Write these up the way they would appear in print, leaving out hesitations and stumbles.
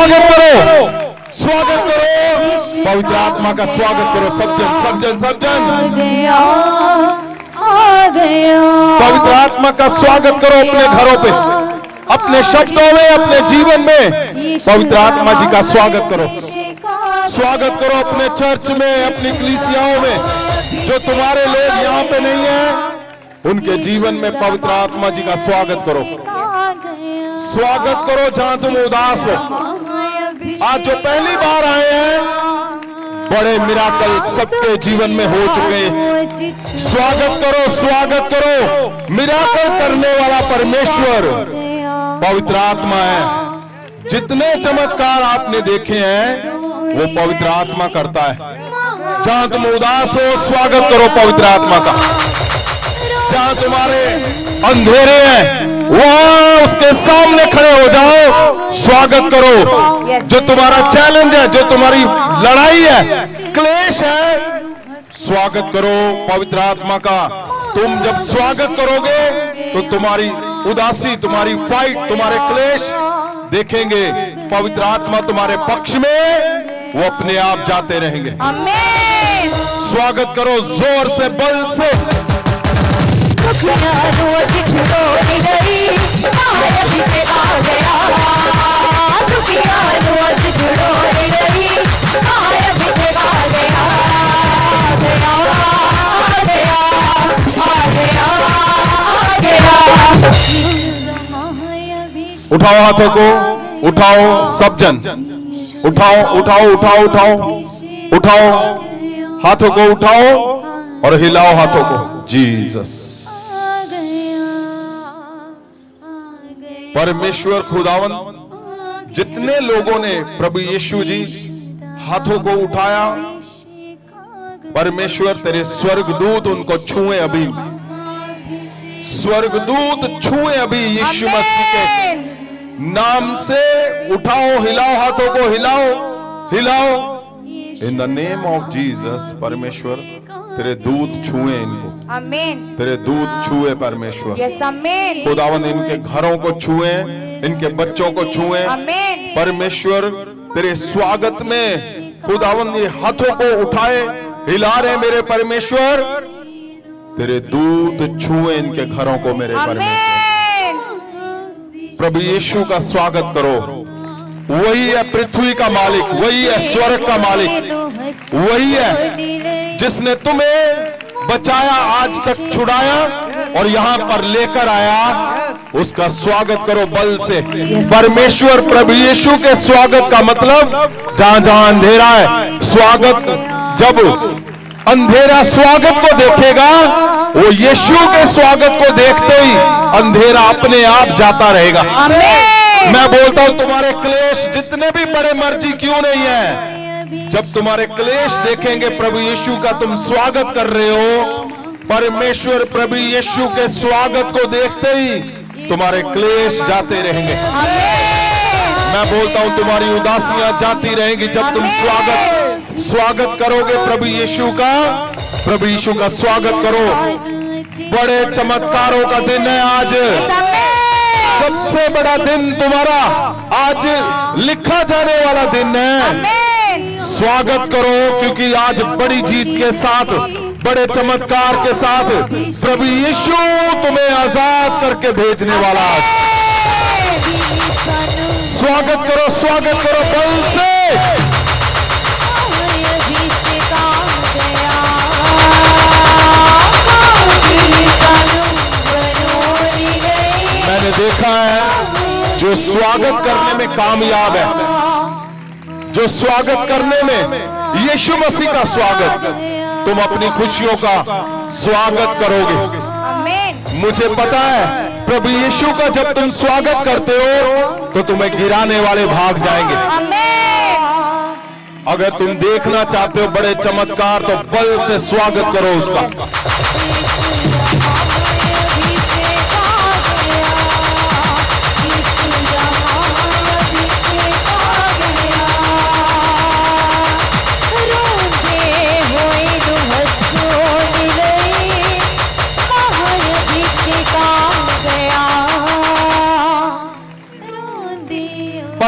स्वागत करो, स्वागत करो, पवित्र आत्मा का स्वागत करो। सब जन सब जन सब जन आ गया। पवित्र आत्मा का स्वागत करो अपने घरों पे, अपने शब्दों में, अपने जीवन में पवित्र आत्मा जी का स्वागत करो। स्वागत करो अपने चर्च में, अपनी कलीसियाओं में। जो तुम्हारे लोग यहाँ पे नहीं है उनके जीवन में पवित्र आत्मा जी का स्वागत करो। स्वागत करो जहां तुम उदास हो। आज जो पहली बार आए हैं, बड़े मिराकल सबके जीवन में हो चुके हैं। स्वागत करो, स्वागत करो। मिराकल करने वाला परमेश्वर पवित्र आत्मा है। जितने चमत्कार आपने देखे हैं वो पवित्र आत्मा करता है। जहां तुम उदास हो, स्वागत करो पवित्र आत्मा का। जहां तुम्हारे अंधेरे हैं वहां उसके सामने खड़े हो जाओ, स्वागत करो। जो तुम्हारा चैलेंज है, जो तुम्हारी लड़ाई है, क्लेश है, स्वागत करो पवित्र आत्मा का। तुम जब स्वागत करोगे तो तुम्हारी उदासी, तुम्हारी फाइट, तुम्हारे क्लेश देखेंगे पवित्र आत्मा तुम्हारे पक्ष में, वो अपने आप जाते रहेंगे। आमीन। स्वागत करो जोर से, बल से। उठाओ हाथों को, उठाओ सब जन, उठाओ उठाओ उठाओ उठाओ उठाओ हाथों को, उठाओ और हिलाओ हाथों को। जीसस, परमेश्वर खुदावन, जितने लोगों ने प्रभु यीशु जी हाथों को उठाया, परमेश्वर तेरे स्वर्गदूत उनको छुए अभी। स्वर्गदूत छुए अभी यीशु मसीह के नाम से। उठाओ, हिलाओ हाथों को, हिलाओ हिलाओ। इन द नेम ऑफ जीसस, परमेश्वर तेरे दूत छुए इनको। आमीन। तेरे दूत छुए परमेश्वर। यस, आमीन। खुदावन इनके घरों को छुए, इनके बच्चों को छुए। आमीन। परमेश्वर तेरे स्वागत में खुदावन ये हाथों को उठाए, हिला रहे मेरे परमेश्वर। तेरे दूत छुए इनके घरों को मेरे परमेश्वर। प्रभु यीशु का स्वागत करो। वही है पृथ्वी का मालिक, वही है स्वर्ग का मालिक, वही है जिसने तुम्हें बचाया, आज तक छुड़ाया और यहाँ पर लेकर आया। उसका स्वागत करो बल से। परमेश्वर प्रभु यीशु के स्वागत का मतलब, जहां जहां अंधेरा है, स्वागत, जब अंधेरा स्वागत को देखेगा, वो यीशु के स्वागत को देखते ही अंधेरा अपने आप जाता रहेगा। मैं बोलता हूं, तुम्हारे क्लेश जितने भी बड़े मर्जी क्यों नहीं है, जब तुम्हारे क्लेश देखेंगे प्रभु यीशु का तुम स्वागत कर रहे हो, परमेश्वर प्रभु यीशु के स्वागत को देखते ही तुम्हारे क्लेश जाते रहेंगे। मैं बोलता हूं, तुम्हारी उदासियां जाती रहेंगी जब तुम स्वागत करोगे प्रभु यीशु का। प्रभु यीशु का स्वागत करो। बड़े चमत्कारों का दिन है आज। सबसे बड़ा दिन तुम्हारा आज लिखा जाने वाला दिन है। स्वागत करो, क्योंकि आज बड़ी जीत के साथ, बड़े चमत्कार के साथ प्रभु यीशु तुम्हें आजाद करके भेजने वाला। स्वागत करो, स्वागत करो बल से। मैंने देखा है जो स्वागत करने में कामयाब है, जो स्वागत करने में, यीशु मसीह का स्वागत, तुम अपनी खुशियों का स्वागत करोगे। मुझे पता है प्रभु यीशु का जब तुम स्वागत करते हो तो तुम्हें गिराने वाले भाग जाएंगे। अगर तुम देखना चाहते हो बड़े चमत्कार तो बल से स्वागत करो उसका।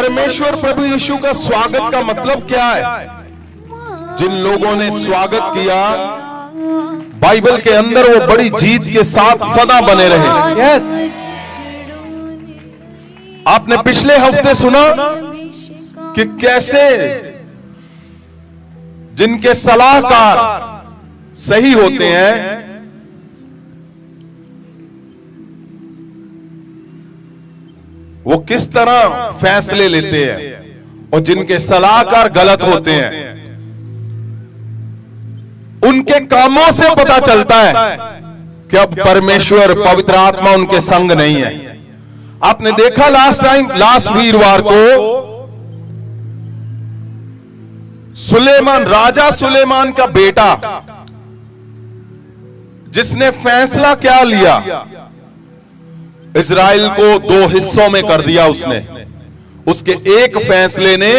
परमेश्वर प्रभु यीशु का स्वागत का मतलब क्या है? जिन लोगों ने स्वागत किया, बाइबल के अंदर वो बड़ी जीत के साथ सदा बने रहे। यस, आपने पिछले हफ्ते सुना कि कैसे जिनके सलाहकार सही होते हैं, वो किस तरह फैसले लेते हैं, और जिनके सलाहकार गलत होते हैं उनके कामों से पता चलता है कि अब परमेश्वर पवित्र आत्मा उनके संग नहीं है। आपने देखा लास्ट वीरवार को सुलेमान, राजा सुलेमान का बेटा, जिसने फैसला क्या लिया, इजराइल को 2 हिस्सों में कर दिया उसने। उसके एक फैसले ने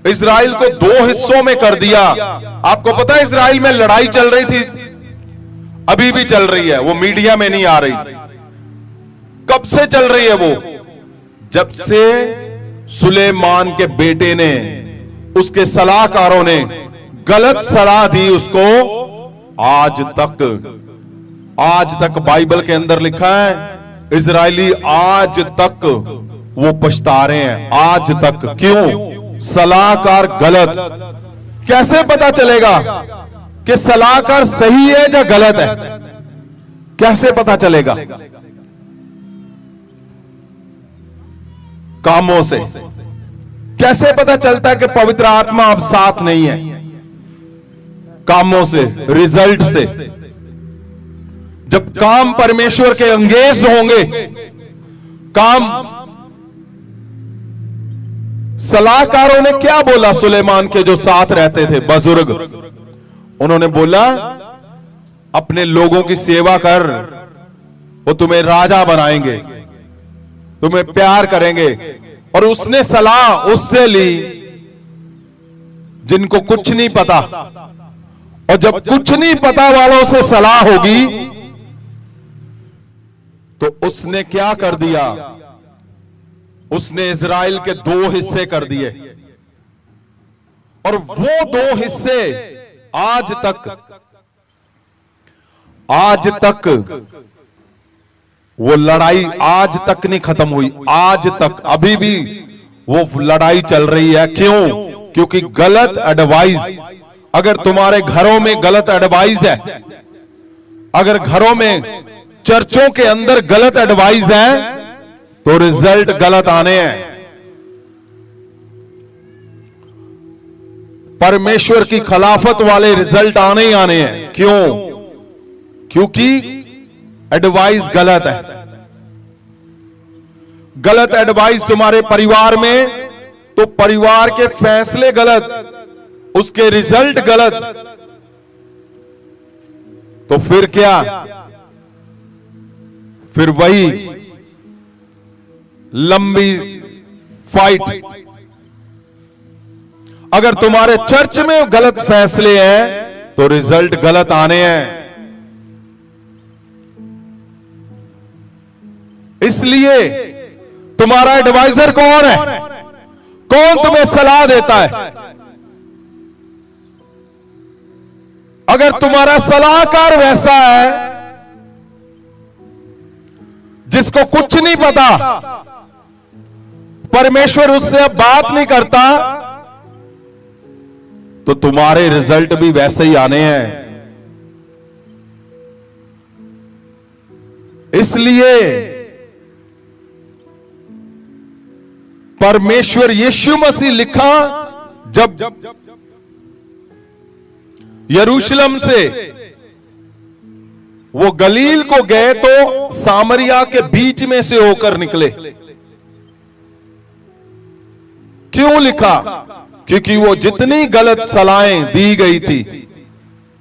इजराइल को 2 हिस्सों में कर दिया। आपको पता है इजराइल में लड़ाई चल रही थी, अभी भी चल रही है, वो मीडिया में नहीं आ रही। कब से चल रही है वो? जब से सुलेमान के बेटे ने, उसके सलाहकारों ने गलत सलाह दी उसको, आज तक बाइबल के अंदर लिखा है इजरायली आज तक वो पछता रहे हैं, आज तक। क्यों? सलाहकार गलत। कैसे पता चलेगा कि सलाहकार सही है या गलत है? कैसे पता चलेगा? कामों से। कैसे पता चलता है कि पवित्र आत्मा अब साथ नहीं है? कामों से, रिजल्ट से। जब काम परमेश्वर के एंगेज होंगे, काम। सलाहकारों ने क्या बोला सुलेमान के जो साथ रहते थे, बुजुर्ग? उन्होंने बोला अपने लोगों की सेवा कर, वो तुम्हें राजा बनाएंगे, तुम्हें प्यार करेंगे। और उसने सलाह उससे ली जिनको कुछ नहीं पता। और जब कुछ नहीं पता वालों से सलाह होगी तो उसने क्या कर दिया? उसने इजराइल के 2 हिस्से कर दिए, और वो 2 हिस्से आज तक वो लड़ाई आज तक नहीं खत्म हुई। आज तक अभी भी वो लड़ाई चल रही है। क्यों? क्योंकि गलत एडवाइस। अगर तुम्हारे घरों में गलत एडवाइस है, अगर घरों में, चर्चों के अंदर गलत एडवाइस है, तो रिजल्ट गलत आने हैं। परमेश्वर की खिलाफत वाले रिजल्ट आने ही आने हैं। क्यों? क्योंकि एडवाइस गलत है। गलत एडवाइस तुम्हारे परिवार में, तो परिवार के फैसले गलत, उसके रिजल्ट गलत। तो फिर क्या? फिर वही लंबी फाइट। अगर तुम्हारे चर्च में गलत फैसले हैं तो रिजल्ट गलत आने हैं। इसलिए तुम्हारा एडवाइजर कौन है? कौन तुम्हें सलाह देता है? अगर तुम्हारा सलाहकार वैसा है जिसको कुछ नहीं पता, परमेश्वर उससे अब बात नहीं करता, तो तुम्हारे रिजल्ट भी वैसे ही आने हैं। इसलिए परमेश्वर यीशु मसीह लिखा, जब यरूशलेम से वो गलील को गए तो सामरिया के बीच में से होकर निकले। क्यों लिखा? क्योंकि वो जितनी गलत सलाहें दी गई थी,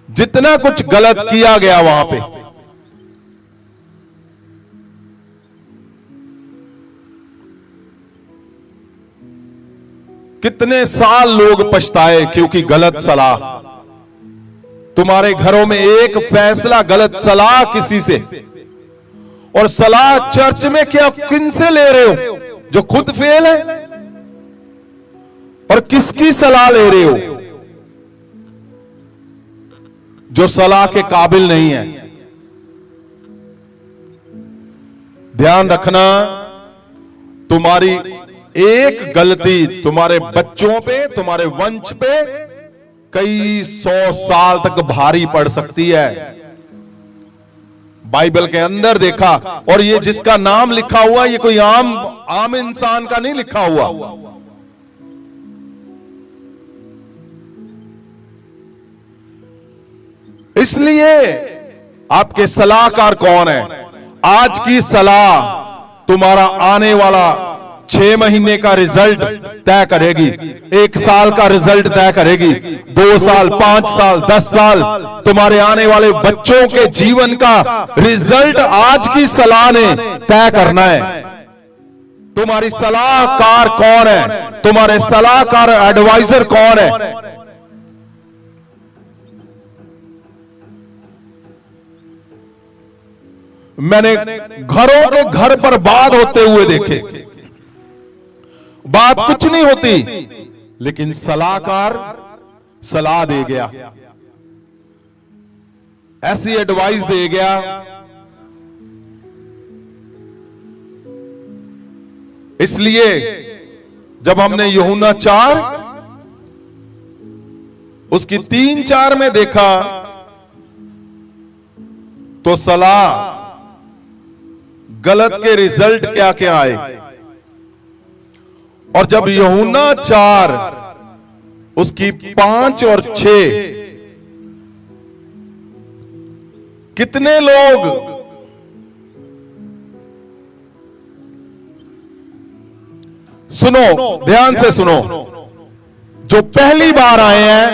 जितना कुछ गलत किया गया वहां पे, कितने साल लोग पछताए क्योंकि गलत सलाह। तुम्हारे घरों में एक फैसला गलत सलाह किसी से, और सलाह चर्च में क्या किन से ले रहे हो? जो खुद फेल है, और किसकी सलाह ले रहे हो जो सलाह के काबिल नहीं है? ध्यान रखना, तुम्हारी एक गलती तुम्हारे बच्चों पे, तुम्हारे वंश पे कई 100 साल तक भारी पड़ सकती है। बाइबल के अंदर देखा, और ये जिसका नाम लिखा हुआ, ये कोई आम इंसान का नहीं लिखा हुआ। इसलिए आपके सलाहकार कौन है? आज की सलाह तुम्हारा आने वाला 6 महीने का रिजल्ट तय करेगी, 1 साल का रिजल्ट तय करेगी, 2 साल, 5 साल, 10 साल, तुम्हारे आने वाले बच्चों के जीवन का रिजल्ट आज की सलाह ने तय करना है। तुम्हारी सलाहकार कौन है? तुम्हारे सलाहकार एडवाइजर कौन है? मैंने घरों के घर बर्बाद होते हुए देखे। बात कुछ नहीं होती, लेकिन सलाहकार सलाह दे गया, ऐसी एडवाइस दे गया, इसलिए जब हमने यूहन्ना 4 उसकी 3-4 में देखा तो सलाह गलत के रिजल्ट क्या क्या आए। और जब यूहन्ना 4 उसकी 5 और 6, कितने लोग सुनो, ध्यान से सुनो, जो पहली बार आए हैं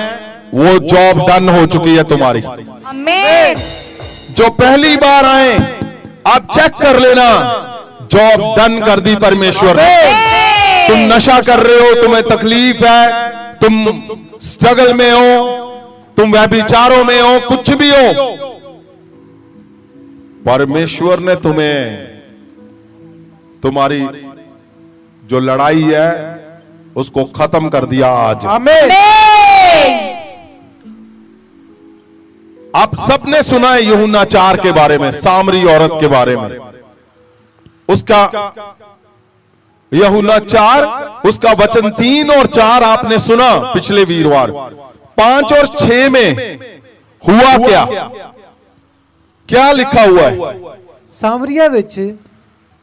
वो जॉब डन हो चुकी है तुम्हारी। आमीन। जो पहली बार आए, आप चेक कर लेना, जॉब डन कर दी परमेश्वर ने। तुम नशा कर रहे हो, तुम्हें तकलीफ है, तुम स्ट्रगल में हो, तुम व्यभिचारों में हो, कुछ भी हो, परमेश्वर ने तुम्हें, तुम्हारी जो लड़ाई है उसको खत्म कर दिया आज। आमीन। आप सबने सुना है यूहन्ना 4 के बारे में, सामरी औरत के बारे में। उसका यूहन्ना 4 उसका वचन 3 और 4 आपने सुना पिछले वीरवार। 5 और 6 में हुआ क्या? क्या लिखा हुआ है? सामरिया विच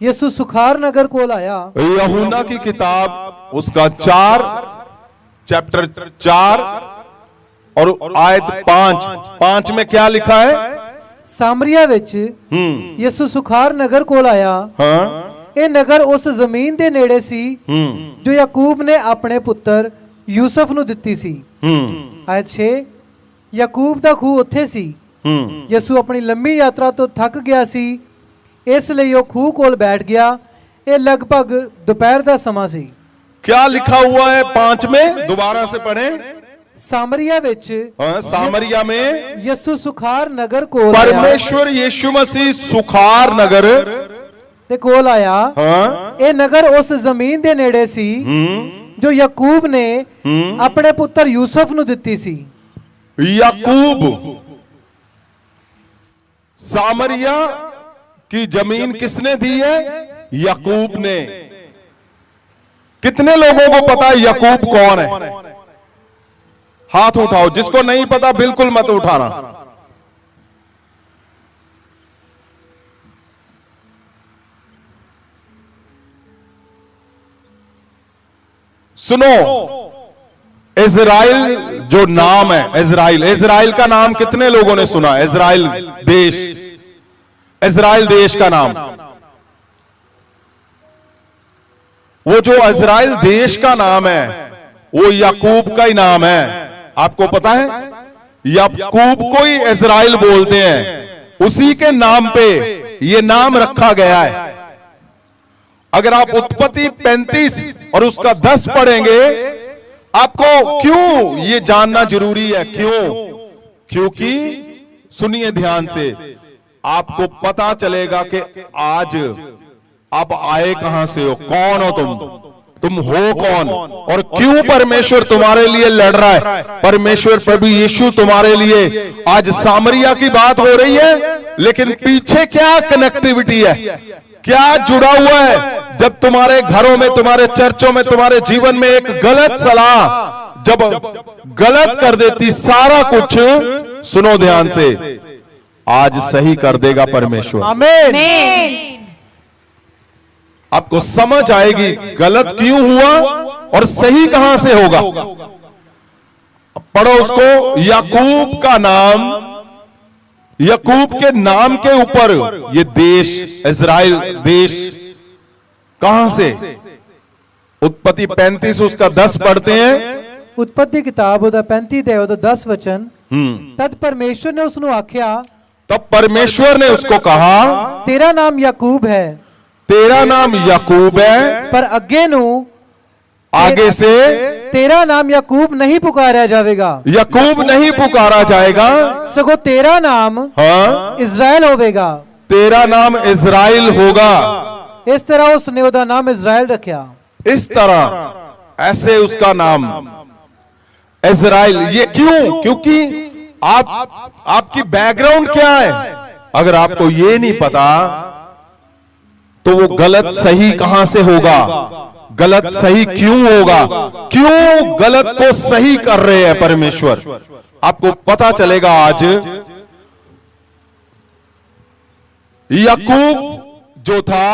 यसु सुखार नगर कोल आया। यूहन्ना की किताब उसका 4 चैप्टर 4 और आयत 5 में क्या लिखा है? सामरिया विच यसु सुखार नगर कोल आया। हाँ? ਇਹ ਨਗਰ ਉਸ ਜ਼ਮੀਨ ਦੇ ਨੇੜੇ ਸੀ ਜੋ ਯਾਕੂਬ ਨੇ ਆਪਣੇ ਪੁੱਤਰ ਯੂਸਫ ਨੂੰ ਦਿੱਤੀ ਸੀ। ਆਇਤ 6 ਯਾਕੂਬ ਦਾ ਖੂਹ ਉੱਥੇ ਸੀ। ਯਿਸੂ ਆਪਣੀ ਲੰਮੀ ਯਾਤਰਾ ਤੋਂ ਥੱਕ ਗਿਆ ਸੀ, ਇਸ ਲਈ ਉਹ ਖੂਹ ਕੋਲ ਬੈਠ ਗਿਆ। ਇਹ ਲਗਭਗ ਦੁਪਹਿਰ ਦਾ ਸਮਾਂ ਸੀ। क्या लिखा हुआ है 5 में? दोबारा से पढ़ें। सामरिया विच सामरिया में यसु सुखार नगर कोल परमेश्वर यीशु मसीह सुखार नगर ते कोल आया। ये नगर उस जमीन दे नेड़े सी जो याकूब ने अपने पुत्र यूसुफ नु दित्ती सी। याकूब, सामरिया की जमीन किसने दी है? याकूब ने। कितने लोगों को पता है याकूब कौन है? हाथ उठाओ। जिसको नहीं पता बिल्कुल मत उठाना। सुनो, इजराइल जो नाम है, इजराइल, इजराइल का नाम कितने लोगों ने सुना? इजराइल देश, इजराइल देश का नाम, वो जो इजराइल देश का नाम है वो याकूब का ही नाम है। आपको पता है? याकूब को ही इजराइल बोलते हैं, उसी के नाम पे ये नाम रखा गया है। अगर आप उत्पत्ति 35 और उसका 10 पढ़ेंगे, आपको क्यों ये जानना जरूरी है? क्यों? क्योंकि सुनिए ध्यान से, आपको पता चलेगा कि आज आप आए कहां से हो, कौन हो तुम। तुम हो कौन और क्यों परमेश्वर तुम्हारे लिए लड़ रहा है। परमेश्वर प्रभु यीशु तुम्हारे लिए, आज सामरिया की बात हो रही है, लेकिन पीछे क्या कनेक्टिविटी है, क्या जुड़ा हुआ है। जब तुम्हारे घरों में, तुम्हारे चर्चों में, तुम्हारे जीवन में एक गलत सलाह जब गलत कर देती सारा कुछ, सुनो ध्यान से, आज सही कर देगा परमेश्वर। आमीन। आपको समझ आएगी गलत क्यों हुआ और सही कहां से होगा। पढ़ो उसको। याकूब का नाम, याकूब के नाम के ऊपर ये देश, इजराइल देश कहां से। उत्पत्ति 35 उसका 10 पढ़ते हैं। उत्पत्ति किताब ਉਹਦਾ 35 ਤੇ ਉਹਦਾ 10 वचन। तद परमेश्वर ने उसਨੂੰ आख्या, तब परमेश्वर ने उसको कहा, तेरा नाम याकूब है, तेरा नाम याकूब है, पर अगे ਨੂੰ आगे से तेरा नाम याकूब नहीं पुकारा जाएगा, याकूब नहीं पुकारा जाएगा, सगो तेरा नाम हाँ, इज़राइल होवेगा। तेरा नाम इजराइल होगा। इस तरह उसने ਉਹਦਾ नाम इज़राइल रखा। इस तरह ऐसे उसका नाम इजराइल। ये क्यों? क्योंकि आपकी बैकग्राउंड क्या है, अगर आपको ये नहीं पता तो वो गलत सही कहां से होगा, गलत सही क्यों होगा, क्यों गलत को सही कर रहे हैं परमेश्वर, आपको पता चलेगा आज। याकूब जो था,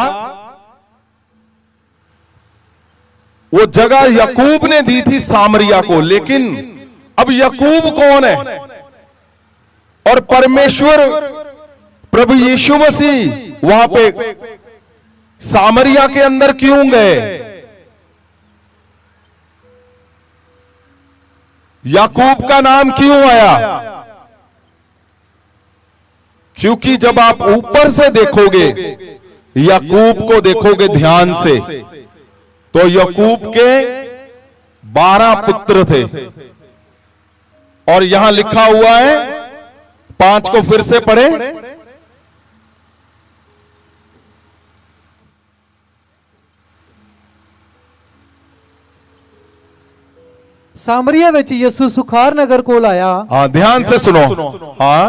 वो जगह याकूब ने दी थी सामरिया को, लेकिन अब याकूब कौन है और परमेश्वर प्रभु यीशु मसीह वहां पे सामरिया के अंदर क्यों गए। याकूब का नाम क्यों आया? क्योंकि जब आप ऊपर से देखोगे, याकूब को देखोगे ध्यान से, तो याकूब के 12 पुत्र थे और यहां लिखा हुआ है, 5 को फिर से पढ़े। सामरिया ਵਿੱਚ ਯਿਸੂ ਸੁਖਾਰ ਨਗਰ ਕੋਲ ਆਇਆ। हाँ, ध्यान से सुनो। हाँ,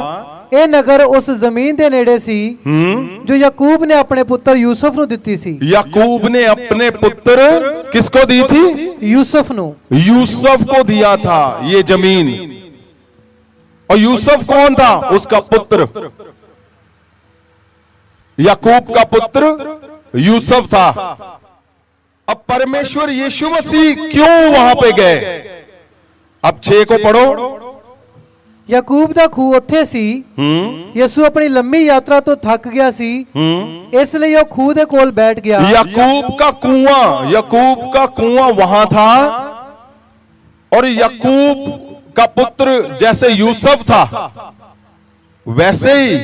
ਇਹ ਨਗਰ ਉਸ ਜ਼ਮੀਨ ਦੇ ਨੇੜੇ ਸੀ ਜੋ याकूब ने अपने पुत्र यूसुफ ਨੂੰ ਦਿੱਤੀ ਸੀ। याकूब ने अपने पुत्र किसको दी थी? यूसुफ ਨੂੰ। यूसुफ को दिया था ये जमीन। और यूसुफ कौन था? उसका पुत्र, याकूब का पुत्र यूसुफ था। अब परमेश्वर यीशु मसीह क्यों वहां पे गए? अब 6 को पढ़ो। याकूब ਦਾ ਖੂਹ ਉੱਥੇ ਸੀ। ਯਿਸੂ ਆਪਣੀ ਲੰਮੀ ਯਾਤਰਾ ਤੋਂ ਥੱਕ ਗਿਆ ਸੀ, ਇਸ ਲਈ ਉਹ ਖੂਹ ਦੇ ਕੋਲ बैठ गया। याकूब का कुआं, याकूब का कुआं वहां था और याकूब का पुत्र जैसे यूसुफ था, वैसे ही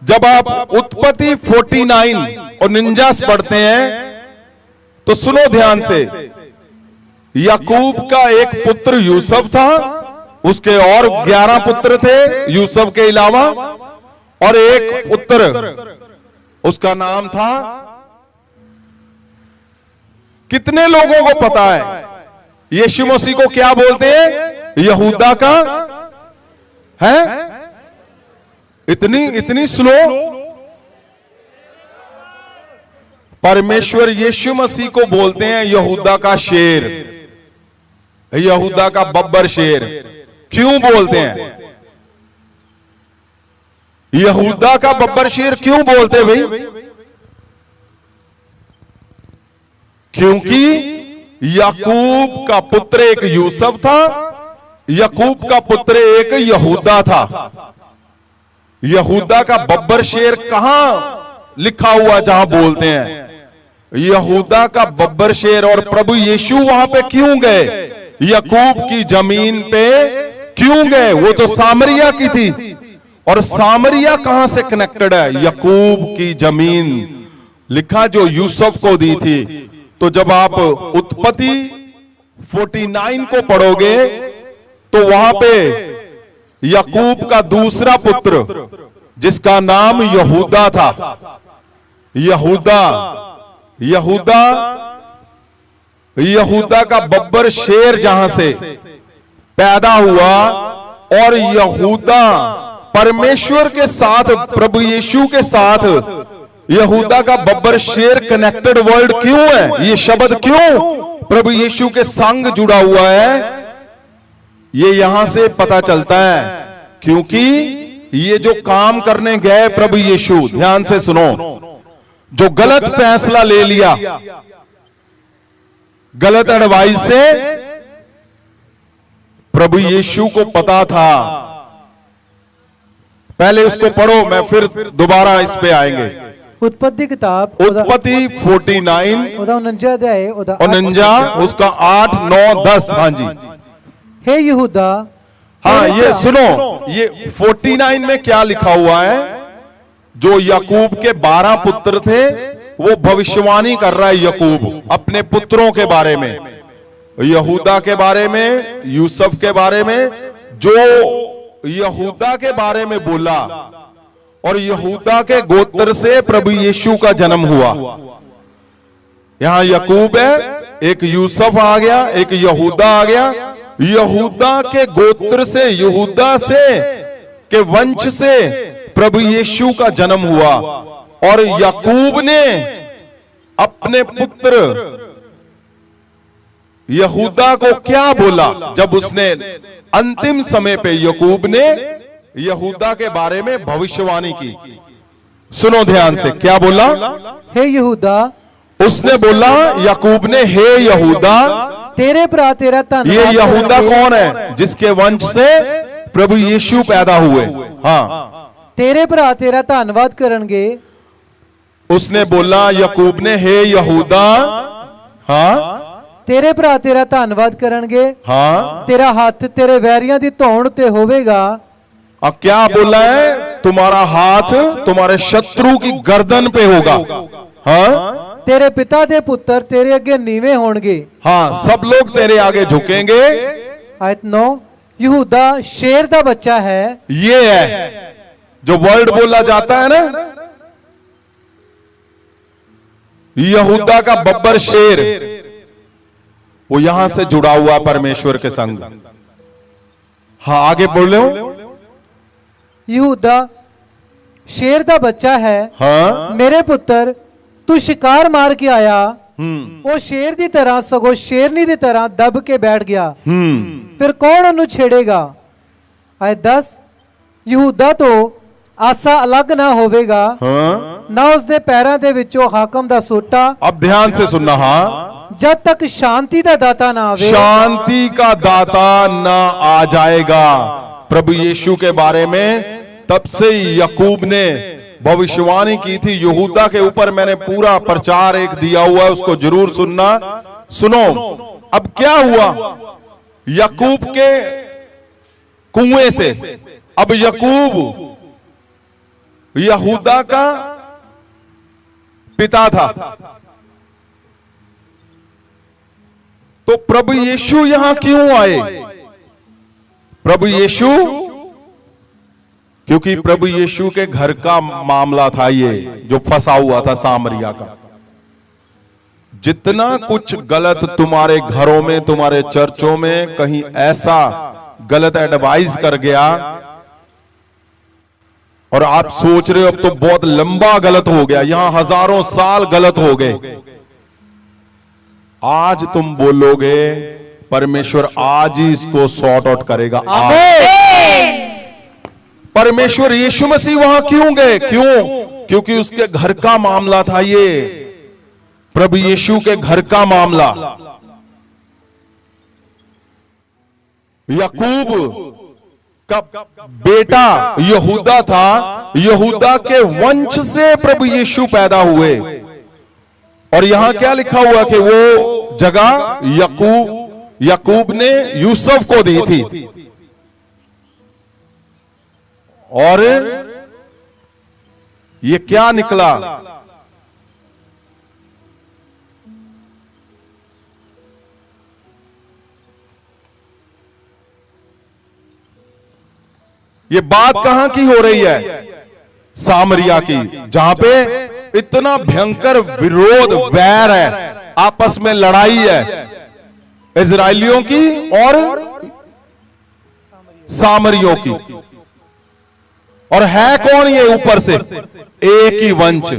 जब आप उत्पत्ति 49 और 49 पढ़ते हैं तो सुनो ध्यान से। याकूब का एक पुत्र यूसुफ था, उसके और 11 पुत्र थे यूसुफ के अलावा, और एक पुत्र उसका नाम था, कितने लोगों को पता है यीशु मसीह को क्या बोलते हैं? यहूदा का है। इतनी स्लो। परमेश्वर यीशु मसीह को बोलते हैं यहूदा का शेर, यहूदा का बब्बर शेर। क्यों बोलते हैं यहूदा का बब्बर शेर? क्यों बोलते भाई? क्योंकि याकूब का पुत्र एक यूसुफ था, याकूब का पुत्र एक यहूदा था। यहूदा का बब्बर शेर कहां लिखा हुआ जहां बोलते हैं यहूदा का बब्बर शेर। और प्रभु यीशु वहां पे क्यों गए? याकूब की जमीन पे क्यों गए? वो तो सामरिया की थी, और सामरिया कहां से कनेक्टेड है? याकूब की जमीन लिखा जो यूसुफ को दी थी। तो जब आप उत्पत्ति 49 को पढ़ोगे तो वहां पे याकूब का दूसरा पुत्र जिसका नाम यहूदा था, यहूदा यहूदा का बब्बर शेर जहां से पैदा हुआ, और यहूदा परमेश्वर के साथ, प्रभु यीशु के साथ यहूदा का बब्बर शेर कनेक्टेड वर्ड क्यों है? ये शब्द क्यों प्रभु यीशु के संग जुड़ा हुआ है? ये यहां से पता चलता है, क्योंकि ये जो काम करने गए प्रभु यीशु, ध्यान से सुनो, जो गलत फैसला ले लिया, गलत एडवाइस से, प्रभु यीशु को पता था। पहले उसको पढ़ो, मैं फिर दोबारा इस पे आएंगे। उत्पत्ति किताब उत्पत्ति 49 ਉਹਦਾ 49 ਅਧਿਆਇ ਉਹਦਾ 49 उसका 8, 9, 10। हाँ जी, हे यहूदा, हाँ ये सुनो, ये 49 में क्या लिखा हुआ है? जो याकूब के 12 पुत्र थे, वो भविष्यवाणी कर रहा है याकूब अपने पुत्रों के बारे में, यहूदा के बारे में, यूसुफ के बारे में। जो यहूदा के बारे में बोला, और यहूदा के गोत्र से प्रभु यीशु का जन्म हुआ। यहां याकूब है, एक यूसुफ आ गया, एक यहूदा आ गया। यहूदा के गोत्र से, यहूदा से के वंश से प्रभु यीशु का जन्म हुआ। और याकूब ने अपने पुत्र यहूदा को क्या बोला? जब उसने अंतिम समय पे याकूब ने यहूदा के बारे में भविष्यवाणी की, सुनो ध्यान से, क्या बोला? हे यहूदा, उसने बोला, याकूब ने, हे यहूदा, तेरे भरा तेरा धन्यवाद। ये यहूदा कौन है? जिसके वंश से प्रभु यीशु पैदा हुए। हाँ, तेरे भरा तेरा धन्यवाद करनगे। उसने बोला, याकूब ने, हे यहूदा, हाँ, तेरे भरा तेरा धन्यवाद करनगे। हाँ, तेरा हाथ तेरे वैरियां दी धौण ते होवेगा। अब क्या बोला है? तुम्हारा हाथ तुम्हारे शत्रु की गर्दन पे होगा। हाँ, तेरे पिता दे पुत्र तेरे अगे नीवे होणगे। हाँ, सब लोग तेरे आगे झुकेंगे। आयत 9, यहूदा शेर दा बच्चा है। ये है जो वर्ड बोला जाता है ना, यहूदा का बब्बर शेर, वो यहां से जुड़ा हुआ परमेश्वर के संग। हाँ, आगे बोले हो। यहूदा शेर दा बच्चा है। हाँ, मेरे पुत्र, तू शिकार मार के आया। वो शेर दी तरह, सगो शेरनी दी तरह दब के बैठ गया। फिर कौन उन्हें छेड़ेगा? आयत 10, यहूदा तो आसा अलग ना होवेगा। हाँ, ना उसदे पैरां दे विचों हाकम दा सोटा। अब ध्यान से सुनना। हाँ, जब तक शांति दा दाता ना आवे, शांति का दाता ना आ जाएगा। प्रभु यीशु के बारे में तब से याकूब ने भविष्यवाणी की थी। यहूदा के ऊपर मैंने पूरा प्रचार एक दिया हुआ है, उसको जरूर सुनना। सुनो, अब क्या हुआ? याकूब के कुएं से, अब याकूब यहूदा का पिता था, तो प्रभु यीशु यहां क्यों आए? प्रभु यीशु, क्योंकि प्रभु यीशु के घर का मामला था ये, जो फंसा हुआ था सामरिया का। जितना कुछ गलत तुम्हारे घरों में, तुम्हारे चर्चों में कहीं ऐसा गलत एडवाइस कर गया, और आप सोच रहे हो अब तो बहुत लंबा गलत हो गया, यहां हजारों साल गलत हो गए। आज तुम बोलोगे, परमेश्वर आज ही इसको सॉर्ट आउट करेगा। परमेश्वर यीशु मसीह वहां क्यों गए? क्यों? क्योंकि उसके घर का मामला था ये, प्रभु यीशु के घर का मामला। याकूब का बेटा यहूदा था, यहूदा के वंश से प्रभु यीशु पैदा हुए। और यहां क्या लिखा हुआ कि वो जगह याकूब ने यूसुफ को दी थी। और ये क्या निकला? ये बात कहां की हो रही है? सामरिया की, जहां पे इतना भयंकर विरोध, वैर है। आपस में लड़ाई है इजराइलियों की और सामरियों की। और है कौन ये ऊपर से? एक ही वंश,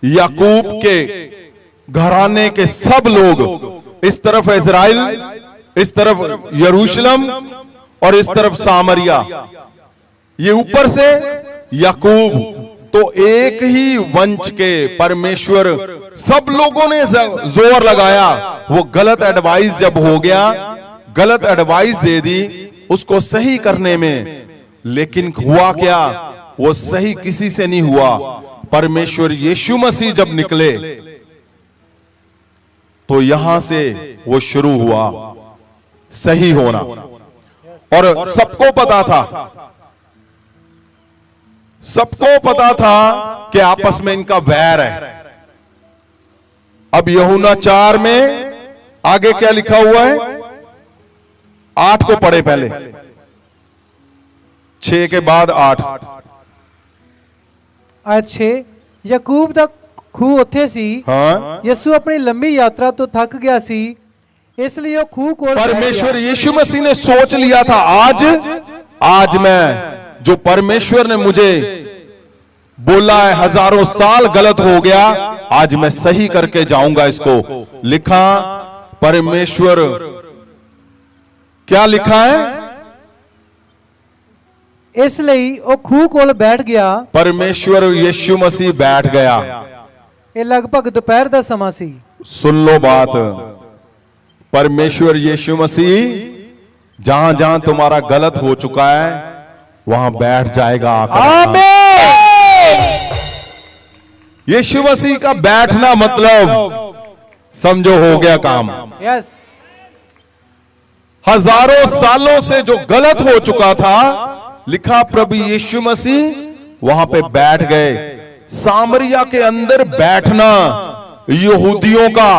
याकूब के घराने के सब लोग। इस तरफ इजराइल, इस तरफ यरूशलेम और इस तरफ सामरिया। ये ऊपर से याकूब, तो एक ही वंश के परमेश्वर। सब लोगों ने जोर लगाया, वो गलत एडवाइस जब हो गया, गलत एडवाइस दे दी उसको सही करने में, लेकिन हुआ क्या? वो सही किसी से नहीं हुआ। परमेश्वर यीशु मसीह जब निकले तो यहां से वो शुरू हुआ सही होना। और सबको पता था, सबको पता था कि आपस में इनका वैर है। अब यूहन्ना 4 में आगे क्या लिखा हुआ है? 8 को पढ़े पहले, 6 के बाद 8। ਆਇਤ 6 ਯਾਕੂਬ ਦਾ ਖੂਹ ਉੱਥੇ ਸੀ। हाँ, ਯਿਸੂ ਆਪਣੀ ਲੰਮੀ ਯਾਤਰਾ ਤੋਂ ਥੱਕ ਗਿਆ ਸੀ, ਇਸ ਲਈ ਉਹ ਖੂਹ ਕੋਲ ਬੈਠ परमेश्वर ਗਿਆ। यीशु मसीह ने सोच लिया था, आज मैं, जो परमेश्वर ने मुझे बोला है हजारों साल गलत हो गया, आज मैं सही करके जाऊंगा इसको। लिखा परमेश्वर, क्या लिखा है? ਇਸ ਲਈ ਉਹ ਖੂਹ ਕੋਲ ਬੈਠ ਗਿਆ। परमेश्वर यीशु मसीह बैठ गया। ਇਹ ਲਗਭਗ ਦੁਪਹਿਰ ਦਾ ਸਮਾਂ ਸੀ। सुन लो बात, परमेश्वर यीशु मसीह जहां जहां तुम्हारा गलत हो चुका है वहां बैठ जाएगा आकर। आमीन। यीशु मसीह का बैठना मतलब समझो हो गया काम। यस। हजारों सालों से जो गलत हो चुका था, लिखा प्रभु यीशु मसीह वहां पे बैठ गए। सामरिया के अंदर बैठना यहूदियों का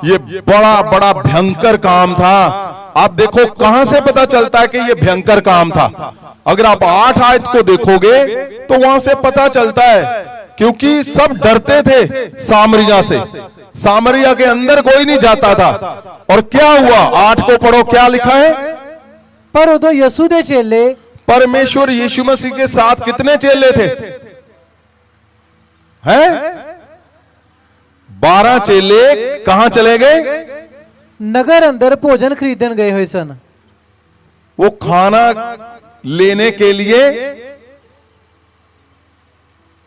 ये बड़ा बड़ा भयंकर काम था। आप देखो कहां से पता चलता है कि ये भयंकर काम था? अगर आप 8 आयत को देखोगे तो वहां से पता चलता है, क्योंकि सब डरते थे सामरिया से। सामरिया के अंदर कोई नहीं जाता था। और क्या हुआ? 8 को पढ़ो, क्या लिखा है? ਪਰ ਉਦੋਂ ਯਿਸੂ ਦੇ ਚੇਲੇ परमेश्वर यीशु मसीह के साथ कितने चेले थे? हैं? 12 चेले कहां चले गए? ਨਗਰ ਅੰਦਰ ਭੋਜਨ ਖਰੀਦਣ ਗਏ ਹੋਏ ਸਨ। वो खाना लेने के लिए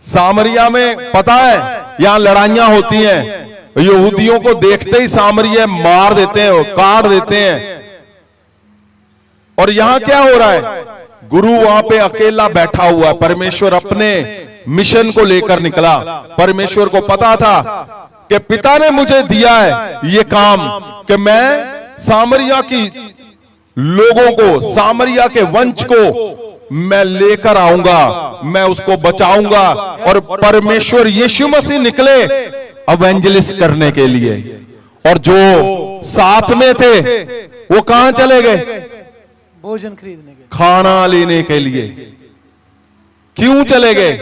सामरिया में, पता है यहां लड़ाइयां होती हैं, यहूदियों को देखते ही सामरिया मार देते हैं, काट देते हैं। और यहां क्या हो रहा है? गुरु वहां पे अकेला बैठा हुआ है। परमेश्वर अपने मिशन को लेकर निकला। परमेश्वर को पता था कि पिता ने मुझे दिया है ये काम, कि मैं सामरिया की लोगों को, सामरिया के वंश को मैं लेकर आऊंगा, मैं उसको बचाऊंगा। और परमेश्वर यीशु मसीह निकले एवेंजलिस्ट करने के लिए। और जो साथ में थे वो कहां चले गए? भोजन खरीदने गए। खाना लेने के लिए। क्यों चले गए?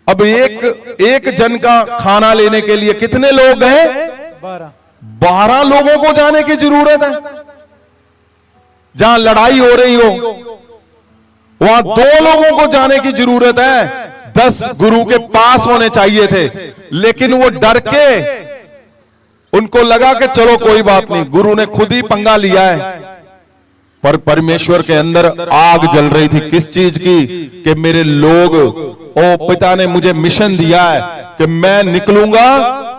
अब एक जन का खाना लेने के लिए कितने लोग गए? 12 लोगों को जाने की जरूरत है। जहां लड़ाई हो रही हो वहां 2 लोगों को जाने की जरूरत है। 10 गुरु के पास होने चाहिए थे, लेकिन वो डर के, उनको लगा कि चलो कोई बात नहीं, गुरु ने खुद ही पंगा लिया है। पर परमेश्वर के अंदर आग जल रही थी, किस चीज की? कि मेरे लोग, ओ पिता ने मुझे मिशन दिया है कि मैं निकलूंगा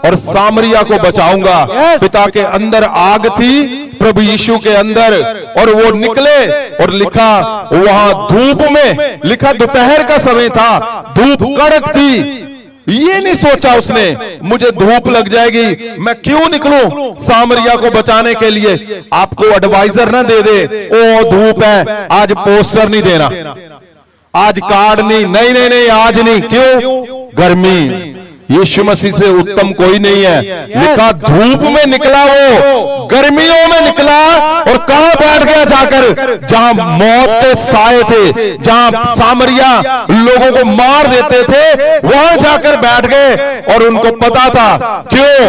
और सामरिया को बचाऊंगा। पिता के अंदर आग थी, प्रभु यीशु के अंदर, और वो निकले। और लिखा वहां धूप में, लिखा दोपहर का समय था, धूप कड़क थी। ये नहीं सोचा उसने मुझे धूप लग जाएगी, मैं क्यों निकलूं सामरिया को बचाने के लिए। आपको एडवाइजर ना दे दे, ओ धूप है आज पोस्टर नहीं देना, आज कार्ड नहीं, नहीं नहीं नहीं आज नहीं। क्यों? गर्मी। यीशु मसीह से उत्तम कोई नहीं है। लिखा धूप में निकला, वो गर्मियों में निकला। और कहां बैठ गया जाकर? जहां मौत के साए थे, जहां सामरिया लोगों को मार देते थे, वहां जाकर बैठ गए। और उनको पता था, क्यों?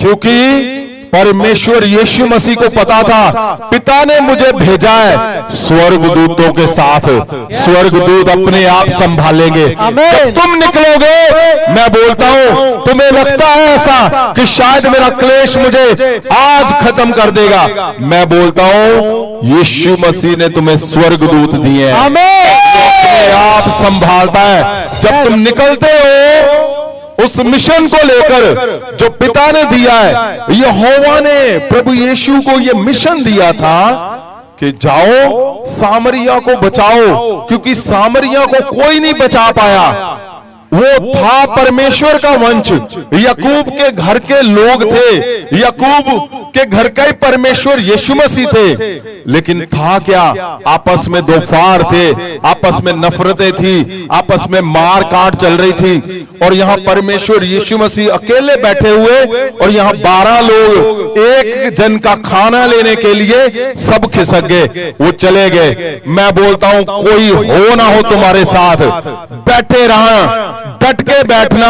क्योंकि परमेश्वर यीशु मसीह को पता था पिता ने मुझे भेजा है स्वर्गदूतों के साथ, स्वर्गदूत अपने आप संभालेंगे। जब तुम निकलोगे, मैं बोलता हूं, तुम्हें लगता है ऐसा कि शायद मेरा क्लेश मुझे आज खत्म कर देगा, मैं बोलता हूं यीशु मसीह ने तुम्हें स्वर्गदूत दिए हैं, अपने आप संभालता है। जब तुम निकलते हो उस मिशन को लेकर जो पिता ने दिया है, यहोवा ने प्रभु यीशु को यह मिशन दिया था कि जाओ सामरिया को बचाओ, क्योंकि सामरिया को कोई नहीं बचा पाया। वो था परमेश्वर का वंश, याकूब के घर के लोग थे, याकूब के घर का ही परमेश्वर यीशु मसीह थे, लेकिन था क्या, आपस में दो फाड़ थे, आपस में नफरतें थी, आपस में मार काट चल रही थी। और यहां परमेश्वर यीशु मसीह अकेले बैठे हुए, और यहां 12 लोग एक जन का खाना लेने के लिए सब खिसक गए, वो चले गए। मैं बोलता हूं कोई हो ना हो तुम्हारे साथ, बैठे रहना, डट के बैठना,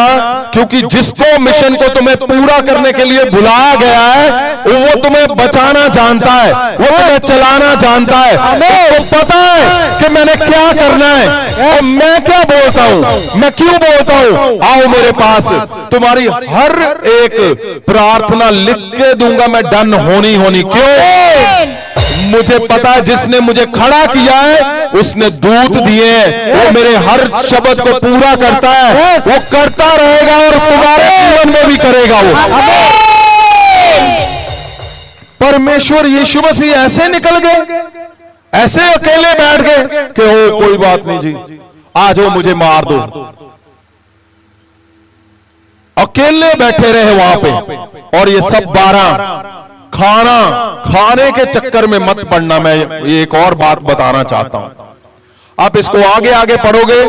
क्योंकि जिसको मिशन को तुम्हें पूरा करने के लिए बुलाया गया है वो तुम्हें बचाना जानता है, वो तुम्हें चलाना जानता है, उसको पता है कि मैंने क्या करना है। और मैं क्या बोलता हूं, मैं क्यों बोलता हूं, आओ मेरे पास, तुम्हारी हर एक प्रार्थना लिख के दूंगा मैं, डन होनी। क्यों? मुझे पता है जिसने मुझे खड़ा किया है उसने दूत दिए हैं, वो मेरे हर शब्द को पूरा करता है, वो करता रहेगा और तुम्हारे जीवन में भी करेगा। वो परमेश्वर यीशु मसीह ऐसे निकल गए, ऐसे अकेले बैठ गए कि ओ कोई बात नहीं जी, आज वो मुझे मार दो। अकेले बैठे रहे वहां पे, और ये सब 12 खाने के चक्कर में मत पड़ना। मैं एक और बात बताना चाहता हूं, आप इसको आगे पढ़ोगे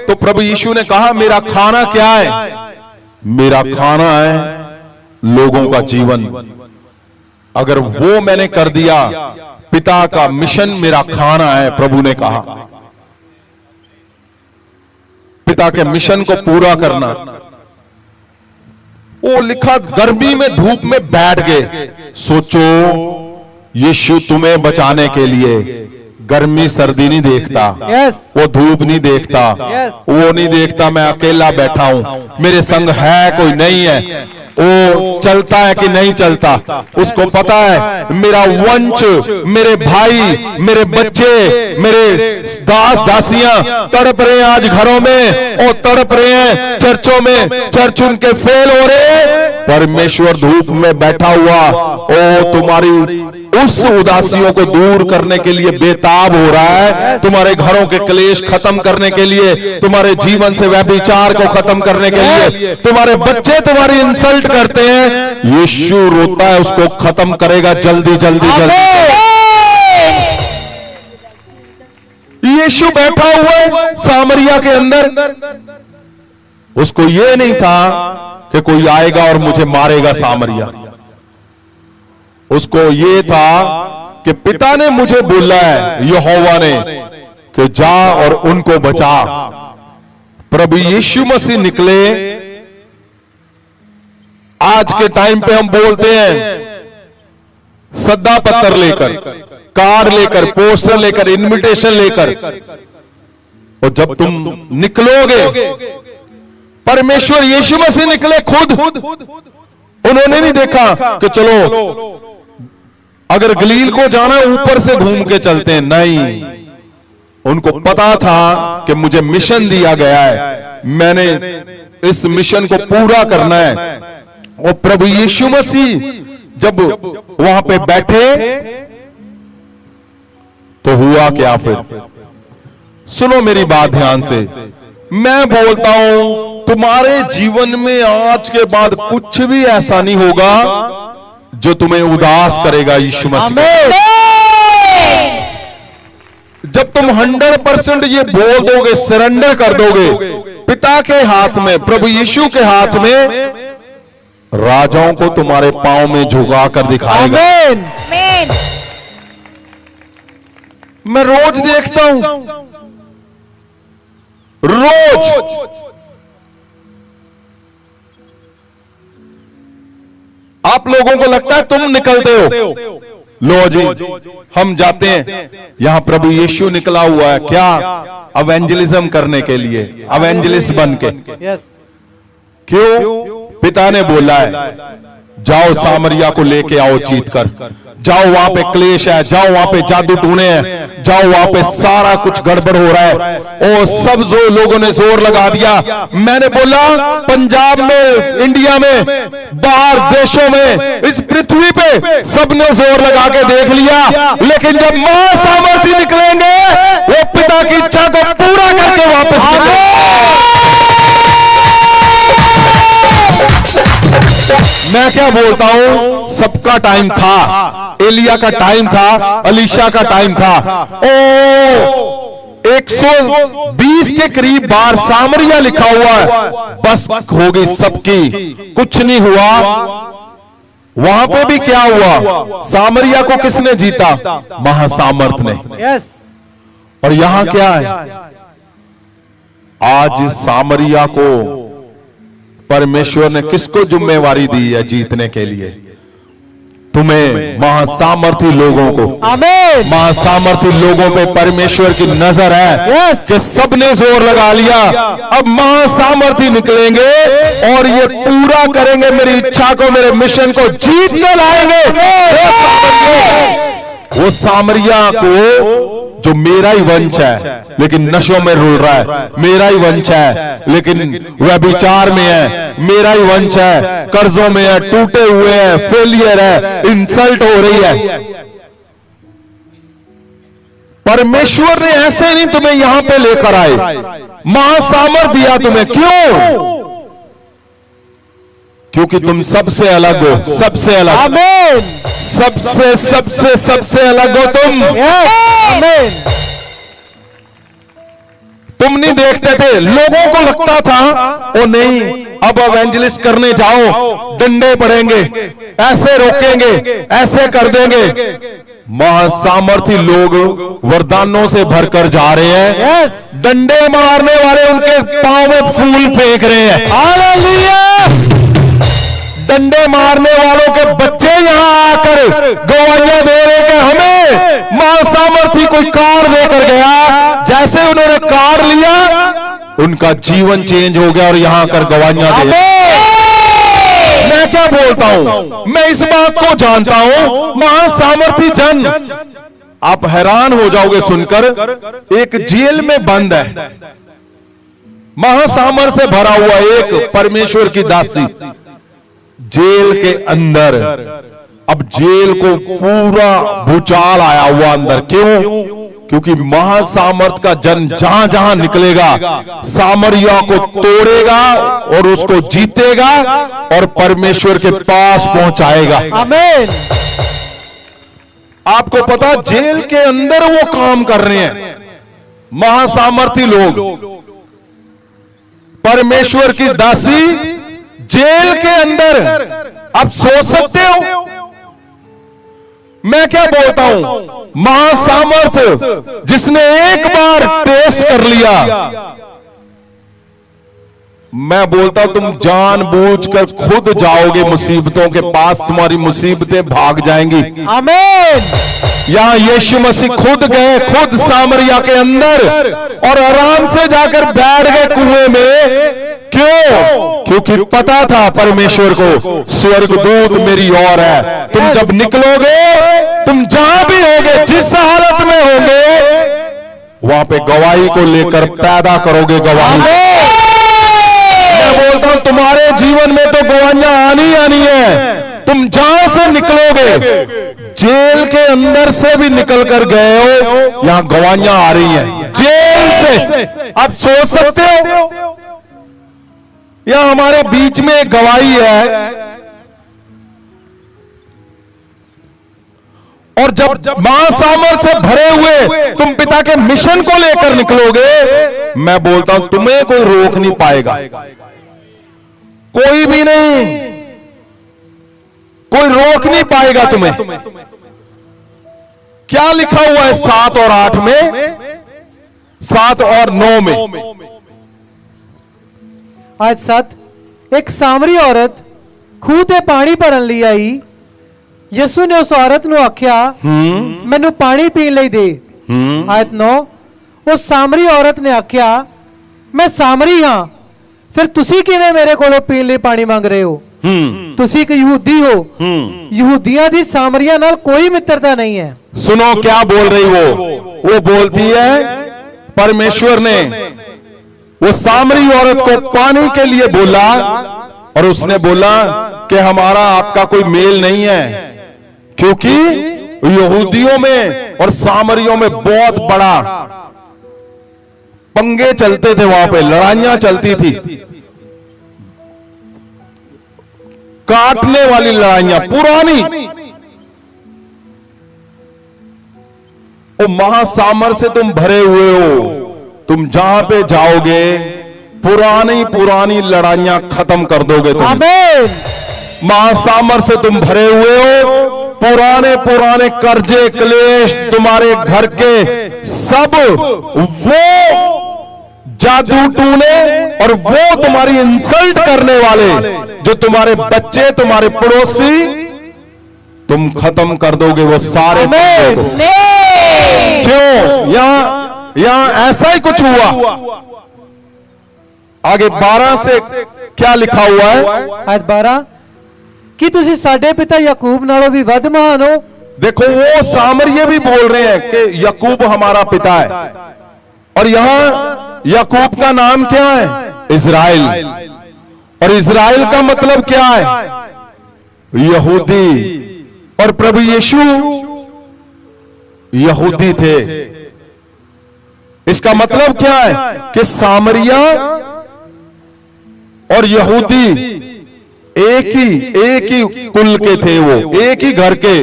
तो प्रभु यीशु ने कहा मेरा खाना क्या है, मेरा खाना है लोगों का जीवन। अगर वो मैंने कर दिया, पिता का मिशन मेरा खाना है, प्रभु ने कहा पिता के मिशन को पूरा करना। वो लिखा गर्मी में धूप में बैठ गए। सोचो यीशु तुम्हें बचाने के लिए गर्मी सर्दी नहीं देखता, वो धूप नहीं देखता, वो नहीं देखता मैं अकेला बैठा हूं, मेरे संग है कोई नहीं है, वो चलता है कि नहीं चलता, उसको पता है मेरा वंश, मेरे भाई, मेरे बच्चे, मेरे दास दासियां तड़प रहे हैं आज घरों में, और तड़प रहे हैं चर्चों में, चर्च उनके फेल हो रहे। परमेश्वर धूप में बैठा हुआ ओ तुम्हारी उस उदासियों को दूर करने के लिए बेताब हो रहा है, तुम्हारे घरों के क्लेश खत्म करने के लिए, तुम्हारे जीवन से व्यभिचार को खत्म करने के लिए। तुम्हारे बच्चे तुम्हारी इंसल्ट करते हैं, यीशु रोता है उसको खत्म करेगा जल्दी जल्दी जल्दी। यीशु बैठा हुआ है सामरिया के अंदर, उसको यह नहीं था कि कोई आएगा और मुझे मारेगा सामरिया, उसको ये था कि पिता ने मुझे बोला है यहोवा ने कि जा और उनको बचा। प्रभु यीशु मसीह निकले। आज के टाइम पे हम बोलते हैं सद्दा पत्र लेकर, कार्ड लेकर, पोस्टर लेकर, इनविटेशन लेकर, और जब तुम निकलोगे, परमेश्वर यीशु मसीह निकले खुद। उन्होंने नहीं देखा कि चलो अगर गलील को जाना ऊपर से घूम के चलते हैं, नहीं, उनको पता था कि मुझे मिशन दिया गया है, मैंने इस मिशन को पूरा करना है। और प्रभु यीशु मसीह जब वहां पे बैठे तो हुआ क्या फिर? सुनो मेरी बात ध्यान से, मैं बोलता हूं तुम्हारे जीवन में आज के बाद कुछ भी ऐसा नहीं होगा जो तुम्हें उदास करेगा यीशु मसीह। जब तुम 100% ये बोल दोगे, सरेंडर कर दोगे पिता के हाथ में, प्रभु यीशु के हाथ में, राजाओं को तुम्हारे पांव में झुका कर दिखाएगा। मैं रोज देखता हूं, रोज आप लोगों को लगता है तुम निकलते हो, लो जी हम जाते हैं, यहां प्रभु यीशु निकला हुआ है क्या? एवेंजलिज्म करने के लिए, एवेंजलिस्ट बन के। यस। क्यों? पिता ने बोला है जाओ सामरिया को लेके आओ जीत कर, जाओ वहां पे क्लेश है, जाओ वहां पे जादू टूने हैं, जाओ वहां पे सारा कुछ गड़बड़ हो रहा है। और सब जो लोगों ने जोर लगा दिया। मैंने बोला पंजाब में, इंडिया में, बाहर देशों में, इस पृथ्वी पे सबने जोर लगा के देख लिया, लेकिन जब मां सामर्थी निकलेंगे वो पिता की इच्छा को पूरा करके वापस निकलेंगे। मैं क्या बोलता हूं, सबका टाइम था, एलिया का टाइम था, अलीशा का टाइम था। ओ 120 के करीब बार सामरिया लिखा हुआ है, बस हो गई सबकी, कुछ नहीं हुआ। वहां पे भी क्या हुआ? सामरिया को किसने जीता? महासामर्थ ने। यस। और यहां क्या है? आज सामरिया को परमेश्वर ने किसको जिम्मेवारी दी है जीतने के लिए? तुम्हें, महासामर्थी लोगों को। आमीन। महासामर्थी लोगों पे परमेश्वर की नजर है। यस। कि सबने जोर लगा लिया, अब महासामर्थी निकलेंगे और ये पूरा करेंगे मेरी इच्छा को, मेरे मिशन को जीत के लाएंगे। वो सामरिया को जो मेरा ही वंश है लेकिन नशों में रुल रहा है, मेरा ही वंश है लेकिन व्यभिचार में है, मेरा ही वंश है कर्जों में है, टूटे हुए हैं, फेलियर है, इंसल्ट हो रही है। परमेश्वर ने ऐसे नहीं तुम्हें यहां पे लेकर आए, महासामर्थ दिया तुम्हें। क्यों? क्योंकि तुम सबसे अलग हो, सबसे अलग। आमीन। सबसे सबसे सबसे अलग हो तुम। आमीन। तुम नहीं देखते थे, लोगों को लगता था ओ नहीं अब एवेंजलिस्ट करने जाओ डंडे पड़ेंगे, ऐसे रोकेंगे, ऐसे कर देंगे। महासामर्थी लोग वरदानों से भरकर जा रहे हैं। यस। डंडे मारने वाले उनके पांव में फूल फेंक रहे हैं। हालेलुया। डंडे मारने वालों के बच्चे यहां आकर गवाहियां दे रहे कि हमें महासामर्थी कोई कार देकर गया, जैसे उन्होंने कार लिया उनका जीवन चेंज हो गया और यहां आकर गवाहियां दे रहे। मैं क्या बोलता हूं, मैं इस बात को जानता हूं, महासामर्थी जन, आप हैरान हो जाओगे सुनकर, एक जेल में बंद है, महासामर से भरा हुआ एक परमेश्वर की दासी जेल के अंदर। अब जेल को पूरा भूचाल आया हुआ अंदर। क्यों? क्योंकि महासामर्थ का जन जहां जहां निकलेगा सामरिया को तोड़ेगा और उसको जीतेगा और परमेश्वर के पास पहुंचाएगा। आमीन। आपको पता, जेल के अंदर वो काम कर रहे हैं महासामर्थी लोग। परमेश्वर की दासी जेल के अंदर। आप सोच सकते हो, मैं क्या बोलता हूं, महासामर्थ जिसने एक बार टेस्ट कर लिया, मैं बोलता हूं तुम जानबूझकर खुद जाओगे मुसीबतों के पास, तुम्हारी मुसीबतें भाग जाएंगी। आमीन। यहां यीशु मसीह खुद गए, खुद सामरिया के अंदर, और आराम से जाकर बैठ गए कुएं में। क्यों? क्योंकि पता था परमेश्वर को स्वर्गदूत मेरी ओर है। तुम जब निकलोगे, तुम जहां भी होगे, जिस हालत में होगे, वहां पे गवाही को लेकर पैदा करोगे गवाही। मैं बोलता हूं तुम्हारे जीवन में तो गवाहियां आनी है। तुम जहां से निकलोगे, जेल के अंदर से भी निकल कर गए हो, यहां गवाहियां आ रही हैं जेल से। आप सोच सकते हो, यहां हमारे बीच में एक गवाही है, और जब महासामर से भरे हुए तुम पिता के मिशन को लेकर निकलोगे, मैं बोलता हूं तुम्हें कोई रोक नहीं पाएगा, कोई भी नहीं, कोई रोक नहीं पाएगा तुम्हें। क्या लिखा हुआ है 7 और 8 में, 7 और 9 में? आज 7, एक सामरी औरत ਖੂਹ ਤੇ ਪਾਣੀ ਭਰਨ ਲਈ ਆਈ। ਯਿਸੂ ਨੇ ਉਸ ਔਰਤ ਨੂੰ ਆਖਿਆ, ਮੈਨੂੰ ਪਾਣੀ ਪੀਣ ਲਈ ਦੇ। ਆਇਤ 9, ਉਸ ਸਾਮਰੀ ਔਰਤ ਨੇ ਆਖਿਆ, ਮੈਂ ਸਾਮਰੀ ਹਾਂ, ਫਿਰ ਤੁਸੀਂ ਕਿਵੇਂ ਮੇਰੇ ਕੋਲੋਂ ਪੀਣ ਲਈ ਪਾਣੀ ਮੰਗ ਰਹੇ ਹੋ? ਤੁਸੀਂ ਇੱਕ ਯਹੂਦੀ ਹੋ। ਯਹੂदियों ਦੀ सामरिया नाल कोई मित्रता नहीं है। सुनो क्या बोल रही वो बोलती है परमेश्वर ने वो सामरी औरत को पानी के लिए बोला और उसने बोला कि हमारा आपका कोई मेल नहीं है, क्योंकि यहूदियों में और सामरियों में बहुत बड़ा पंगे चलते थे, वहां पे लड़ाइयां चलती थी, काटने वाली लड़ाइयां पुरानी। ओ महासामर से तुम भरे हुए हो, तुम जहां पे जाओगे पुरानी लड़ाइयां खत्म कर दोगे तुम। आमीन। महासामर से तुम भरे हुए हो, पुराने कर्जे क्लेश तुम्हारे घर के सब वो जादू टूने और वो तुम्हारी इंसल्ट करने वाले जो तुम्हारे बच्चे तुम्हारे पड़ोसी तुम खत्म कर दोगे वो सारे। क्यों? यहां ऐसा ही कुछ हुआ। आगे 12 से क्या लिखा हुआ है? आज 12 कि तुसी साडे पिता याकूब नालों भी वध महान हो। देखो वो सामरिये भी बोल रहे हैं कि याकूब हमारा पिता है, और यहां याकूब का नाम क्या है? इज़राइल। और इज़राइल का मतलब क्या है? यहूदी। और प्रभु यीशु यहूदी थे। इसका मतलब क्या है कि सामरिया और यहूदी एक ही कुल के थे, वो एक ही घर के,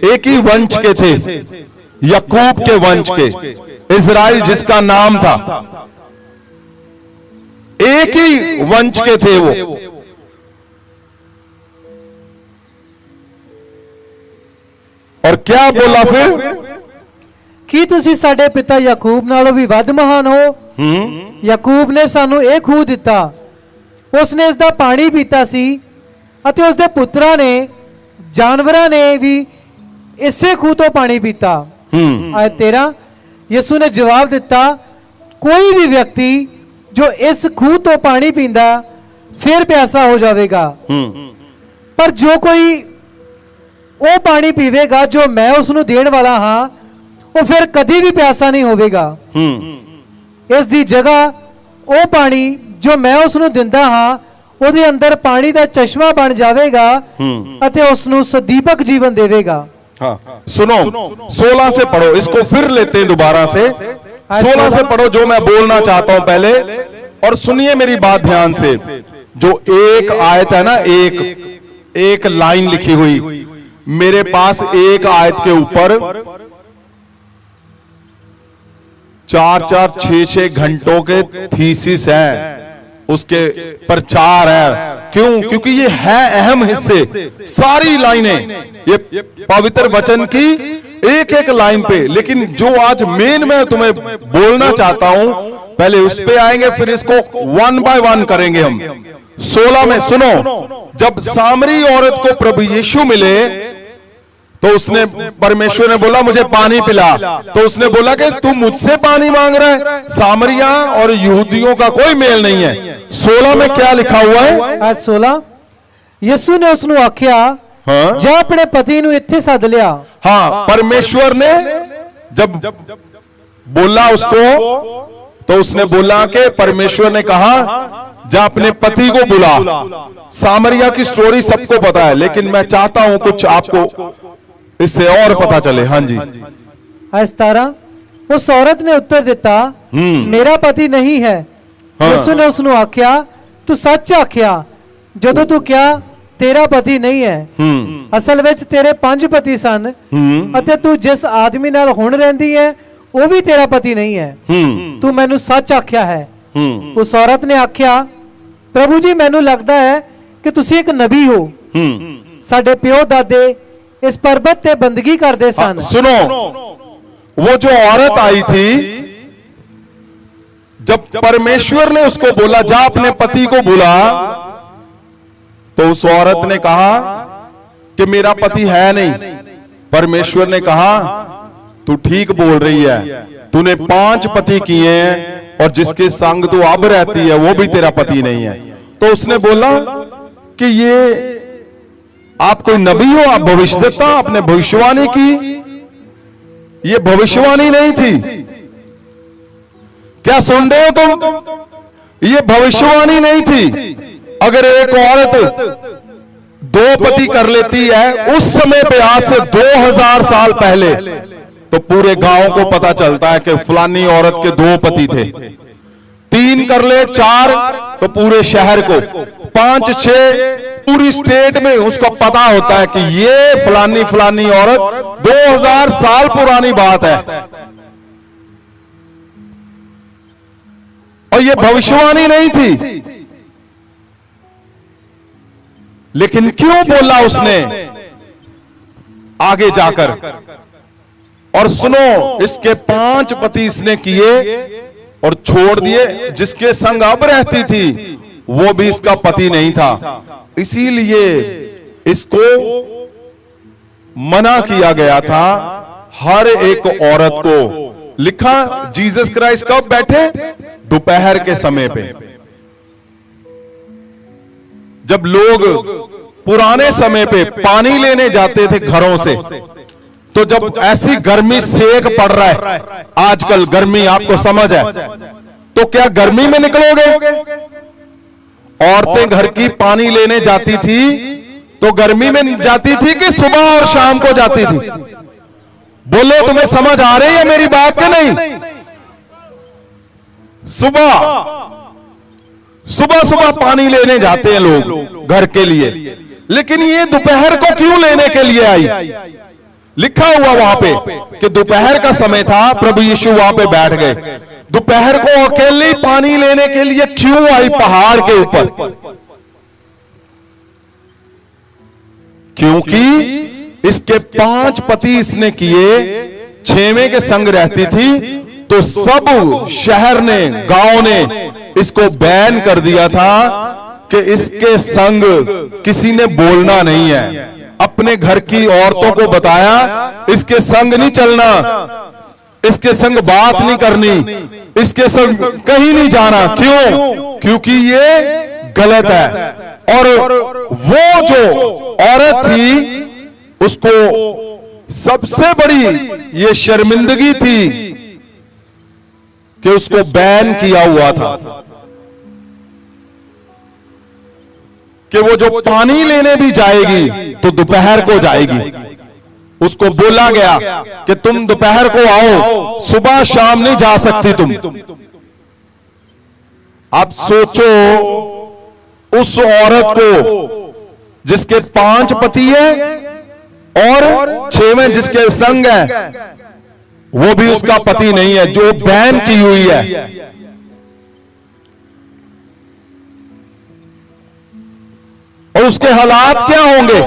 एक ही वंश के थे, याकूब के वंश के। इज़राइल जिसका नाम था, एक ही वंश के थे वो। और क्या बोला फिर? कि तुसी साडे पिता याकूब नालों भी वध महान हो। याकूब ने सानू एक खूह दिता, उसने इसका पानी पीता सी, अते उसके पुत्रा ने जानवरां ने भी इसे खूह तो पानी पीता। आयत 13, यीशु ने जवाब दिता, कोई भी व्यक्ति जो इस खूह तो पानी पींदा फिर प्यासा हो जाएगा, पर जो कोई वो पानी पीवेगा जो मैं उसनू देण वाला हाँ, वो फिर कभी भी प्यासा नहीं होवेगा। इस दी जगह वो पानी जो मैं उसनू दिंदा हाँ, ਉਹਦੇ अंदर पानी का चश्मा बन जाएगा अते उसनू सदीपक जीवन देवेगा। हाँ, सुनो 16 से पढ़ो, इसको फिर लेते हैं दोबारा से। 16 से पढ़ो जो मैं बोलना चाहता हूं पहले, और सुनिए मेरी बात ध्यान से। जो एक आयत है ना, एक लाइन लिखी हुई, मेरे पास एक आयत के ऊपर 4-4, 6-6 घंटों के थीसिस है, उसके प्रचार है। क्यों? क्योंकि ये है अहम हिस्से, सारी लाइनें ये पवित्र वचन की एक लाइन पे। लेकिन जो आज मेन मैं तुम्हें बोलना चाहता हूं, पहले उस पे आएंगे, फिर इसको 1 बाय 1 करेंगे हम। 16 में सुनो, जब सामरी औरत को प्रभु यीशु मिले तो उसने, परमेश्वर ने बोला मुझे पानी पिला, तो उसने बोला कि तू मुझसे पानी मांग रहा है, सामरिया और यहूदियों का कोई मेल नहीं है। 16 में क्या लिखा हुआ है? आज 16, यीशु ने उसनू आख्या, हाँ? जा अपने पति नू इत्थे सद लिया। हाँ, परमेश्वर ने जब बोला उसको, तो उसने बोला कि परमेश्वर ने कहा जा अपने पति को बुला। सामरिया की स्टोरी सबको पता है, लेकिन मैं चाहता हूं कुछ आपको इससे और पता चले। हाँ जी। आज 17, उस औरत ने उत्तर दिता, मेरा पति नहीं है। हाँ। यीशु ने उसनू आख्या, तू सच आख्या जदों तू क्या तेरा पति नहीं है। असल विच तेरे 5 पति सन, अते तू जिस आदमी नाल हुण रहिंदी है वो भी तेरा पति नहीं है। तू मैनू सच आख्या है। उस औरत ने आख्या, प्रभु जी मैनू लगता है कि तुसी एक नबी हो। साडे प्यो दादे इस पर्वत ते बंदगी करते सन। सुनो, वो जो औरत आई थी, जब परमेश्वर ने उसको बोला जा अपने पति को बुला, तो उस औरत ने कहा कि मेरा पति है नहीं। परमेश्वर ने कहा तू ठीक बोल रही है, तूने 5 पति किए हैं और जिसके संग तू अब रहती है वो भी तेरा पति नहीं है। तो उसने बोला कि ये आप कोई नबी हो, आप भविष्यद्वक्ता, आपने भविष्यवाणी की, ये भविष्यवाणी नहीं थी। क्या सुन रहे हो तुम? ये भविष्यवाणी नहीं थी। अगर एक औरत 2 पति कर लेती है उस समय पे, आज से 2000 साल पहले, तो पूरे गांव को पता चलता है कि फलानी औरत के 2 पति थे। 3 कर ले, 4, तो पूरे शहर को, 5, 6, पूरी स्टेट में उसको पता होता है कि ये फलानी फलानी औरत 2000 साल पुरानी बात है। और ये भविष्यवाणी नहीं थी। लेकिन क्यों बोला उसने आगे जाकर? और सुनो, इसके 5 पति इसने किए और छोड़ दिए। जिसके संग अब रहती थी वो भी इसका पति नहीं था, इसीलिए इसको मना किया गया था हर एक औरत को। लिखा जीसस क्राइस्ट कब बैठे? दोपहर के समय पे। जब लोग पुराने समय पे पानी लेने जाते थे घरों से, तो जब ऐसी गर्मी, सेक पड़ रहा है, आजकल गर्मी आपको समझ है, तो क्या गर्मी में निकलोगे? औरतें घर की पानी लेने जाती थी तो गर्मी में जाती थी कि सुबह और शाम को जाती थी? बोलो, तुम्हें समझ आ रही है मेरी बात कि नहीं? सुबह पानी लेने जाते हैं लोग घर के लिए, लेकिन ये दोपहर को क्यों लेने के लिए आई? लिखा हुआ वहां पे कि दोपहर का समय था, प्रभु यीशु वहां पे बैठ गए। दोपहर को अकेले पानी लेने के लिए क्यों आई पहाड़ के ऊपर? क्योंकि इसके 5 पति इसने किए, 6वें के संग रहती थी, तो सब शहर ने, गांव ने इसको बैन कर दिया था कि इसके संग किसी ने बोलना नहीं है। अपने घर की औरतों को बताया इसके संग नहीं चलना, इसके संग बात नहीं करनी, इसके संग कहीं नहीं जाना। क्यों? क्योंकि ये गलत है। और वो जो औरत थी उसको सबसे बड़ी ये शर्मिंदगी थी कि उसको बैन किया हुआ था कि वो जो पानी लेने भी जाएगी तो दोपहर को जाएगी। उसको बोला गया कि तुम दोपहर को आओ, सुबह शाम नहीं जा सकती तुम। आप सोचो, उस औरत को जिसके 5 पति है और 6वें जिसके संग है, वो भी उसका पति नहीं है, जो बैन की हुई है। और उसके हालात क्या होंगे?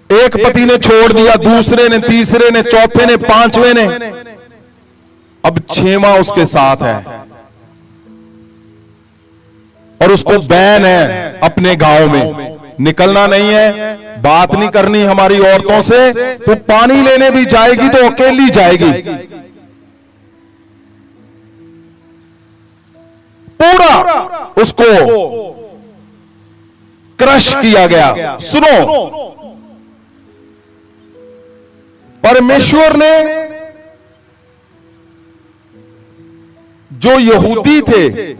एक पति ने छोड़ दिया, दूसरे ने, तीसरे ने, चौथे ने, 5वें ने, अब 6वां उसके साथ है और उसको बैन है अपने गांव में। निकलना नहीं है, बात नहीं करनी हमारी औरतों से। तो पानी लेने भी जाएगी तो अकेली जाएगी। पूरा उसको क्रश किया गया। सुनो, परमेश्वर ने जो यहूदी थे,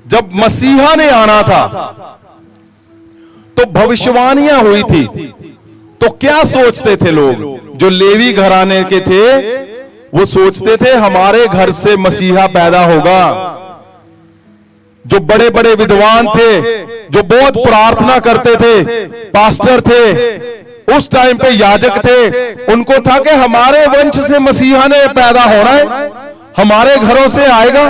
जब मसीहा ने आना था तो भविष्यवाणियां हुई थी। तो क्या सोचते थे लोग? जो लेवी घराने के थे वो सोचते थे हमारे घर से मसीहा पैदा होगा। जो बड़े बड़े विद्वान थे, जो बहुत प्रार्थना करते थे, पास्टर थे, उस टाइम पे याजक थे, उनको था कि हमारे वंश से मसीहा ने पैदा होना है, हमारे घरों से आएगा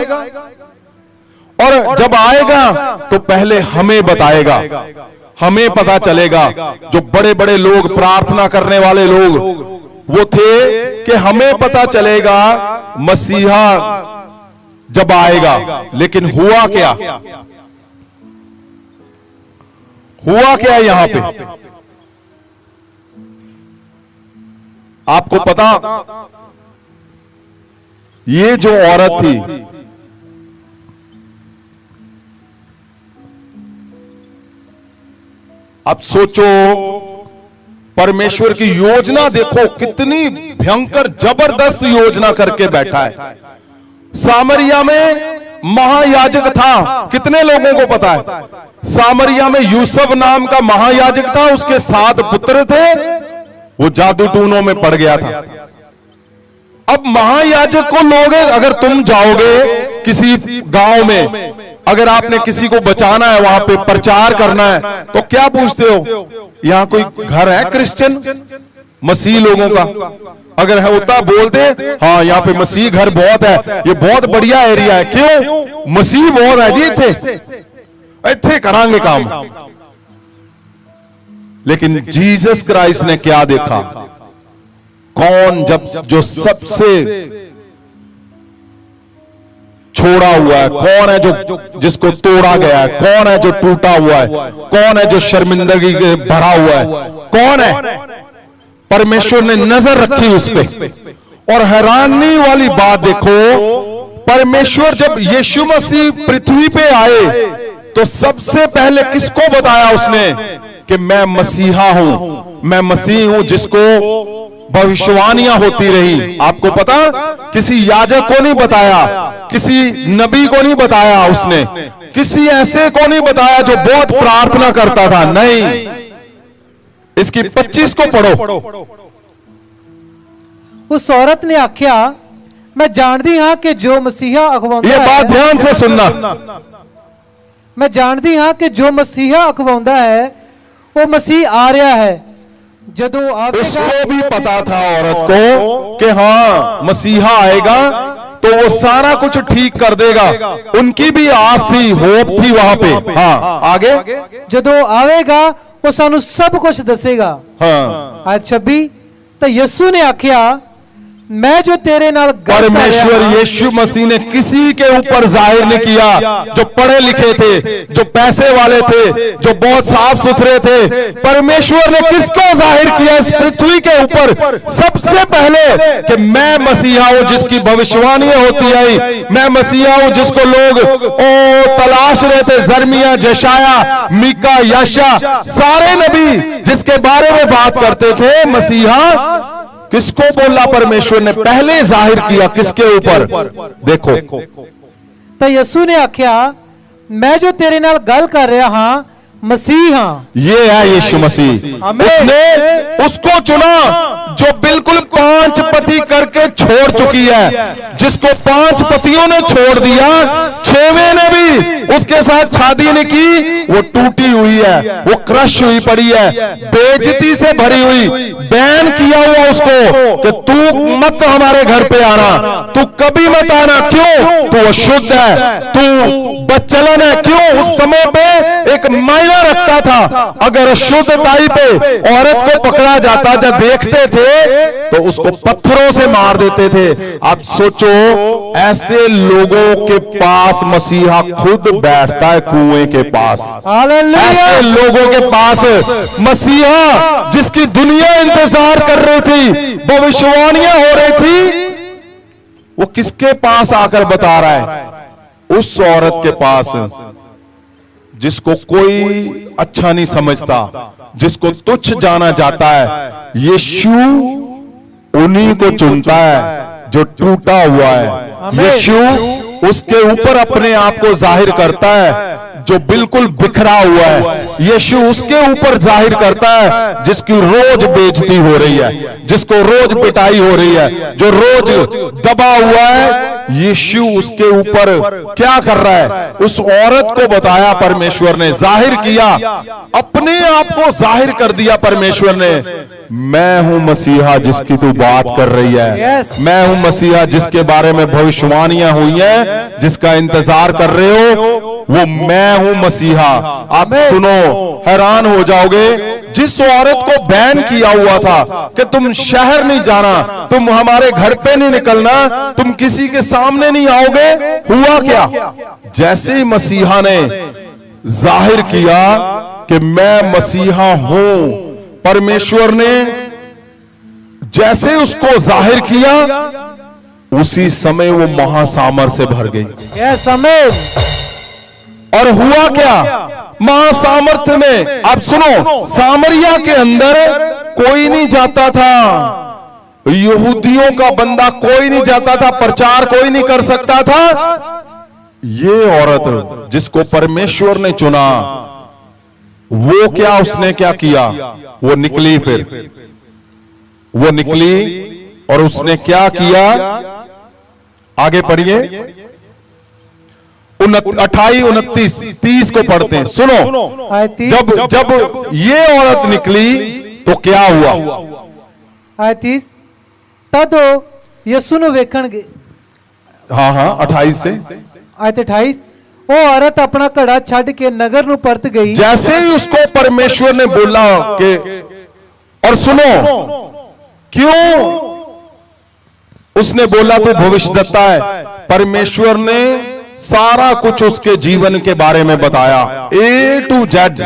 और जब आएगा तो पहले हमें बताएगा, हमें पता चलेगा। जो बड़े बड़े लोग, प्रार्थना करने वाले लोग वो थे कि हमें पता चलेगा मसीहा जब आएगा। लेकिन हुआ क्या? हुआ क्या है यहां पे? आपको पता, ये जो औरत थी, अब सोचो, परमेश्वर की योजना देखो, कितनी भयंकर जबरदस्त योजना करके बैठा है। सामरिया में महायाजक था, कितने लोगों को पता है? सामरिया में यूसुफ नाम का महायाजक था, उसके 7 पुत्र थे, वो जादू टूनों में पड़ गया था। अब महायाजक को लोग, अगर तुम जाओगे किसी गांव में, अगर आपने किसी को बचाना है, वहां पे प्रचार करना है, तो क्या पूछते हो? यहां कोई घर है क्रिश्चियन मसीह लोगों का? अगर है होता बोलते, हाँ यहाँ पे मसीह घर बहुत है, ये बहुत बढ़िया एरिया है। क्यों? मसीह बहुत है जी, इत्थे करांगे काम। लेकिन जीसस क्राइस्ट ने क्या देखा? कौन जो सबसे छोड़ा हुआ है, कौन है जो जिसको तोड़ा गया है, कौन है जो टूटा हुआ है, कौन है जो शर्मिंदगी भरा हुआ है, कौन है? परमेश्वर ने नजर रखी उस पे। और हैरानी वाली बात देखो, परमेश्वर जब यीशु मसीह पृथ्वी पे आए तो सबसे पहले किसको बताया उसने कि मैं मसीहा हूं, मैं मसीह हूं, जिसको भविष्यवाणियां होती रही। आपको पता, किसी याजक को नहीं बताया, किसी नबी को नहीं बताया, उसने किसी ऐसे को नहीं बताया जो बहुत प्रार्थना करता था, नहीं। इसकी 25 को पढ़ो। उस औरत ने आख्या, मैं जानती हाँ कि जो मसीहा अखवाउंदा ये है, बात ध्यान से सुनना, मैं जानती हाँ कि जो मसीहा अखवाउंदा है वो मसीह आ रहा है। जदों आवेगा, उसको भी पता था औरत को कि हाँ मसीहा आएगा तो वो सारा कुछ ठीक कर देगा। उनकी भी आस थी, होप थी वहां पे। हाँ, आगे। जदों आवेगा वो सानू सब कुछ दसेगा। हाँ, आज 26, तो यीशु ने आख्या, मैं जो तेरे नाल गल कर रहा परमेश्वर हां, यीशु मसीह ने किसी के ऊपर जाहिर नहीं किया जो पढ़े लिखे थे, जो पैसे वाले थे, जो बहुत साफ सुथरे थे। परमेश्वर ने किसको जाहिर किया इस पृथ्वी के ऊपर? सबसे पहले कि मैं मसीहा हूं जिसकी भविष्यवाणियां होती आई, मैं मसीहा हूं जिसको लोग तलाश रहे थे। जरमिया, जशाया, मीका, याशा, सारे नबी जिसके बारे में बात करते थे, मसीहा किसको बोला? परमेश्वर ने पहले जाहिर किया किसके ऊपर? देखो, तो यीशु ने आख्या, मैं जो तेरे नाल गल कर रहा हां मसीह हां। ये है यीशु मसीह। उसने उसको चुना जो बिल्कुल 5 पति करके छोड़ चुकी है, जिसको 5 पतियों ने छोड़ दिया, 6वें ने भी उसके साथ शादी नहीं की, वो टूटी हुई है, वो क्रश हुई पड़ी है, बेइज्जती से भरी हुई, बैन किया हुआ उसको कि तू मत हमारे घर पे आना, तू कभी मत आना। क्यों? तू अशुद्ध है, तू बच्चलन है। क्यों? उस समय पे एक मायना रखता था। अगर अशुद्धताई पे औरत को पकड़ा जाता, जब देखते थे तो उसको पत्थरों से मार देते थे। आप सोचो, ऐसे लोगों के पास मसीहा खुद बैठता है कुएं के पास। ऐसे लोगों के पास मसीहा, जिसकी दुनिया इंतजार कर रही थी, भविष्यवाणियां हो रही थी, वो किसके पास आकर बता रहा है? उस औरत के पास जिसको कोई अच्छा नहीं समझता, जिसको तुच्छ जाना जाता है। यीशु उन्हीं को चुनता है जो टूटा हुआ है। यीशु उसके ऊपर अपने आप को जाहिर करता है जो बिल्कुल बिखरा हुआ है। यीशु उसके ऊपर जाहिर करता है जिसकी रोज बेइज्जती हो रही है, जिसको रोज पिटाई हो रही है, जो रोज दबा हुआ है। यीशु उसके ऊपर क्या कर रहा है? उस औरत को बताया परमेश्वर ने, जाहिर किया, अपने आप को जाहिर कर दिया परमेश्वर ने। मैं हूं मसीहा जिसकी तू बात कर रही है। मैं हूं मसीहा जिसके बारे में भविष्यवाणियां हुई हैं, जिसका इंतजार कर रहे हो, वो मैं हूं मसीहा। आप सुनो, हैरान हो जाओगे। जिस औरत को बैन किया हुआ था कि तुम शहर नहीं जाना, तुम हमारे घर पे नहीं निकलना, तुम किसी के सामने नहीं आओगे, हुआ क्या? जैसे ही मसीहा ने जाहिर किया, कि मैं मसीहा हूं, परमेश्वर ने जैसे उसको जाहिर किया, उसी समय वो महासामर्थ से भर गई। यस आमीन। और हुआ क्या महासामर्थ्य में? अब सुनो, सामरिया के अंदर कोई नहीं जाता था, यहूदियों का बंदा कोई नहीं जाता था, प्रचार कोई नहीं कर सकता था। ये औरत जिसको परमेश्वर ने चुना, वो क्या, उसने क्या किया? वो निकली, फिर वो निकली और उसने क्या किया? आगे पढ़िए, 28, 29, 30 को पढ़ते हैं। सुनो, जब ये औरत निकली तो क्या हुआ? आयत 30, तद यीशु नु वेखण गए। हाँ 28 से आयत 28, वो औरत अपना घड़ा छड़ के नगर नु परत गई। जैसे ही उसको परमेश्वर ने बोला कि, और सुनो क्यों उसने बोला तो भविष्यद्वक्ता है, परमेश्वर ने सारा कुछ उसके जीवन के बारे में बताया, A to Z।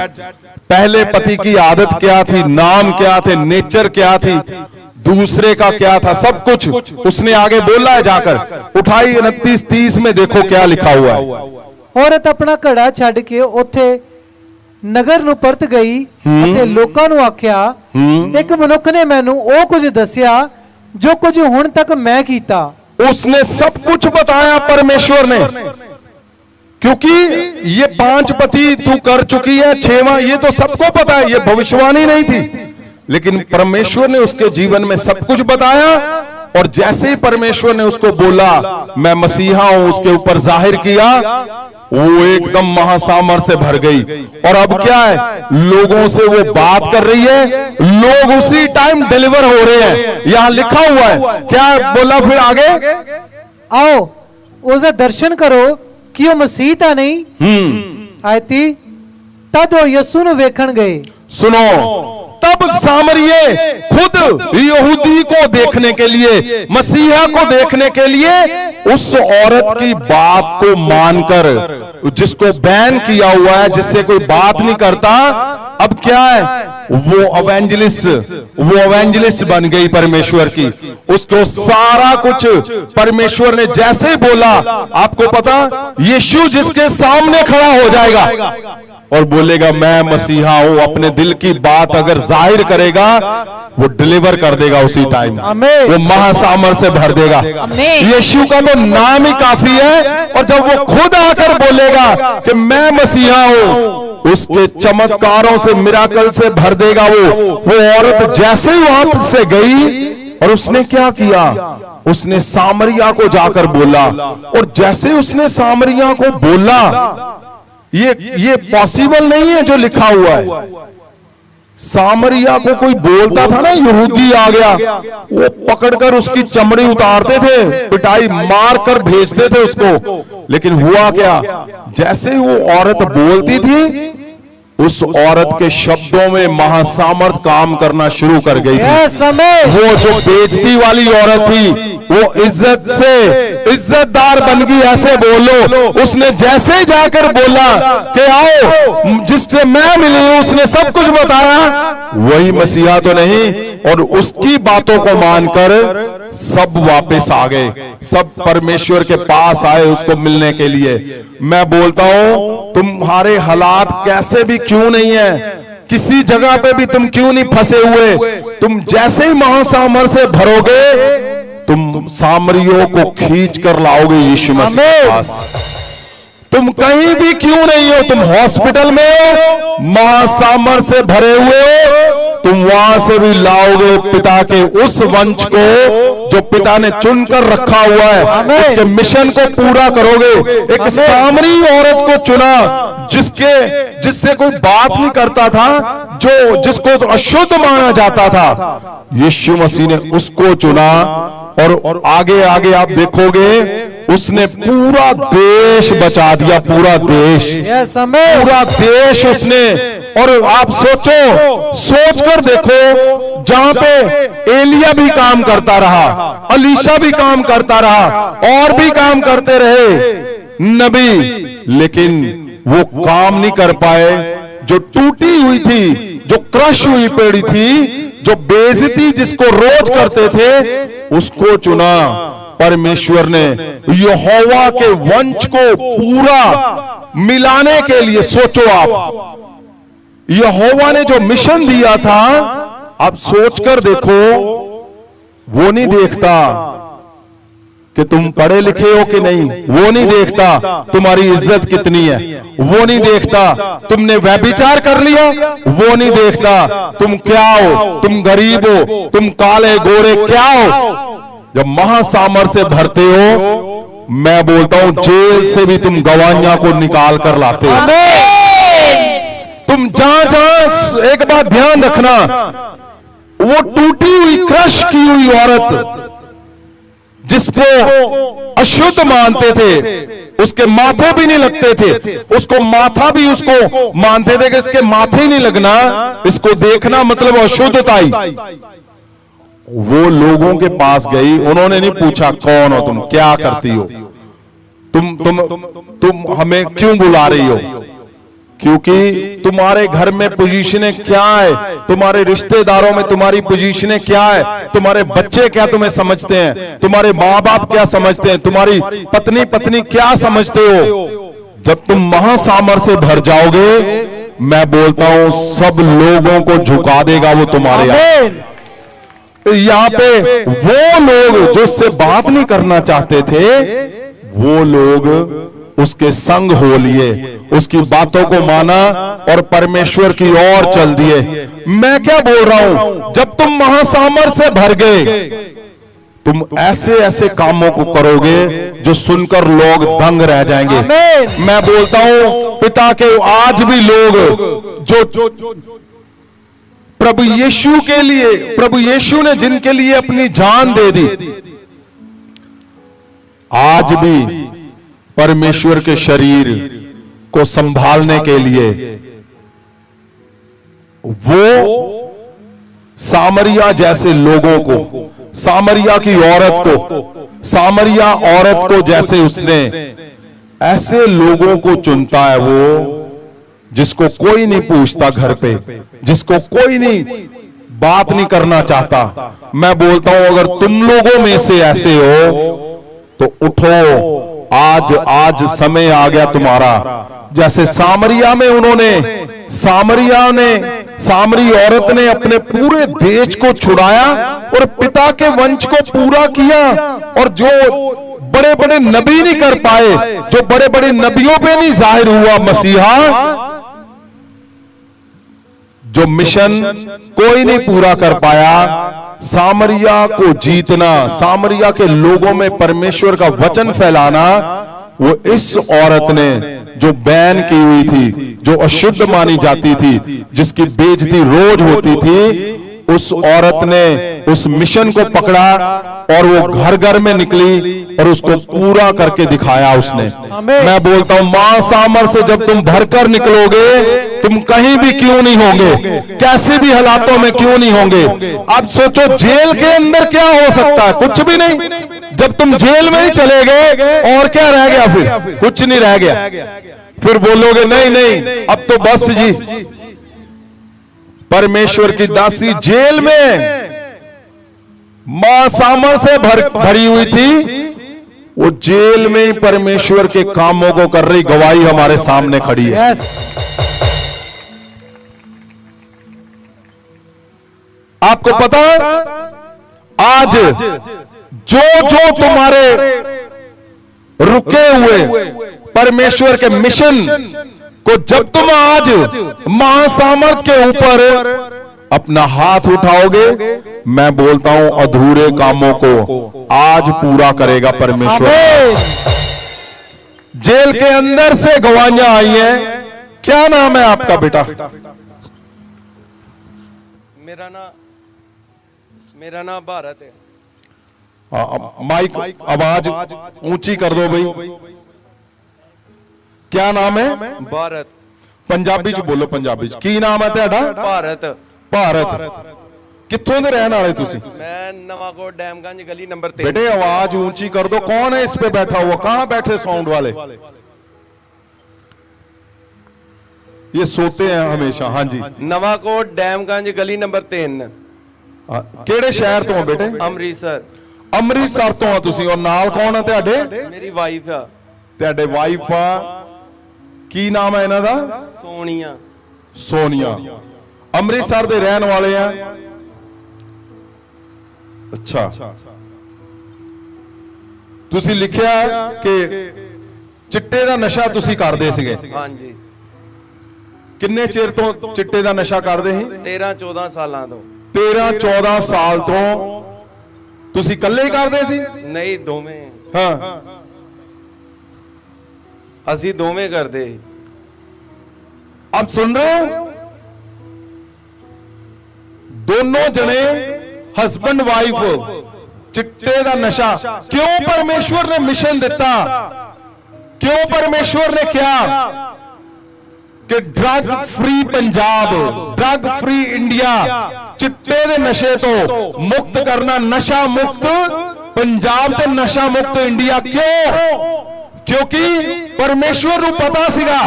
पहले पति की आदत क्या थी, नाम क्या थे, नेचर क्या थी, दूसरे का क्या था, सब कुछ उसने आगे बोला है जाकर। 28, 29, 30 में देखो क्या लिखा हुआ है। औरत अपना घड़ा छड़ के उथे नगर नु परत गई ਅਤੇ ਲੋਕਾਂ ਨੂੰ ਆਖਿਆ, ਇੱਕ ਮਨੁੱਖ ਨੇ ਮੈਨੂੰ ਉਹ ਕੁਝ ਦੱਸਿਆ जो कुछ हुण तक मैं कीता। उसने सब कुछ बताया परमेश्वर ने, क्योंकि ये 5 पति तू कर चुकी है, 6वां ये तो सबको पता है, ये भविष्यवाणी नहीं थी, लेकिन परमेश्वर ने उसके जीवन में सब कुछ बताया। और जैसे ही परमेश्वर ने उसको बोला मैं मसीहा हूं, उसके ऊपर जाहिर किया, वो एकदम महासामर्थ से भर गई। और अब क्या है, लोगों से वो बात कर रही है, लोग उसी टाइम डिलीवर हो रहे हैं। यहां लिखा हुआ है, क्या बोला फिर आगे? आओ उसका दर्शन करो कि वो मसीह था नहीं। आयती तद वो यीशु नु वेखण गए। सुनो, तब सामरिये खुद यहूदी को देखने के लिए, मसीहा को देखने के लिए उस औरत की बात को मानकर, जिसको बैन किया हुआ है, जिससे कोई बात नहीं करता, अब क्या है, वो एवेंजलिस्ट बन गई परमेश्वर की। उसको सारा कुछ परमेश्वर ने जैसे बोला, आपको पता, यीशु जिसके सामने खड़ा हो जाएगा और बोलेगा मैं मसीहा हूं, अपने दिल की बात अगर जाहिर करेगा, वो डिलीवर कर देगा उसी टाइम, वो महासामर्थ से भर देगा। यीशु का तो नाम ही काफी है। और जब वो खुद आकर बोलेगा कि मैं मसीहा हूं, उसके चमत्कारों से, मिराकल से भर देगा। वो औरत जैसे ही वहां से गई, और उसने क्या किया, उसने सामरिया को जाकर बोला। और जैसे उसने सामरिया को बोला, ये पॉसिबल नहीं है जो लिखा हुआ है। सामरिया को कोई बोलता था ना, यहूदी आ गया, वो पकड़कर उसकी चमड़ी उतारते थे, पिटाई मार कर भेजते थे उसको। लेकिन हुआ क्या, जैसे वो औरत बोलती थी, उस औरत के शब्दों में महासामर्थ काम करना शुरू कर गई थी। वो जो बेइज्जती वाली औरत थी, वो इज्जत से इज्जतदार बन गई। ऐसे बोलो, उसने जैसे जाकर बोला कि आओ जिससे मैं मिली हूं, उसने सब कुछ बताया, वही मसीहा तो नहीं। और उसकी बातों को मानकर सब वापस आ गए, सब परमेश्वर के पास आए उसको मिलने के लिए। मैं बोलता हूं, तुम्हारे हालात कैसे भी क्यों नहीं है, किसी जगह पे भी तुम क्यों नहीं फंसे हुए, तुम जैसे ही महासामर्थ से भरोगे, तुम सामरियों को खींच कर लाओगे यीशु मसीह के पास। तुम कहीं भी क्यों नहीं हो, तुम हॉस्पिटल में हो, महासामर्थ से भरे हुए हो, तुम वहां से भी लाओगे पिता के उस वंश को जो पिता ने चुनकर रखा हुआ है, उसके मिशन को पूरा करोगे। एक सामरी औरत को चुना, जिससे कोई बात नहीं करता था, जिसको अशुद्ध माना जाता था, यीशु मसीह ने उसको चुना। और आगे आगे आप देखोगे, उसने पूरा देश बचा दिया, पूरा देश उसने। और आप सोच कर देखो, जहां पे एलिया भी काम करता रहा, अलीशा भी काम करता रहा, और भी काम करते रहे नबी, लेकिन वो काम नहीं कर पाए जो टूटी हुई थी, जो क्रश हुई पड़ी थी, जो बेइज्जती जिसको रोज करते थे, उसको चुना परमेश्वर ने यहोवा के वंश को पूरा मिलाने के लिए। सोचो आप, यहोवा ने जो मिशन दिया था, अब सोचकर देखो, वो नहीं देखता कि तुम पढ़े लिखे हो कि नहीं, वो नहीं देखता तुम्हारी इज्जत कितनी है, वो नहीं देखता तुमने व्यभिचार कर लिया, वो नहीं देखता तुम क्या हो, तुम गरीब हो, तुम काले गोरे क्या हो। जब महासामर्थ से भरते हो, मैं बोलता हूं जेल से भी तुम गवाहियां को निकाल कर लाते हो। तुम जहां एक बात ध्यान रखना, वो टूटी हुई क्रश की हुई औरत जिसको अशुद्ध मानते थे, उसके माथे भी नहीं लगते थे, उसको माथा भी उसको मानते थे कि इसके माथे नहीं लगना, इसको देखना मतलब अशुद्धता ही। वो लोगों के पास गई, उन्होंने नहीं पूछा कौन हो तुम, क्या करती हो, तुम हमें क्यों बुला रही हो, क्योंकि तुम्हारे घर में पोजीशनें क्या है, तुम्हारे रिश्तेदारों में तुम्हारी पोजीशनें क्या है, तुम्हारे बच्चे क्या तुम्हें समझते हैं, तुम्हारे माँ बाप क्या समझते हैं, तुम्हारी पत्नी क्या समझते हो। जब तुम महासामर्थ से भर जाओगे, मैं बोलता हूं सब लोगों को झुका देगा वो तुम्हारे यहाँ पे। वो लोग जो उससे बात नहीं करना चाहते थे, वो लोग उसके संग हो लिए, उसकी बातों को माना और परमेश्वर की ओर चल दिए। मैं क्या बोल रहा हूं, जब तुम महासामर्थ से भर गए, तुम ऐसे ऐसे कामों को करोगे जो सुनकर लोग दंग रह जाएंगे। मैं बोलता हूं पिता के आज भी लोग जो प्रभु यीशु के लिए, प्रभु यीशु ने जिनके लिए अपनी जान दे दी, आज भी परमेश्वर के शरीर को संभालने के लिए वो सामरिया जैसे लोगों को, सामरिया की औरत को, सामरिया औरत को जैसे उसने ऐसे लोगों को चुनता है, वो जिसको कोई नहीं पूछता घर पे, जिसको कोई नहीं बात नहीं करना चाहता। मैं बोलता हूं अगर तुम लोगों में से ऐसे हो तो उठो, आज समय आ गया तुम्हारा। जैसे सामरिया में उन्होंने, सामरी औरत ने अपने पूरे देश को छुड़ाया और पिता के वंश को पूरा किया, और जो बड़े बड़े नबी नहीं कर पाए, जो बड़े बड़े नबियों पे नहीं जाहिर हुआ मसीहा, जो मिशन कोई नहीं पूरा कर पाया, सामरिया को जीतना, सामरिया के लोगों में परमेश्वर का वचन फैलाना, वो इस औरत ने जो बैन की हुई थी, जो अशुद्ध मानी जाती थी, जिसकी बेइज्जती रोज होती थी, उस औरत ने उस मिशन को पकड़ा और वो घर घर में निकली और उसको पूरा करके दिखाया उसने। मैं बोलता हूं महासामर्थ से जब तुम भरकर निकलोगे, तुम कहीं भी क्यों नहीं होंगे, कैसे भी हालातों में क्यों नहीं होंगे। अब सोचो जेल के अंदर क्या हो सकता है, कुछ भी नहीं। जब तुम जेल में ही चले गए और क्या रह गया, फिर कुछ नहीं रह गया। फिर बोलोगे नहीं अब तो बस जी, परमेश्वर की दासी जेल में मां सामर्थ से भरी हुई थी, वो जेल में ही परमेश्वर के कामों को कर रही गवाही हमारे सामने खड़ी है। आपको पता है आज जो तुम्हारे रुके हुए परमेश्वर के मिशन को जब तुम आज महासामर्थ के ऊपर अपना हाथ उठाओगे, मैं बोलता हूं अधूरे कामों को आज पूरा करेगा परमेश्वर। जेल के अंदर से गवाहियां आई हैं। क्या नाम है आपका बेटा? मेरा नाम भारत है। माइक आवाज ऊंची कर दो भाई। क्या नाम है? भारत। पंजाबी च बोलो, पंजाबी च की नाम है तेरा? भारत। भारत कित्थों दे रहने वाले तुसी? मैं नवाकोट डैमगंज गली नंबर 3। बेटे आवाज ऊंची कर दो। कौन है इस पे बैठा हुआ? कहां बैठे साउंड वाले? ये सोते हैं हमेशा। हाँ जी। नवाकोट डैमगंज गली नंबर 3 ਕਿਹੜੇ ਸ਼ਹਿਰ ਤੋਂ ਹੋ ਬੇਟੇ? ਅੰਮ੍ਰਿਤਸਰ। ਅੰਮ੍ਰਿਤਸਰ ਤੋਂ ਆ ਤੁਸੀਂ। ਔਰ ਨਾਲ ਕੌਣ ਆ ਤੁਹਾਡੇ? ਮੇਰੀ ਵਾਈਫ ਆ। ਤੁਹਾਡੇ ਵਾਈਫ ਆ, ਕੀ ਨਾਮ ਹੈ ਇਹਨਾਂ ਦਾ? ਸੋਨੀਆ। ਸੋਨੀਆ। ਅੰਮ੍ਰਿਤਸਰ ਦੇ ਰਹਿਣ ਵਾਲੇ ਆ। ਅੱਛਾ, ਤੁਸੀਂ ਲਿਖਿਆ ਕਿ ਚਿੱਟੇ ਦਾ ਨਸ਼ਾ ਤੁਸੀਂ ਕਰਦੇ ਸੀਗੇ। ਹਾਂਜੀ। ਕਿੰਨੇ ਚਿਰ ਤੋਂ ਚਿੱਟੇ ਦਾ ਨਸ਼ਾ ਕਰਦੇ ਸੀ? 13-14 ਸਾਲਾਂ ਤੋਂ। 13-14 ਸਾਲ ਤੋਂ ਤੁਸੀਂ ਇਕੱਲੇ ਹੀ ਕਰਦੇ ਸੀ? ਨਹੀਂ, ਦੋਵੇਂ। ਹਾਂ, ਅਸੀਂ ਦੋਵੇਂ ਕਰਦੇ। अब सुन रहे हो? दोनों जने हस्बैंड वाइफ चिट्टे दा नशा। क्यों परमेश्वर ने मिशन दिता? क्यों परमेश्वर ने क्या कि drug free Punjab, drug free India, चिट्टे दे नशे तो मुक्त करना, नशा मुक्त पंजाब ते नशा मुक्त इंडिया। क्यों? क्योंकि परमेश्वर को पता सीगा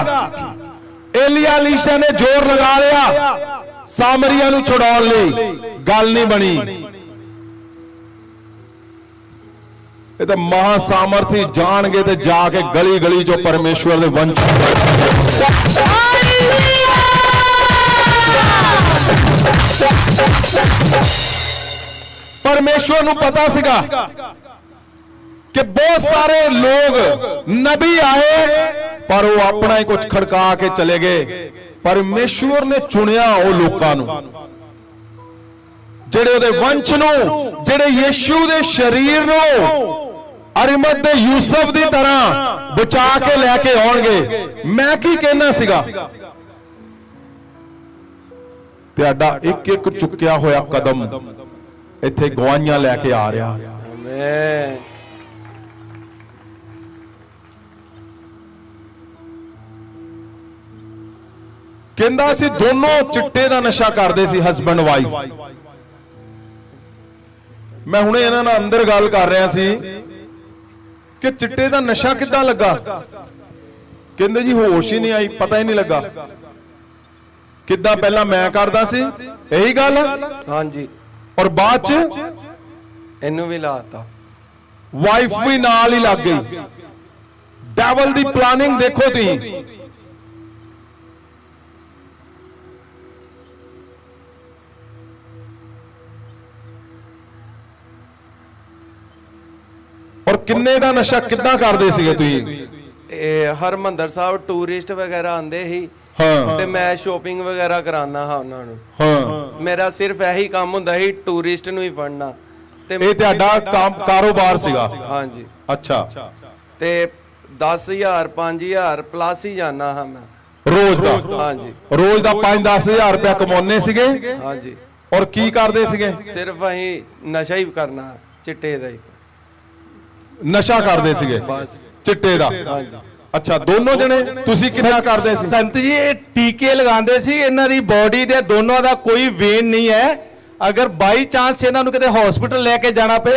एलिया लीशा ने जोर लगा लिया सामरिया नूं छुड़ाउण लई, गल नहीं बनी। ये तो महासामर्थी जाणगे ते जाके गली गली चो परमेश्वर दे वंश परमेश्वर नूं पता सीगा कि बहुत सारे लोग नबी आए पर वो अपना ही कुछ खड़का के चले गए। परमेश्वर ने चुनिया वो लोगों नूं जेड़े उहदे वंश नूं, जेड़े यीशु दे शरीर नूं अरिमत दे यूसुफ दी तरह बचा के लैके आउणगे। मैं की कहना सीगा, तुहाडा एक एक चुक्या होया कदम इत्थे गवाहियां लैके आ रहा। आमीन। ਕਹਿੰਦਾ ਅਸੀਂ ਦੋਨੋਂ ਚਿੱਟੇ ਦਾ ਨਸ਼ਾ ਕਰਦੇ ਸੀ, ਹਸਬੈਂਡ ਵਾਈਫ। ਮੈਂ ਹੁਣੇ ਇਹਨਾਂ ਨਾਲ ਅੰਦਰ ਗੱਲ ਕਰ ਰਿਹਾ ਸੀ ਕਿ ਚਿੱਟੇ ਦਾ ਨਸ਼ਾ ਕਿੱਦਾਂ ਲੱਗਾ। ਕਹਿੰਦੇ ਜੀ ਹੋਸ਼ ਹੀ ਨਹੀਂ ਆਈ, ਪਤਾ ਹੀ ਨਹੀਂ ਲੱਗਾ ਕਿੱਦਾਂ ਪਹਿਲਾਂ ਮੈਂ ਕਰਦਾ ਸੀ। ਇਹੀ ਗੱਲ? ਹਾਂਜੀ। ਔਰ ਬਾਅਦ ਚ ਇਹਨੂੰ ਵੀ ਲਾਤਾ, ਵਾਈਫ ਵੀ ਨਾਲ ਹੀ ਲੱਗ ਗਈ। ਡੈਵਲ ਦੀ ਪਲਾਨਿੰਗ ਦੇਖੋ ਤੁਸੀਂ। और किन्ने का नशा कितना करते सीगे तुसीं? हरमंदर साहब टूरिस्ट वगैरह आंदे ही हाँ ते मैं शॉपिंग वगैरह कराना हा उन्हां नूं। हाँ मेरा सिर्फ यही काम हुंदा ही टूरिस्ट नूं ही फड़ना ते ਇਹ ਤੁਹਾਡਾ ਕੰਮ ਕਾਰੋਬਾਰ ਸੀਗਾ? हाँ जी। अच्छा ते 10,000 5,000 प्लस ही जाना हा मैं रोज ਦਾ? हाँ जी। रोज ਦਾ 5-10,000 रुपया कमाउने ਸੀਗੇ? हाँ जी। और की करते ਸੀਗੇ? सिर्फ अहीं नशा ही करना, चिट्टे दा ही नशा करते ਸੀਗੇ बस। चिट्टे ਦਾ? हाँ जी। अच्छा दोनों जने ਤੁਸੀਂ ਕਿੰਨਾ ਕਰਦੇ ਸੀ? संत जी ये टीके लगाते सी। इन्हां दी बॉडी दे दोनों दा कोई वेन नहीं है। अगर बाई चांस इन्हां नूं किते हॉस्पिटल लेके जाना पे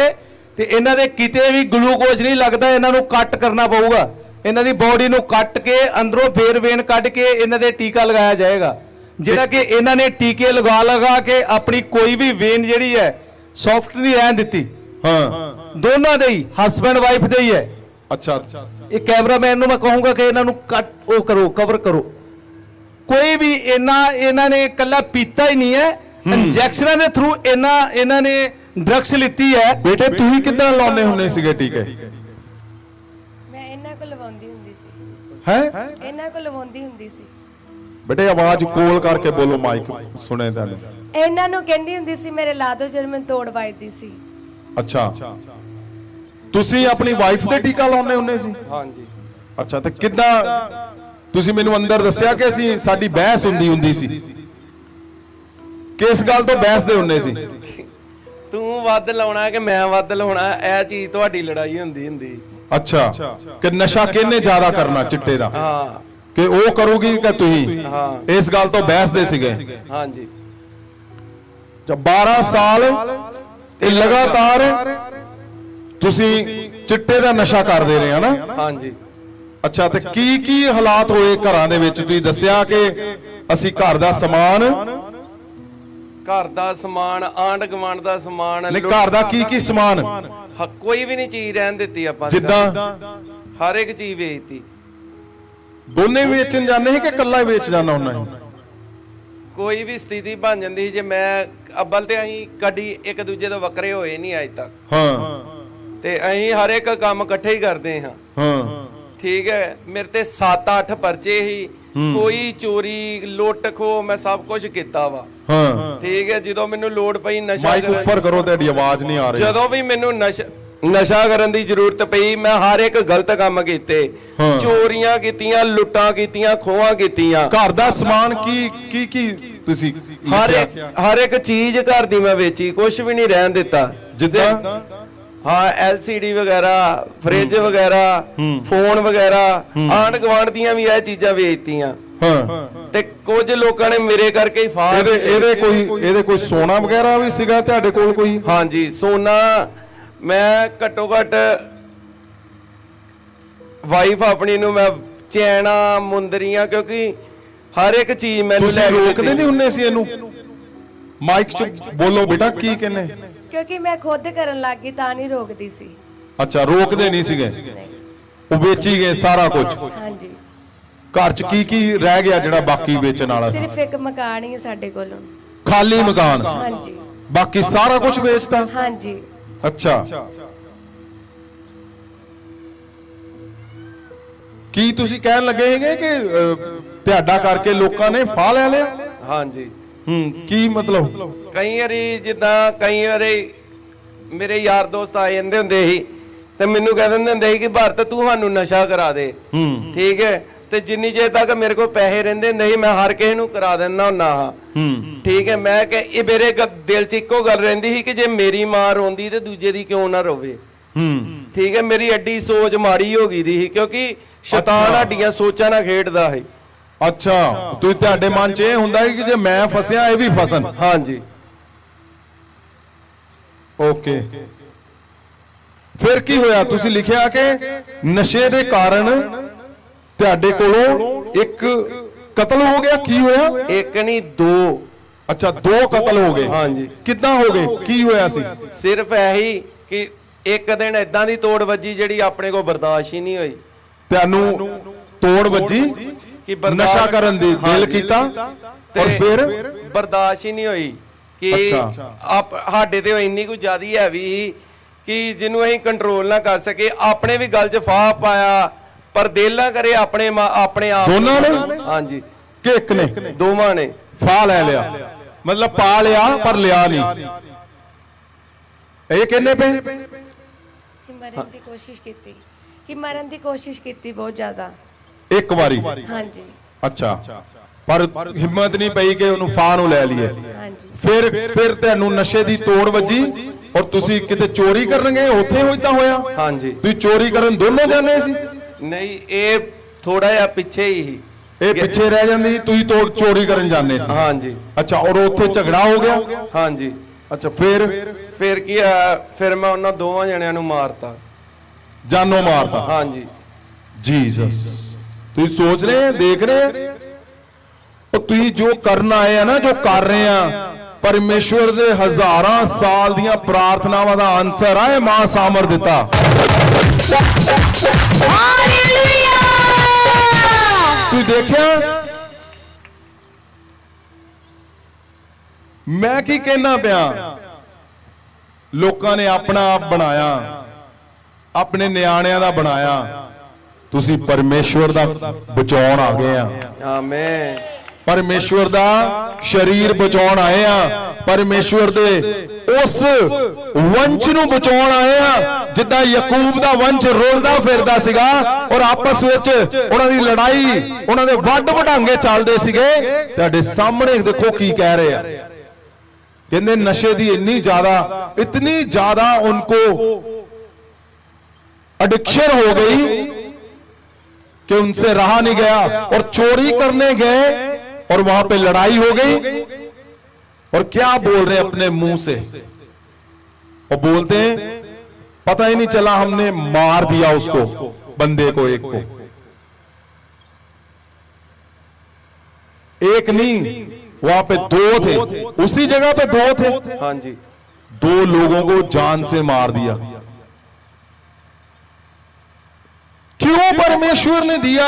ते इन्हां दे किते भी ग्लूकोज नहीं लगता, इन्हां नूं कट करना पऊगा। इन्हां दी बॉडी नूं कट के अंदरों फेर वेन कट के इन्हां दे टीका लगाया जाएगा, जिहड़ा कि इन्हां ने टीके लगा के अपनी कोई भी वेन जिहड़ी है सॉफ्ट नहीं रहन दित्ती। हाँ दोनों दे ही हस्बैंड वाइफ दे ही है। अच्छा ये कैमरामैन नूं मैं कहूंगा कि इन्हां नूं कट ओ करो, कवर करो। कोई भी इन्हां ने कल्ला पीता ही नहीं है, इंजैक्शनां दे थ्रू इन्हां ने ड्रग्स लिੱਤੀ है। बेटे ਤੁਸੀਂ ਕਿੱਦਾਂ ਲਾਉਣੇ ਹੁੰਨੇ ਸੀਗੇ ਟੀਕੇ? ਮੈਂ ਇਹਨਾਂ ਕੋਲ ਲਵਾਉਂਦੀ ਹੁੰਦੀ ਸੀ। ਹੈ ਇਹਨਾਂ ਕੋਲ ਲਵਾਉਂਦੀ ਹੁੰਦੀ ਸੀ। बेटे आवाज कोल करके बोलो, माइक सुने ਤੁਹਾਡੇ। ਇਹਨਾਂ ਨੂੰ ਕਹਿੰਦੀ ਹੁੰਦੀ ਸੀ ਮੇਰੇ ਲਾ ਦਿਓ ਜਦ ਮੈਨੂੰ ਤੋੜ ਵੱਜਦੀ ਸੀ। ਅੱਛਾ ਤੁਸੀਂ ਆਪਣੀ ਵਾਈਫ ਦੇ ਟੀਕਾ ਲਾਉਣੇ ਹੁੰਨੇ ਸੀ? हाँ जी। ਅੱਛਾ ਤੇ ਕਿੱਦਾਂ ਤੁਸੀਂ ਮੈਨੂੰ ਅੰਦਰ ਦੱਸਿਆ ਕਿ ਅਸੀਂ ਸਾਡੀ ਬਹਿਸ ਹੁੰਦੀ ਸੀ। ਕਿਸ ਗੱਲ ਤੋਂ ਬਹਿਸਦੇ ਹੁੰਨੇ ਸੀ? ਤੂੰ ਵੱਧ ਲਾਉਣਾ ਕਿ ਮੈਂ ਵੱਧ ਲਾਉਣਾ, ਇਹ ਚੀਜ਼ ਤੁਹਾਡੀ ਲੜਾਈ ਹੁੰਦੀ। ਅੱਛਾ ਕਿ ਨਸ਼ਾ ਕਿਹਨੇ ਜ਼ਿਆਦਾ ਕਰਨਾ ਚਿੱਟੇ ਦਾ? ਹਾਂ ਕਿ ਉਹ ਕਰੂਗੀ ਕਿ ਤੁਸੀਂ? ਹਾਂ। ਇਸ ਗੱਲ ਤੋਂ ਬਹਿਸਦੇ ਸੀਗੇ। हाँ जी। ਜਦ 12 ਸਾਲ ਇਹ ਲਗਾਤਾਰ ਤੁਸੀਂ ਚਿੱਟੇ ਦਾ ਨਸ਼ਾ ਕਰਦੇ ਰਹੇ ਹੋ ਨਾ? हाँ जी। ਅੱਛਾ, ਤੇ ਕੀ ਹਾਲਾਤ ਹੋਏ ਘਰਾਂ ਦੇ ਵਿੱਚ? ਤੁਸੀਂ ਦੱਸਿਆ ਕਿ ਅਸੀਂ ਘਰ ਦਾ ਸਮਾਨ, ਘਰ ਦਾ ਸਮਾਨ, ਆਂਢ ਗੁਆਂਢ ਦਾ ਸਮਾਨ, ਨਹੀਂ ਘਰ ਦਾ ਕੀ ਸਮਾਨ? ਕੋਈ ਵੀ ਨਹੀਂ ਚੀਜ਼ ਰਹਿਣ ਦਿੱਤੀ ਆਪਾਂ ਨੇ। ਜਿੱਦਾਂ ਹਰ ਇੱਕ ਚੀਜ਼ ਵੇਚਤੀ। ਦੋਨੇ ਵੇਚਣ ਜਾਂਦੇ ਸੀ ਕਿ ਇਕੱਲਾ ਹੀ ਵੇਚ ਜਾਂਦਾ ਹੁੰਦਾ ਸੀ? ਕੋਈ ਵੀ ਸਥਿਤੀ ਬਣ ਜਾਂਦੀ ਸੀ, ਜੇ ਮੈਂ ਅੱਬਲ ਤੇ ਅਸੀਂ ਕਦੀ ਇੱਕ ਦੂਜੇ ਤੋਂ ਵੱਖਰੇ ਹੋਏ ਨਹੀਂ ਅੱਜ ਤੱਕ। ਹਾਂ, ਤੇ ਅਸੀਂ ਹਰ ਇੱਕ ਕੰਮ ਇਕੱਠੇ ਹੀ ਕਰਦੇ ਹਾਂ। ਹਾਂ, ਠੀਕ ਹੈ। ਮੇਰੇ ਤੇ 7-8 ਪਰਚੇ ਹੀ, ਕੋਈ ਚੋਰੀ ਲੁੱਟ ਖੋ ਮੈਂ ਸਭ ਕੁਝ ਕੀਤਾ ਵਾ। ਹਾਂ, ਠੀਕ ਹੈ। ਜਦੋਂ ਮੈਨੂੰ ਲੋੜ ਪਈ ਨਸ਼ਾ ਮਾਈਕ ਉੱਪਰ ਕਰੋ, ਤੁਹਾਡੀ ਆਵਾਜ਼ ਨਹੀਂ ਆ ਰਹੀ। ਜਦੋਂ ਵੀ ਮੈਨੂੰ ਨਸ਼ਾ ਕਰਨ ਦੀ ਜ਼ਰੂਰਤ ਪਈ, ਮੈਂ ਹਰ ਇੱਕ ਗਲਤ ਕੰਮ ਕੀਤੇ। ਹਾਂ। ਚੋਰੀਆਂ ਕੀਤੀਆਂ, ਲੁੱਟਾਂ ਕੀਤੀਆਂ, ਖੋਹਾਂ ਕੀਤੀਆਂ। ਘਰ ਦਾ ਸਮਾਨ ਕੀ ਤੁਸੀਂ ਹਰ ਇੱਕ ਚੀਜ਼ ਘਰ ਦੀ ਮੈਂ ਵੇਚੀ, ਕੁਝ ਵੀ ਨਹੀਂ ਰਹਿਣ ਦਿੱਤਾ। ਜਿੱਦਾਂ ਹਾਂ, LCD ਵਗੈਰਾ, ਫ੍ਰਿਜ ਵਗੈਰਾ, ਫੋਨ ਵਗੈਰਾ, ਆਂਢ ਗੁਆਂਢ ਦੀਆਂ ਵੀ ਇਹ ਚੀਜ਼ਾਂ ਵੇਚਤੀਆਂ। ਹਾਂ, ਤੇ ਕੁਝ ਲੋਕਾਂ ਨੇ ਮੇਰੇ ਕਰਕੇ ਹੀ ਫਾਹ ਇਹਦੇ ਕੋਈ ਸੋਨਾ ਵਗੈਰਾ ਵੀ ਸੀਗਾ ਤੁਹਾਡੇ ਕੋਲ ਕੋਈ? ਹਾਂਜੀ, ਸੋਨਾ ਮੈਂ ਘੱਟੋ ਘੱਟ ਵਾਈਫ ਆਪਣੀ ਨੂੰ ਮੈਂ ਚੈਨਾ, ਮੁੰਦਰੀਆਂ, ਕਿਉਂਕਿ ਹਰ ਇੱਕ ਚੀਜ਼ ਮੈਨੂੰ ਲੈ ਕੇ ਰੋਕਦੇ ਨਹੀਂ ਹੁੰਦੇ ਸੀ ਇਹਨੂੰ? ਮਾਈਕ 'ਚ ਬੋਲੋ ਬੇਟਾ, ਕੀ ਕਹਿੰਦੇ? ਕਿਉਂਕਿ ਮੈਂ ਖੁਦ ਕਰਨ ਲੱਗ ਗਈ ਤਾਂ ਨਹੀਂ ਰੋਕਦੀ ਸੀ। ਅੱਛਾ, ਰੋਕਦੇ ਨਹੀਂ ਸੀਗੇ, ਉਹ ਵੇਚੀ ਗਏ ਸਾਰਾ ਕੁਝ। ਹਾਂਜੀ। ਘਰ 'ਚ ਕੀ ਰਹਿ ਗਿਆ ਜਿਹੜਾ ਬਾਕੀ ਵੇਚਣ ਵਾਲਾ ਸੀ? ਸਿਰਫ ਇੱਕ ਮਕਾਨ ਹੀ ਹੈ ਸਾਡੇ ਕੋਲ ਹੁਣ। ਖਾਲੀ ਮਕਾਨ? ਹਾਂਜੀ। ਬਾਕੀ ਸਾਰਾ ਕੁਝ ਵੇਚਤਾ? ਹਾਂਜੀ। ਅੱਛਾ, ਕੀ ਤੁਸੀਂ ਕਹਿਣ ਲੱਗੇ ਹੈਗੇ ਕਿ ਤੁਹਾਡਾ ਕਰਕੇ ਲੋਕਾਂ ਨੇ ਫਾਹ ਲੈ ਲਿਆ? ਹਾਂਜੀ। ਕੀ ਮਤਲਬ? ਕਈ ਵਾਰੀ ਜਿੱਦਾਂ ਕਈ ਵਾਰੀ ਮੇਰੇ ਯਾਰ ਦੋਸਤ ਆ ਜਾਂਦੇ ਹੁੰਦੇ ਸੀ ਤੇ ਮੈਨੂੰ ਕਹਿ ਦਿੰਦੇ ਹੁੰਦੇ ਸੀ ਕਿ ਭਾਰਤ ਤੂੰ ਸਾਨੂੰ ਨਸ਼ਾ ਕਰਾ ਦੇ। ਠੀਕ ਹੈ। ਤੇ ਜਿੰਨੀ ਚਿਰ ਤੱਕ ਮੇਰੇ ਕੋਲ ਪੈਸੇ ਰਹਿੰਦੇ ਹੁੰਦੇ ਸੀ, ਮੈਂ ਹਰ ਕਿਸੇ ਨੂੰ ਕਰਾ ਦਿੰਦਾ ਹੁੰਦਾ ਹਾਂ। ਠੀਕ ਹੈ। ਮੈਂ ਕਿ ਇਹ ਮੇਰੇ ਦਿਲ 'ਚ ਇੱਕੋ ਗੱਲ ਰਹਿੰਦੀ ਸੀ ਕਿ ਜੇ ਮੇਰੀ ਮਾਂ ਰੋਂਦੀ ਤੇ ਦੂਜੇ ਦੀ ਕਿਉਂ ਨਾ ਰੋਵੇ। ਠੀਕ ਹੈ। ਮੇਰੀ ਐਡੀ ਸੋਚ ਮਾੜੀ ਹੋ ਗਈ ਦੀ ਸੀ, ਕਿਉਂਕਿ ਸ਼ੈਤਾਨ ਸਾਡੀਆਂ ਸੋਚਾਂ ਨਾਲ ਖੇਡਦਾ ਹੈ। ਅੱਛਾ, ਤੁਸੀਂ ਤੁਹਾਡੇ ਮਨ 'ਚ ਇਹ ਹੁੰਦਾ ਹੈ ਕਿ ਜੇ ਮੈਂ ਫਸਿਆ ਇਹ ਵੀ ਫਸਣ? ਹਾਂਜੀ। ਓਕੇ, ਫਿਰ ਕੀ ਹੋਇਆ? ਤੁਸੀਂ ਲਿਖਿਆ ਕਿ ਨਸ਼ੇ ਦੇ ਕਾਰਨ ਤੁਹਾਡੇ ਕੋਲੋਂ ਇੱਕ ਕਤਲ ਹੋ ਗਿਆ। ਕੀ ਹੋਇਆ? ਇੱਕ ਨਹੀਂ, ਦੋ। ਅੱਛਾ, 2 ਕਤਲ ਹੋ ਗਏ। ਹਾਂਜੀ। ਕਿੱਦਾਂ ਹੋ ਗਏ? ਕੀ ਹੋਇਆ ਸੀ? ਸਿਰਫ ਇਹੀ ਕਿ ਇੱਕ ਦਿਨ ਏਦਾਂ ਦੀ ਤੋੜ ਵੱਜੀ ਜਿਹੜੀ ਆਪਣੇ ਕੋਲ ਬਰਦਾਸ਼ਤ ਹੀ ਨਹੀਂ ਹੋਈ। ਤੁਹਾਨੂੰ ਤੋੜ ਵੱਜੀ ਕਿ ਨਸ਼ਾ ਕਰਨ ਦੀ ਦਿਲ ਕੀਤਾ, ਔਰ ਫਿਰ ਬਰਦਾਸ਼ਤ ਹੀ ਨਹੀਂ ਹੋਈ ਕਿ ਸਾਡੇ ਤੇ ਇੰਨੀ ਕੁ ਜ਼ਿਆਦੀ ਹੈਵੀ ਕਿ ਜਿਹਨੂੰ ਅਸੀਂ ਕੰਟਰੋਲ ਨਾ ਕਰ ਸਕੇ। ਆਪਣੇ ਵੀ ਗੱਲ 'ਚ ਫਾਹ ਪਾਇਆ, ਪਰ ਦਿਲ ਨਾ ਕਰੇ ਆਪਣੇ ਆਪ। ਦੋਨਾਂ ਨੇ? ਹਾਂਜੀ। ਕਿ ਇੱਕ ਨੇ? ਦੋਵਾਂ ਨੇ ਫਾਹ ਲੈ ਲਿਆ, ਮਤਲਬ ਪਾ ਲਿਆ ਪਰ ਲਿਆ ਨਹੀਂ। ਇਹ ਕਹਿੰਦੇ ਪਏ ਕਿ ਮਰਨ ਦੀ ਕੋਸ਼ਿਸ਼ ਕੀਤੀ, ਬਹੁਤ ਜ਼ਿਆਦਾ। ਇੱਕ ਵਾਰੀ? ਹਾਂਜੀ। ਅੱਛਾ, ਪਰ ਹਿੰਮਤ ਨਹੀਂ ਪਈ ਕਿ ਉਹਨੂੰ ਫਾਹ ਨੂੰ ਲੈ ਲਈਏ। ਹਾਂਜੀ। ਫਿਰ ਤੁਹਾਨੂੰ ਨਸ਼ੇ ਦੀ ਤੋੜ ਵੱਜੀ ਔਰ ਤੁਸੀਂ ਕਿਤੇ ਚੋਰੀ ਕਰਨ ਗਏ, ਉੱਥੇ ਹੋਈਦਾ ਹੋਇਆ? ਹਾਂਜੀ। ਤੁਸੀਂ ਚੋਰੀ ਕਰਨ ਦੋਨੋਂ ਜਾਂਦੇ ਸੀ? ਨਹੀਂ, ਇਹ ਥੋੜਾ ਜਿਹਾ ਪਿੱਛੇ ਹੀ। ਇਹ ਪਿੱਛੇ ਰਹਿ ਜਾਂਦੀ, ਤੁਸੀਂ ਚੋਰੀ ਕਰਨ ਜਾਂਦੇ ਸੀ? ਹਾਂਜੀ। ਅੱਛਾ, ਔਰ ਉੱਥੇ ਝਗੜਾ ਹੋ ਗਿਆ? ਹਾਂਜੀ। ਅੱਛਾ, ਫਿਰ ਕੀ ਆ? ਫਿਰ ਮੈਂ ਉਹਨਾਂ ਦੋਵਾਂ ਜਣਿਆਂ ਨੂੰ ਮਾਰਤਾ, ਜਾਨੋਂ ਮਾਰਤਾ? ਹਾਂਜੀ। ਜੀਸਸ, ਤੁਸੀਂ ਸੋਚ ਰਹੇ, ਦੇਖ ਰਹੇ, ਉਹ ਤੁਸੀਂ ਜੋ ਕਰਨ ਆਏ ਆ ਨਾ, ਜੋ ਕਰ ਰਹੇ ਆ, ਪਰਮੇਸ਼ਵਰ ਦੇ ਹਜ਼ਾਰਾਂ ਸਾਲ ਦੀਆਂ ਪ੍ਰਾਰਥਨਾਵਾਂ ਦਾ ਆਨਸਰ ਆ ਇਹ ਮਾਂ ਸਾਮਰ ਦਿੱਤਾ। ਹਾਲੇਲੂਇਆ। ਤੁਸੀਂ ਦੇਖਿਆ? ਮੈਂ ਕੀ ਕਹਿਣਾ ਪਿਆ? ਲੋਕਾਂ ਨੇ ਆਪਣਾ ਆਪ ਬਣਾਇਆ, ਆਪਣੇ ਨਿਆਣਿਆਂ ਦਾ ਬਣਾਇਆ, ਤੁਸੀਂ ਪਰਮੇਸ਼ਵਰ ਦਾ ਬਚਾਉਣ ਆ ਗਏ ਆ। ਆਮੇਨ। ਪਰਮੇਸ਼ਵਰ ਦਾ ਸ਼ਰੀਰ ਬਚਾਉਣ ਆਏ ਆ, ਪਰਮੇਸ਼ਵਰ ਦੇ ਉਸ ਵੰਸ਼ ਨੂੰ ਬਚਾਉਣ ਆਏ ਆ ਜਿੱਦਾਂ ਯਾਕੂਬ ਦਾ ਵੰਸ਼ ਰੋਲਦਾ ਫਿਰਦਾ ਸੀਗਾ ਔਰ ਆਪਸ ਵਿੱਚ ਉਹਨਾਂ ਦੀ ਲੜਾਈ, ਉਹਨਾਂ ਦੇ ਵੱਡ ਵਡਾਂਗੇ ਚੱਲਦੇ ਸੀਗੇ। ਤੁਹਾਡੇ ਸਾਹਮਣੇ ਦੇਖੋ ਕੀ ਕਹਿ ਰਹੇ ਆ। ਕਹਿੰਦੇ ਨਸ਼ੇ ਦੀ इतनी ज्यादा उनको एडिक्शन हो गई कि उनसे रहा नहीं गया और चोरी करने गए और वहां पे लड़ाई हो गई। और क्या बोल रहे हैं अपने मुंह से, और बोलते हैं पता ही नहीं चला हमने मार दिया उसको, बंदे को, एक को। एक नहीं, वहां पे दो थे, उसी जगह पे दो थे। हाँ जी। दो लोगों को जान से मार दिया। क्यों परमेश्वर ने दिया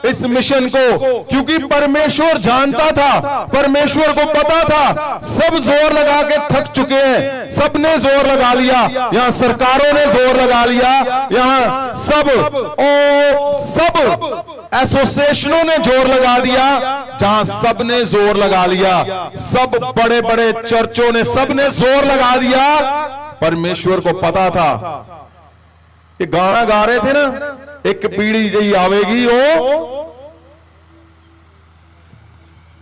इस मिशन को? क्योंकि परमेश्वर जानता था, परमेश्वर को पता था सब जोर लगा के थक चुके हैं, सबने जोर लगा लिया, यहां सरकारों ने जोर लगा लिया, यहां सब एसोसिएशनों ने जोर लगा दिया, जहां सबने जोर लगा लिया, सब बड़े बड़े चर्चों ने सबने जोर लगा दिया। परमेश्वर को पता था, ये गाना गा रहे थे ना, एक पीढ़ी जई आवेगी वो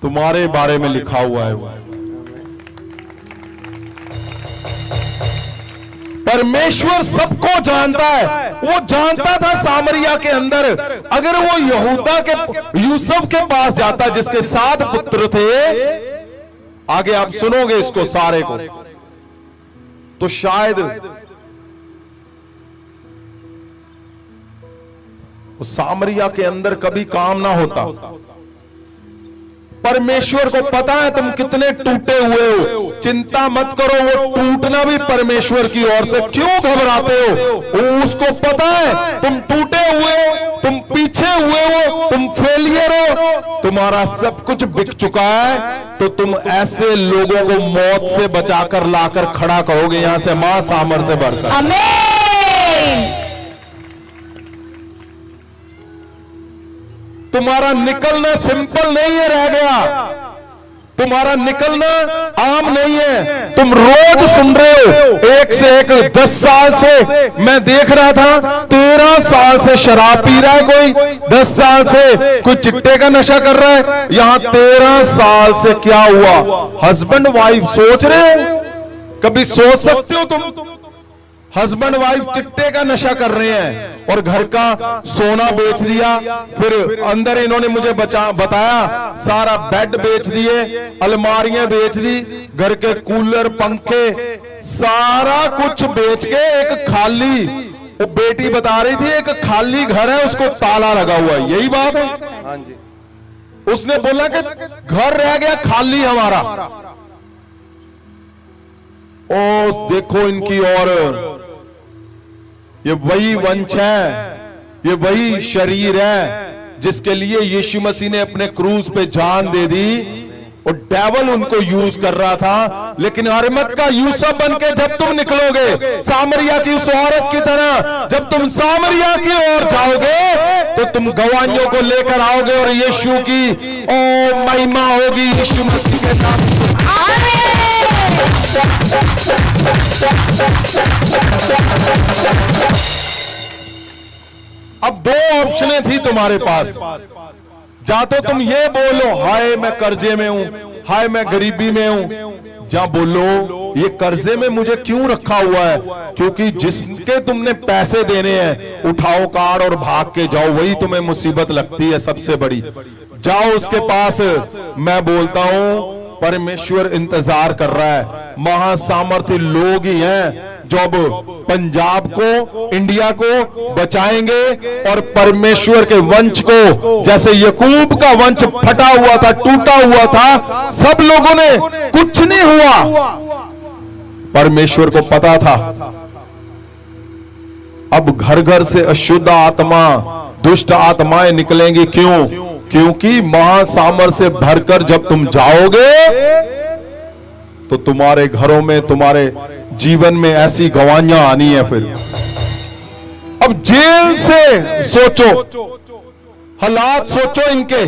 तुम्हारे बारे में लिखा हुआ है। वो परमेश्वर सबको जानता है। वो जानता था सामरिया के अंदर अगर वो यहूदा के यूसुफ के पास जाता जिसके 7 पुत्र थे, आगे आप सुनोगे इसको सारे को, तो शायद वो सामरिया के अंदर कभी काम ना होता। परमेश्वर को पता है तुम कितने टूटे हुए हो, चिंता मत करो, वो टूटना भी परमेश्वर की ओर से। क्यों घबराते हो? वो उसको पता है तुम टूटे हुए हो, तुम पीछे हुए हो, तुम फेलियर हो, तुम्हारा सब कुछ बिक चुका है, तो तुम ऐसे लोगों को मौत से बचाकर लाकर खड़ा करोगे यहां से मां सामर से भरकर। आमीन। तुम्हारा निकलना सिंपल नहीं है रह गया, तुम्हारा निकलना आम नहीं है। तुम रोज सुन रहे हो एक से एक, 10 साल से मैं देख रहा था, 13 साल से शराब पी रहा है कोई, 10 साल से कोई चिट्टे का नशा कर रहा है, यहां 13 साल से क्या हुआ? हस्बैंड वाइफ सोच रहे हो? कभी सोच सकते हो तुम? हस्बैंड वाइफ चिट्टे का नशा कर रहे हैं और घर का सोना बेच दिया, फिर अंदर इन्होंने मुझे बताया सारा बेड बेच दिए, अलमारियां बेच दी, घर के कूलर पंखे सारा कुछ बेच के एक खाली, वो बेटी बता रही थी एक खाली घर है उसको ताला लगा हुआ है। यही बात है? हाँ जी। उसने बोला कि घर रह गया खाली हमारा। ओ देखो इनकी, और ये वही वंश है, ये वही शरीर है जिसके लिए यीशु मसीह ने अपने क्रूज पे जान दे दी, और डेविल उनको यूज कर रहा था। लेकिन अरिमत का यूसुफ बन के जब तुम निकलोगे सामरिया की उस औरत की तरह, जब तुम सामरिया की ओर जाओगे तो तुम गवाहियों को लेकर आओगे और यीशु की ओ महिमा होगी यीशु मसीह के नाम। अब 2 ऑप्शनें थी तुम्हारे पास, जा तो तुम ये बोलो हाय मैं कर्जे में हूं, हाय मैं गरीबी में हूं, जा बोलो ये कर्जे में मुझे क्यों रखा हुआ है? क्योंकि जिसके तुमने पैसे देने हैं उठाओ कार और भाग के जाओ, वही तुम्हें मुसीबत लगती है सबसे बड़ी। जाओ उसके पास। मैं बोलता हूं परमेश्वर इंतजार कर रहा है। महासामर्थ्य लोग ही हैं जो अब पंजाब को, इंडिया को बचाएंगे और परमेश्वर के वंश को, जैसे यकूब का वंश फटा हुआ था, टूटा हुआ था, सब लोगों ने, कुछ नहीं हुआ, परमेश्वर को पता था। अब घर घर से अशुद्ध आत्मा, दुष्ट आत्माएं निकलेंगी। क्यों? क्योंकि महासामर से भरकर जब तुम जाओगे तो तुम्हारे घरों में, तुम्हारे जीवन में ऐसी गवाहियां आनी है। फिर अब जेल से सोचो, हालात सोचो इनके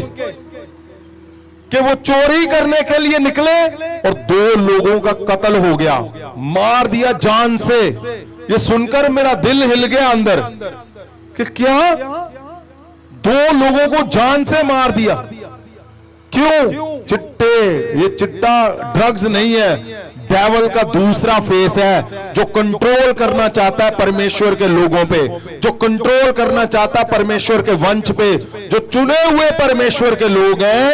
कि वो चोरी करने के लिए निकले और 2 लोगों का कत्ल हो गया, मार दिया जान से। ये सुनकर मेरा दिल हिल गया अंदर कि क्या 2 लोगों को जान से मार दिया? क्यों? चिट्टे, ये चिट्टा ड्रग्स नहीं है, डेविल का दूसरा फेस है जो कंट्रोल करना चाहता है परमेश्वर के लोगों पे, जो कंट्रोल करना चाहता है परमेश्वर के वंश पे। जो चुने हुए परमेश्वर के लोग हैं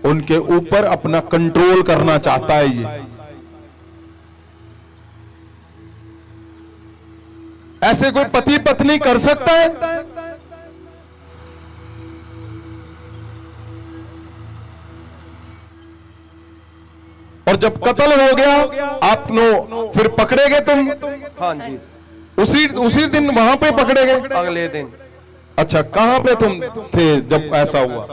उनके ऊपर अपना कंट्रोल करना चाहता है। ये ऐसे कोई पति पत्नी कर सकता है? और जब कत्ल हो गया आपनो फिर पकड़े गए तुम? हाँ जी, उसी दिन वहां पे पकड़े गए? अगले दिन। अच्छा, कहां पे तुम थे जब ऐसा हुआ?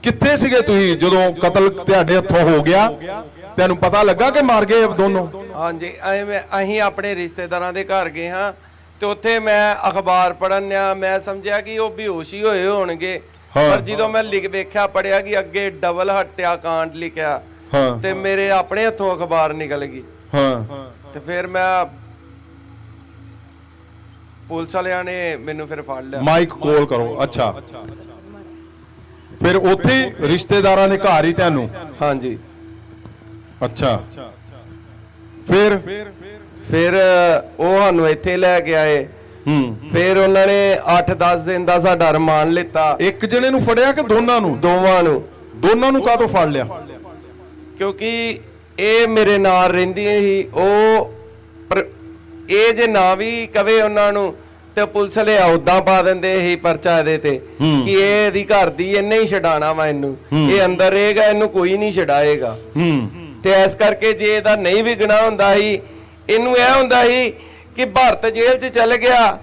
कितने सीगे तुही ਜਦੋਂ ਕਤਲ ਤੁਹਾਡੇ ਹੱਥੋਂ ਹੋ ਗਿਆ? ਤੈਨੂੰ ਪਤਾ ਲੱਗਾ ਕਿ ਮਾਰ ਗਏ ਦੋਨੋਂ? ਹਾਂਜੀ, ਅਸੀਂ ਆਪਣੇ ਰਿਸ਼ਤੇਦਾਰਾਂ ਦੇ ਘਰ ਗਏ ਹਾਂ ਤੇ ਉੱਥੇ ਮੈਂ ਅਖਬਾਰ ਪੜ੍ਹਨ ਆ, ਮੈਂ ਸਮਝਿਆ ਕਿ ਉਹ ਬੇਹੋਸ਼ ਹੀ ਹੋਏ ਹੋਣਗੇ। ਪਰ ਜਦੋਂ ਮੈਂ ਵੇਖਿਆ ਪੜਿਆ ਕਿ ਅੱਗੇ ਡਬਲ ਹੱਤਿਆ ਕਾਂਡ ਲਿਖਿਆ ਤੇ ਮੇਰੇ ਆਪਣੇ ਹੱਥੋਂ ਅਖਬਾਰ ਨਿਕਲ ਗਈ। ਤੇ ਫਿਰ ਮੈਂ ਪੁਲਿਸ ਵਾਲਿਆਂ ਨੇ ਮੈਨੂੰ ਫਿਰ ਫੜ ਲਿਆ। ਮਾਈਕ ਕੋਲ ਕਰੋ। ਅੱਛਾ, ਫਿਰ ਉੱਥੇ ਰਿਸ਼ਤੇਦਾਰਾਂ ਦੇ ਘਰ ਹੀ ਤੈਨੂੰ? ਹਾਂਜੀ। ਅੱਛਾ, ਫਿਰ ਉਹ ਸਾਨੂੰ ਇੱਥੇ ਲੈ ਕੇ ਆਏ। ਫਿਰ ਉਹਨਾਂ ਨੇ 8-10 ਦਿਨ ਦਾ ਸਾਡਾ ਰਿਮਾਂਡ ਲਿੱਤਾ। ਇੱਕ ਜਣੇ ਨੂੰ ਫੜਿਆ ਕਿ ਦੋਨਾਂ ਨੂੰ? ਦੋਵਾਂ ਨੂੰ। ਦੋਨਾਂ ਨੂੰ ਕਾਹਤੋਂ ਫੜ ਲਿਆ? ਕਿਉਂਕਿ ਇਹ ਮੇਰੇ ਨਾਲ ਰਹਿੰਦੀ ਸੀ। ਇਹ ਜੇ ਨਾ ਵੀ ਕਵੇ ਉਹਨਾਂ ਨੂੰ ਤੇ ਪੁਲਿਸ ਵਾਲੇ ਉਦਾਂ ਪਾ ਦਿੰਦੇ ਸੀ ਪਰਚਾ ਇਹਦੇ ਤੇ ਕਿ ਇਹ ਇਹਦੀ ਘਰ ਦੀ, ਇਹਨੇ ਹੀ ਛਡਾਣਾ ਵਾ ਇਹਨੂੰ, ਇਹ ਅੰਦਰ ਰਹੇਗਾ, ਇਹਨੂੰ ਕੋਈ ਨਹੀਂ ਛਡਾਏਗਾ। ਤੇ ਇਸ ਕਰਕੇ ਜੇ ਇਹਦਾ ਨਹੀਂ ਵੀ ਗੁਨਾਹ ਹੁੰਦਾ ਸੀ, ਇਹਨੂੰ ਇਹ ਹੁੰਦਾ ਸੀ ਕਿ ਭਾਰਤ ਜੇਲ੍ਹ 'ਚ ਚੱਲ ਗਿਆ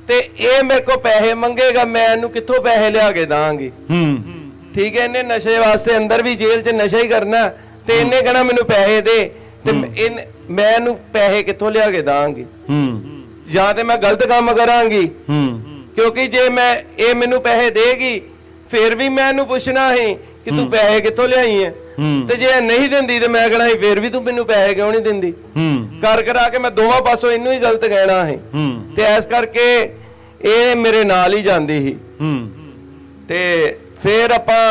ਤੇ ਇਹ ਮੇਰੇ ਕੋਲ ਪੈਸੇ ਮੰਗੇਗਾ, ਮੈਂ ਇਹਨੂੰ ਕਿੱਥੋਂ ਪੈਸੇ ਲਿਆ ਕੇ ਦਾਂਗੀ? ਠੀਕ ਹੈ, ਇਹਨੇ ਨਸ਼ੇ ਵਾਸਤੇ ਅੰਦਰ ਵੀ ਜੇਲ੍ਹ 'ਚ ਨਸ਼ਾ ਹੀ ਕਰਨਾ ਤੇ ਇਹਨੇ ਕਹਿਣਾ ਮੈਨੂੰ ਪੈਸੇ ਦੇ, ਤੇ ਮੈਂ ਇਹਨੂੰ ਪੈਸੇ ਕਿੱਥੋਂ ਲਿਆ ਕੇ ਦਾਂਗੀ? ਜਾਂ ਤੇ ਮੈਂ ਗਲਤ ਕੰਮ ਕਰਾਂਗੀ, ਕਿਉਂਕਿ ਜੇ ਇਹ ਮੈਨੂੰ ਪੈਸੇ ਦੇਗੀ ਫਿਰ ਵੀ ਮੈਂ ਇਹਨੂੰ ਪੁੱਛਣਾ ਹੈ ਕਿ ਤੂੰ ਪੈਸੇ ਕਿੱਥੋਂ ਲਿਆਈ ਹੈ, ਤੇ ਜੇ ਨਹੀਂ ਦਿੰਦੀ ਤੇ ਮੈਂ ਕਹਿਣਾ ਫਿਰ ਵੀ ਤੂੰ ਮੈਨੂੰ ਪੈਸੇ ਕਿਉਂ ਨਹੀਂ ਦਿੰਦੀ? ਕਰ ਕਰਾ ਕੇ ਮੈਂ ਦੋਵਾਂ ਪਾਸੋਂ ਇਹਨੂੰ ਹੀ ਗਲਤ ਕਹਿਣਾ ਹੈ। ਤੇ ਇਸ ਕਰਕੇ ਇਹ ਮੇਰੇ ਨਾਲ ਹੀ ਜਾਂਦੀ ਸੀ। ਤੇ ਫਿਰ ਆਪਾਂ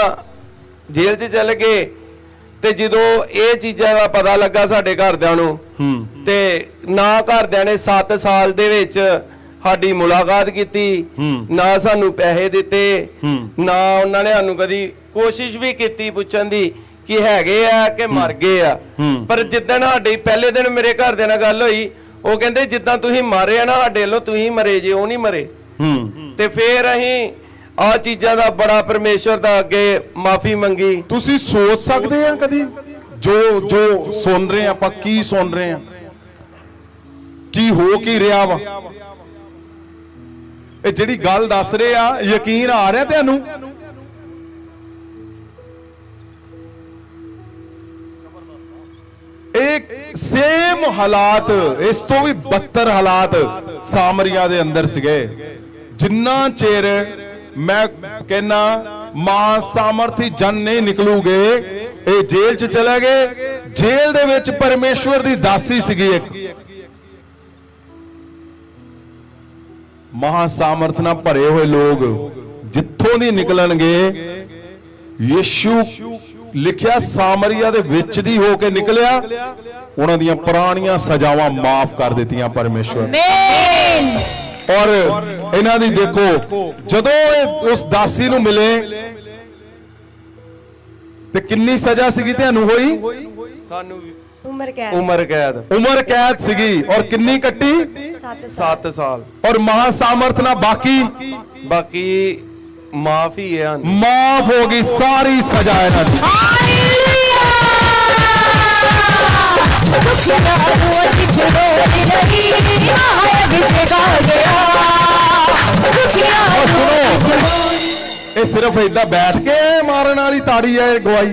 ਜੇਲ੍ਹ 'ਚ ਚੱਲ ਗਏ ਤੇ ਜਦੋਂ ਇਹ ਚੀਜ਼ਾਂ ਦਾ ਪਤਾ ਲੱਗਾ ਸਾਡੇ ਘਰਦਿਆਂ ਨੂੰ, ਤੇ ਨਾ ਘਰਦਿਆਂ ਨੇ 7 ਸਾਲ ਦੇ ਵਿੱਚ ਸਾਡੀ ਮੁਲਾਕਾਤ ਕੀਤੀ, ਨਾ ਸਾਨੂੰ ਪੈਸੇ ਦਿੱਤੇ, ਨਾ ਉਹਨਾਂ ਨੇ ਸਾਨੂੰ ਕਦੀ ਕੋਸ਼ਿਸ਼ ਵੀ ਕੀਤੀ ਪੁੱਛਣ ਦੀ ਕਿ ਹੈਗੇ ਆ ਕਿ ਮਰ ਗਏ ਆ। ਪਰ ਜਿੱਦਣ ਸਾਡੀ ਪਹਿਲੇ ਦਿਨ ਮੇਰੇ ਘਰਦਿਆਂ ਨਾਲ ਗੱਲ ਹੋਈ, ਉਹ ਕਹਿੰਦੇ ਜਿੱਦਾਂ ਤੁਸੀਂ ਮਾਰੇ ਆ ਨਾ ਸਾਡੇ ਵੱਲੋਂ ਤੁਸੀਂ ਮਰੇ ਜੇ, ਉਹ ਨਹੀਂ ਮਰੇ। ਤੇ ਫਿਰ ਅਸੀਂ ਆ ਚੀਜ਼ਾਂ ਦਾ ਬੜਾ ਪਰਮੇਸ਼ਵਰ ਦਾ ਅੱਗੇ ਮਾਫੀ ਮੰਗੀ। ਤੁਸੀਂ ਸੋਚ ਸਕਦੇ ਆ ਕਦੀ ਜੋ ਸੁਣ ਰਹੇ ਆਪਾਂ ਕੀ ਸੁਣ ਰਹੇ ਆ, ਕੀ ਹੋ ਕੀ ਰਿਹਾ ਵਾ? ਇਹ ਜਿਹੜੀ ਗੱਲ ਦੱਸ ਰਹੇ ਆ ਯਕੀਨ ਆ ਰਿਹਾ ਤੁਹਾਨੂੰ? एक सेम हालात, इस तो भी बदतर हालात सामरिया दे अंदर सीगे। जिन्ना चेर मैं कहना मां सामर्थी जन नहीं निकलूगे, ये जेल च चले गए। जेल दे विच परमेश्वर दी दासी सीगी एक, महासामर्थ ना भरे हुए लोग जिथों दी निकलणगे। यीशु लिखिया सामरिया दे विच दी होके निकलिया, उन्हां दियां पुरानियां सजावां माफ कर दित्तियां परमेश्वर। और इन्हां दी देखो जदों उस दासी नूं मिले ते किन्नी सजा सीगी तुहानूं होई? सानू उम्र कैद सीगी। और किन्नी कट्टी? 7 साल। और महासामर्थ ना बाकी माफ ही है, माफ होगी सारी सजा सिर्फ इदा बैठ के मारन वाली ताड़ी है गवाई।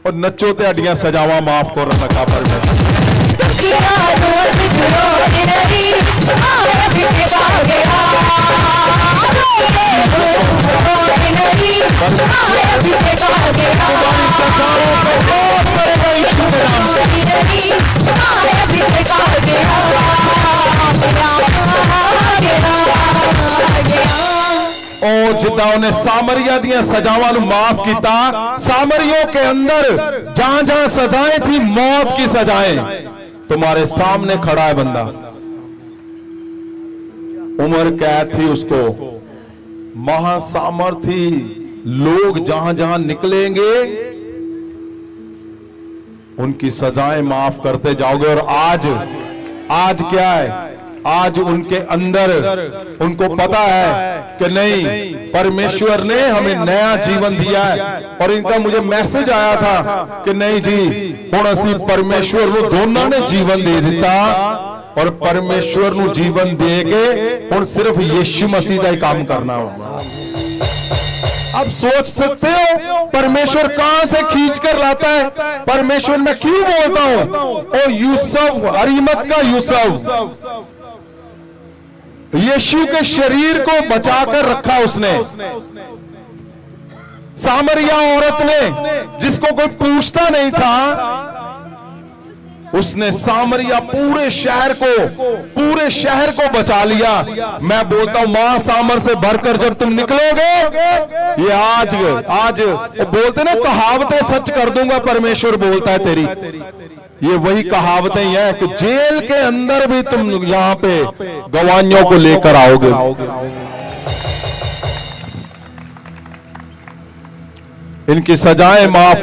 और नचो ते सजावां माफ कर रखा परमेश्वर। जिदा उन्हें सामरिया दिया सजावां नूं माफ किया, सामरियों के अंदर जहां जहां सजाएं थी मौत की सजाएं, तुम्हारे सामने खड़ा है बंदा, उम्र कैद थी उसको। महासामर्थी लोग जहां जहां निकलेंगे उनकी सजाएं माफ करते जाओगे। और आज क्या है? आज उनके अंदर उनको पता है कि नहीं, परमेश्वर ने हमें नया जीवन दिया है। और इनका मुझे मैसेज आया था कि नहीं जी, हुण असी परमेश्वर को दोनों ने जीवन दे दिता, और परमेश्वर को जीवन दे के हुण सिर्फ यीशु मसीह का ही काम करना होगा। अब सोच सकते हो परमेश्वर कहां से खींच कर लाता है? परमेश्वर मैं क्यों बोलता हूं ओ यूसुफ, अरीमत का यूसुफ, यीशु के शरीर को बचाकर रखा उसने। सामरिया औरत ने, जिसको कोई पूछता नहीं था, उसने सामरिया पूरे शहर को बचा लिया। मैं बोलता हूं मां सामर से भरकर जब तुम निकलोगे, ये आज बोलते ना कहावतें सच कर दूंगा, परमेश्वर बोलता है तेरी। ये वही कहावतें हैं कि जेल के अंदर भी तुम यहां पे गवाहियों को लेकर आओगे। इनकी सजाएं माफ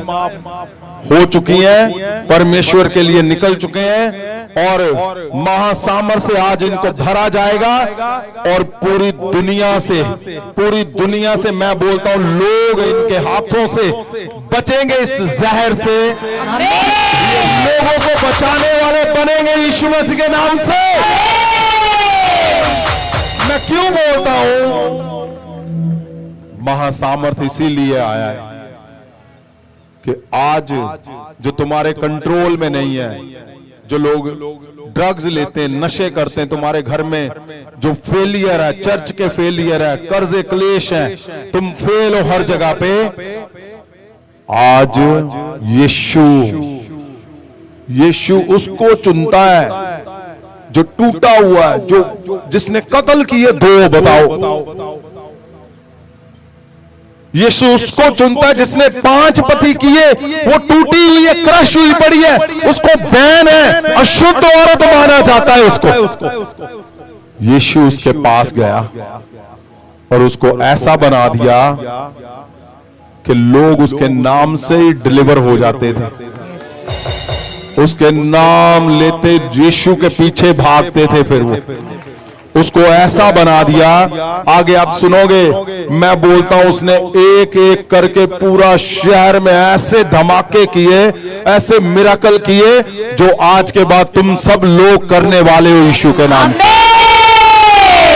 हो चुकी हैं, परमेश्वर के लिए निकल चुके हैं, और महासामर से आज इनको भरा जाएगा। और पूरी दुनिया से मैं बोलता हूं लोग इनके हाथों से बचेंगे, इस जहर से। ये लोगों को बचाने वाले बनेंगे यीशु मसीह के नाम से। मैं क्यों बोलता हूं? महासामर्थ इसीलिए आया है कि आज जो तुम्हारे कंट्रोल में नहीं है, जो लोग ड्रग्स लेते हैं, नशे करते हैं, तुम्हारे घर में जो फेलियर है, चर्च के फेलियर है, कर्जे क्लेश है, तुम फेल हो हर जगह पे, आज यीशु उसको चुनता है जो टूटा हुआ है, जो जिसने कत्ल किए 2 बताओ। यीशु उसको चुनता है जिसने 5 पति किए, वो टूटी हुई है, क्रश हुई पड़ी है, उसको बैन है, अशुद्ध औरत माना जाता है उसको। यीशु उसके पास गया और उसको ऐसा बना दिया कि लोग उसके नाम से ही डिलीवर हो जाते थे। उसके नाम लेते यीशु के पीछे भागते थे, फिर वो उसको ऐसा बना दिया। आगे आप सुनोगे, मैं बोलता हूं उसने एक एक करके पूरा शहर में ऐसे धमाके किए, ऐसे मिराकल किए, जो आज के बाद तुम सब लोग करने वाले हो यीशु के नाम से।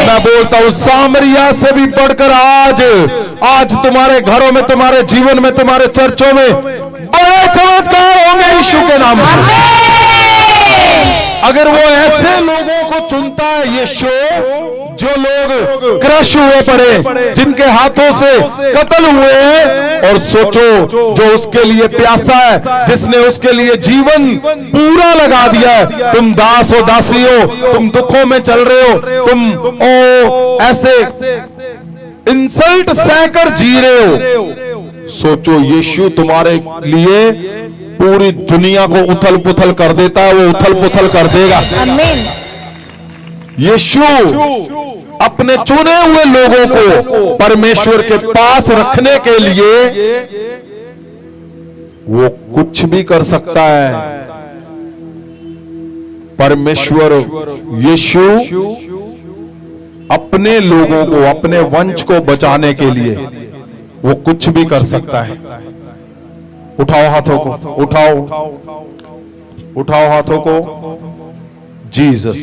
मैं बोलता हूं सामरिया से भी बढ़कर आज तुम्हारे घरों में, तुम्हारे जीवन में, तुम्हारे चर्चों में बड़े चमत्कार होंगे यीशु के नाम से। अगर वो ऐसे लोगों को चुनता है यीशु, जो लोग क्रश हुए पड़े, जिनके हाथों से कत्ल हुए हैं, और सोचो जो उसके लिए प्यासा है, जिसने उसके लिए जीवन पूरा लगा दिया है। तुम दास हो, दासी हो, तुम दुखों में चल रहे हो, तुम ऐसे इंसल्ट सहकर जी रहे हो, सोचो यीशु तुम्हारे लिए पूरी दुनिया को उथल पुथल कर देता है, वो उथल पुथल कर देगा। यीशु अपने चुने हुए लोगों को परमेश्वर के पास रखने के लिए वो कुछ भी कर सकता है। परमेश्वर यीशु अपने लोगों को, अपने वंश को बचाने के लिए वो कुछ भी कर सकता है। उठाओ हाथों को, उठाओ हाथों को। जीसस,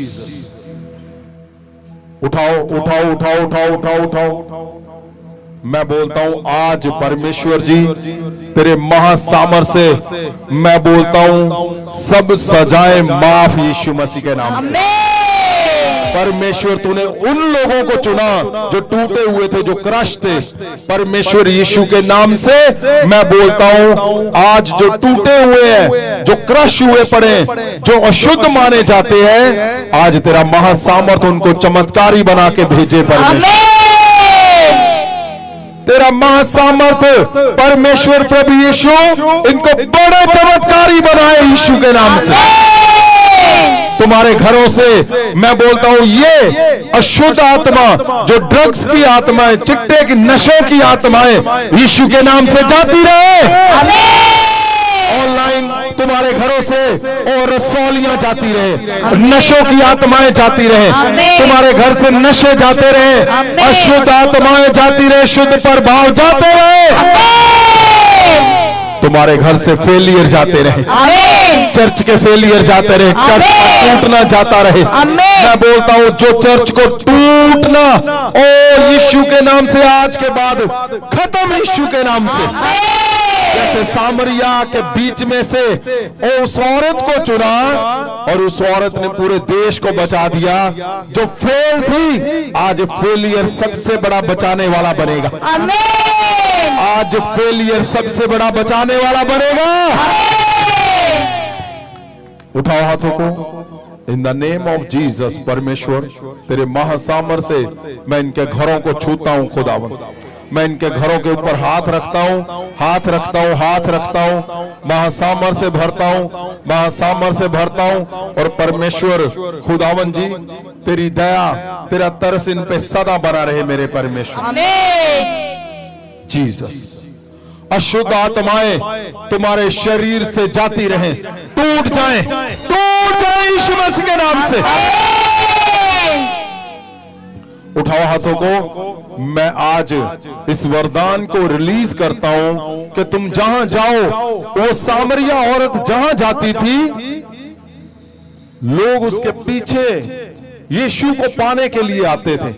उठाओ। मैं बोलता हूं आज परमेश्वर जी तेरे महासामर से, मैं बोलता हूं सब सजाएं माफ यीशु मसीह के नाम से। परमेश्वर तूने उन लोगों को चुना जो टूटे हुए थे, जो क्रश थे। परमेश्वर यीशु के नाम से मैं बोलता हूं आज जो टूटे हुए हैं, जो क्रश हुए पड़े, जो अशुद्ध माने जाते हैं, आज तेरा महासामर्थ उनको चमत्कारी बना के भेजे। परमेश्वर तेरा महासामर्थ, परमेश्वर प्रभु यीशु इनको बड़े चमत्कारी बनाए यीशु के नाम से। तुम्हारे घरों से मैं बोलता हूं ये अशुद्ध आत्मा, जो ड्रग्स की आत्मा है, चिट्टे की नशों की आत्माएं, यीशु के नाम से जाती रहे। ऑनलाइन तुम्हारे घरों से और रसौलियां जाती रहे, नशों की आत्माएं जाती रहे, तुम्हारे घर से नशे जाते रहे, अशुद्ध आत्माएं जाती रहे, शुद्ध प्रभाव जाते रहे, तुम्हारे घर से फेलियर जाते रहे, चर्च के फेलियर जाते रहे, चर्च का टूटना जाता रहे। मैं बोलता हूं जो चर्च को टूटना और यीशु के नाम से आज के बाद खत्म, यीशु के नाम से। जैसे सामरिया के बीच में से उस औरत को चुना और उस औरत ने पूरे देश को बचा दिया। जो फेल थी आज फेलियर सबसे बड़ा बचाने वाला बनेगा। आज फेलियर सबसे बड़ा बचाने वाला बनेगा। उठाओ हाथों को। इन द नेम ऑफ जीसस। परमेश्वर तेरे महासामर से मैं इनके घरों को छूता हूं खुदावन। मैं इनके घरों के ऊपर हाथ रखता हूं, हाथ रखता हूं, हाथ रखता हूं, महासामर से भरता हूं, महासामर से भरता हूं। और परमेश्वर खुदावन जी तेरी दया, तेरा तरस इन पे सदा बना रहे मेरे परमेश्वर। जीसस। अशुद्ध आत्माएं तुम्हारे शरीर से जाती रहें, टूट जाएं, टूट जाएं यीशु मसीह के नाम से। उठाओ हाथों को। मैं आज इस वरदान को रिलीज करता हूं कि तुम जहां जाओ, वो सामरिया औरत जहां जाती थी, लोग उसके पीछे यीशु को पाने के लिए आते थे।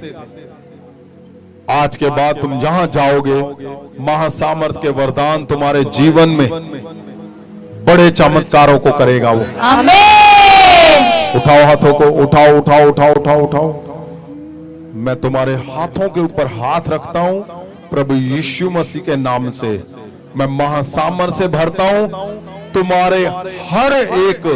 आज के बाद तुम जहां जाओगे, महासामर्थ के वरदान तुम्हारे जीवन में बड़े चमत्कारों को करेगा वो। उठाओ हाथों को। उठाओ उठाओ उठाओ उठाओ उठाओ। मैं तुम्हारे हाथों के ऊपर हाथ रखता हूं प्रभु यीशु मसीह के नाम से। मैं महासामर से भरता हूं तुम्हारे हर एक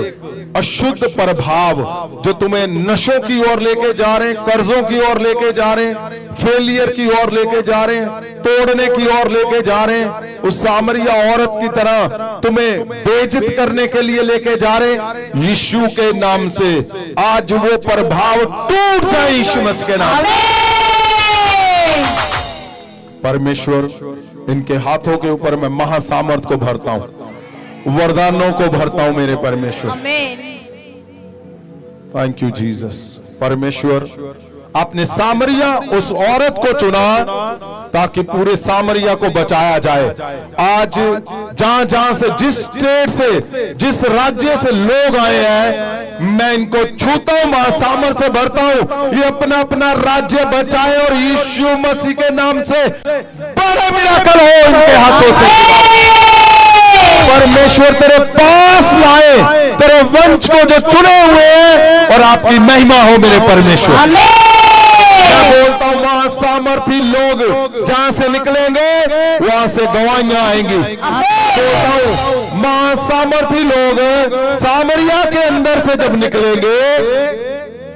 अशुद्ध प्रभाव जो तुम्हें नशों की ओर लेके जा रहे हैं, कर्जों की ओर लेके जा रहे हैं, फेलियर की ओर लेके जा रहे हैं, तोड़ने की ओर लेके जा रहे हैं, उस सामरिया औरत की तरह तुम्हें बेइज्जत करने के लिए लेके जा रहे हैं। यीशु के नाम से आज वो प्रभाव टूट जाए यीशु मसीह के नाम। परमेश्वर इनके हाथों के ऊपर मैं महासामर्थ को भरता हूं, वरदानों को भरता हूं मेरे परमेश्वर। Thank you Jesus. परमेश्वर आपने सामरिया उस औरत को चुना ताकि पूरे सामरिया को बचाया जाए। आज जहां जहां से, जिस स्टेट से, जिस राज्य से लोग आए हैं, मैं इनको छूता हूं, महासामर से भरता हूं, ये अपना अपना राज्य बचाए और यीशु मसीह के नाम से बड़ा मिराकल हो इनके हाथों से। परमेश्वर तेरे पास लाए तेरे वंश को जो चुने हुए हैं, और आपकी महिमा हो मेरे परमेश्वर। मैं बोलता हूं वहां सामर्थी लोग जहां से निकलेंगे वहां से गवाहियां आएंगी। बोलता हूं महासामर्थी लोग सामरिया के अंदर से जब निकलेंगे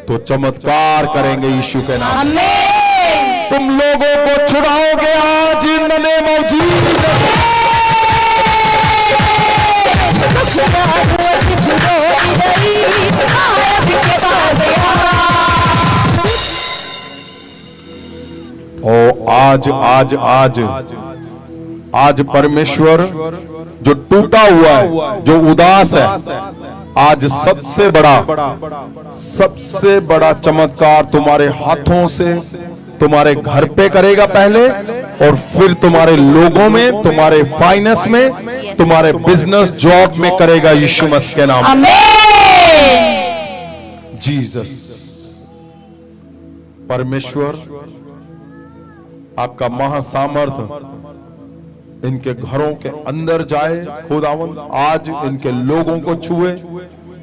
तो चमत्कार करेंगे यीशु के नाम। तुम लोगों को छुड़ाओगे आज in the name of Jesus. ओ आज आज आज आज परमेश्वर जो टूटा हुआ है, जो उदास है, आज सबसे बड़ा चमत्कार तुम्हारे हाथों से तुम्हारे घर पे करेगा पहले, और फिर तुम्हारे लोगों में, तुम्हारे फाइनेंस में, तुम्हारे बिजनेस जॉब में करेगा यीशु मसीह के नाम से। जीसस। परमेश्वर आपका महासामर्थ इनके घरों के अंदर जाए खुदावन। आज इनके लोगों को छुए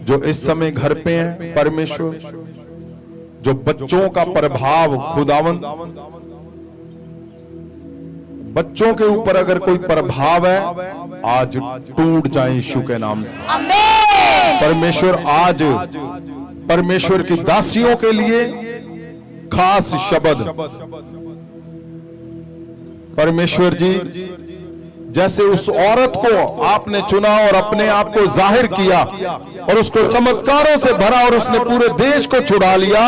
जो इस समय घर पे हैं परमेश्वर। जो बच्चों का प्रभाव खुदावन, बच्चों के ऊपर अगर कोई प्रभाव है आज टूट जाए यीशु के नाम से। परमेश्वर आज परमेश्वर की दासियों के लिए खास शब्द। परमेश्वर जी जैसे उस औरत को आपने चुना और अपने आप को जाहिर किया और उसको चमत्कारों से भरा और उसने पूरे देश को छुड़ा लिया,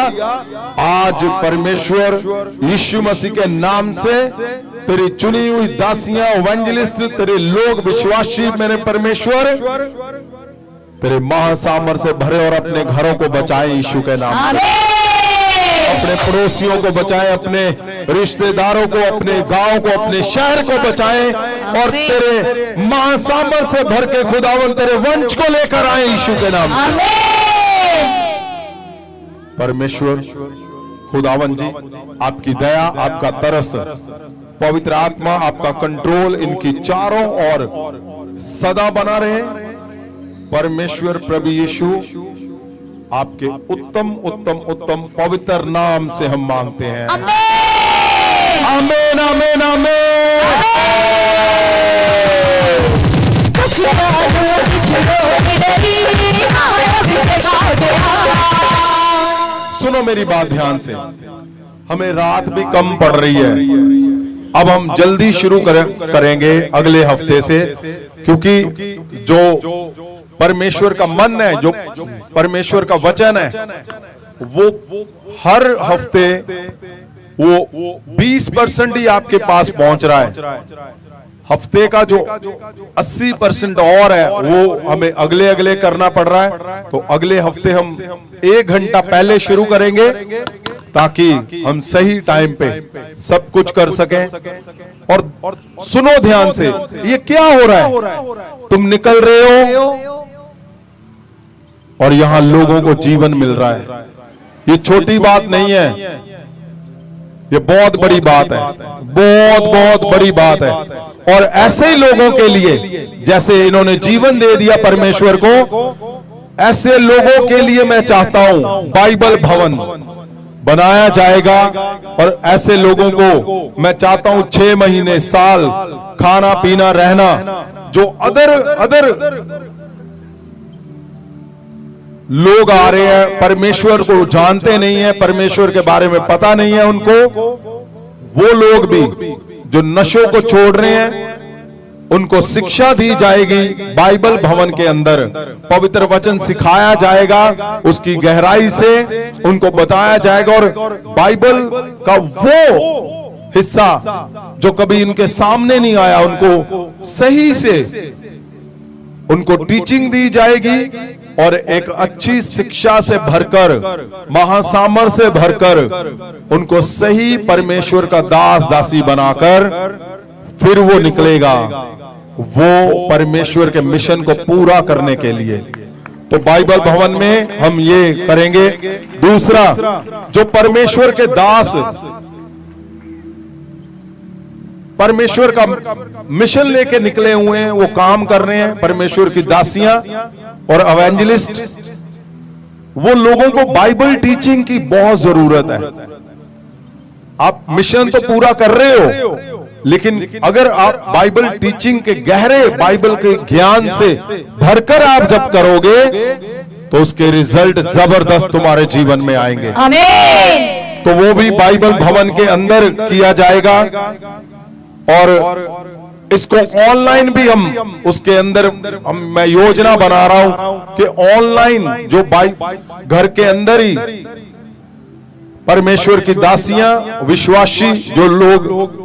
आज परमेश्वर यीशु मसीह के नाम से तेरी चुनी हुई दासियां, इवेंजलिस्ट, तेरे लोग विश्वासी, मेरे परमेश्वर तेरे महासामर्थ से भरे और अपने घरों को बचाए यीशु के नाम से। अपने पड़ोसियों को बचाए, अपने रिश्तेदारों को, अपने गांव को, अपने शहर को बचाए और तेरे महासामर्थ से भर के खुदावन तेरे वंश को लेकर आए यीशु के नाम से। परमेश्वर खुदावन जी, आपकी दया, आपका तरस, पवित्र आत्मा, आपका कंट्रोल इनकी चारों ओर सदा बना रहे। परमेश्वर प्रभु यीशु, आपके उत्तम उत्तम उत्तम पवित्र नाम से हम मांगते हैं। आमीन आमीन आमीन। सुनो मेरी बात ध्यान से, हमें रात भी कम पड़ रही है। अब हम जल्दी शुरू करेंगे अगले हफ्ते से, क्योंकि जो परमेश्वर का मन है, जो परमेश्वर का वचन है, वो हर हफ्ते वो 20% ही आपके पास पहुंच रहा है। हफ्ते का जो 80% और है वो हमें अगले करना पड़ रहा है। तो अगले हफ्ते हम 1 घंटा पहले शुरू करेंगे ताकि हम सही टाइम पे सब कुछ कर सकें। और सुनो ध्यान से, ये क्या हो रहा है? तुम निकल रहे हो और यहां लोगों को जीवन मिल रहा है। ये छोटी बात नहीं है, ये बहुत बड़ी बात है, बहुत बहुत बड़ी बात है। और ऐसे ही लोगों के लिए जैसे इन्होंने जीवन दे दिया परमेश्वर को, ऐसे लोगों के लिए मैं चाहता हूं बाइबल भवन बनाया जाएगा। और ऐसे लोगों को मैं चाहता हूं 6 महीने, साल खाना पीना रहना, जो अदर लोग आ रहे हैं, परमेश्वर को जानते नहीं है, परमेश्वर के बारे में पता नहीं है उनको, वो लोग भी जो नशों को छोड़ रहे हैं, उनको शिक्षा दी जाएगी बाइबल भवन के अंदर। पवित्र वचन सिखाया जाएगा, उसकी गहराई से उनको बताया जाएगा। और बाइबल का वो हिस्सा जो कभी इनके सामने नहीं आया, उनको सही से उनको टीचिंग दी जाएगी और एक अच्छी शिक्षा से भरकर, महासामर्थ से भरकर, उनको सही परमेश्वर का दास दासी बनाकर फिर वो निकलेगा वो परमेश्वर के मिशन को पूरा करने के लिए। तो बाइबल भवन में हम ये करेंगे। दूसरा, जो परमेश्वर के दास परमेश्वर का मिशन लेके निकले हुए हैं, वो काम कर रहे हैं, परमेश्वर की दासियां और एवेंजलिस्ट, वो लोगों को बाइबल टीचिंग की बहुत जरूरत है। आप मिशन तो पूरा कर रहे हो, लेकिन अगर आप बाइबल टीचिंग के गहरे बाइबल के ज्ञान से भरकर आप जब करोगे तो उसके रिजल्ट जबरदस्त तुम्हारे जीवन में आएंगे। आमीन। तो वो भी बाइबल भवन के अंदर किया जाएगा। और इसको ऑनलाइन भी हम उसके अंदर मैं योजना बना रहा हूं कि ऑनलाइन जो घर के अंदर ही परमेश्वर की दासियां, विश्वासी जो लोग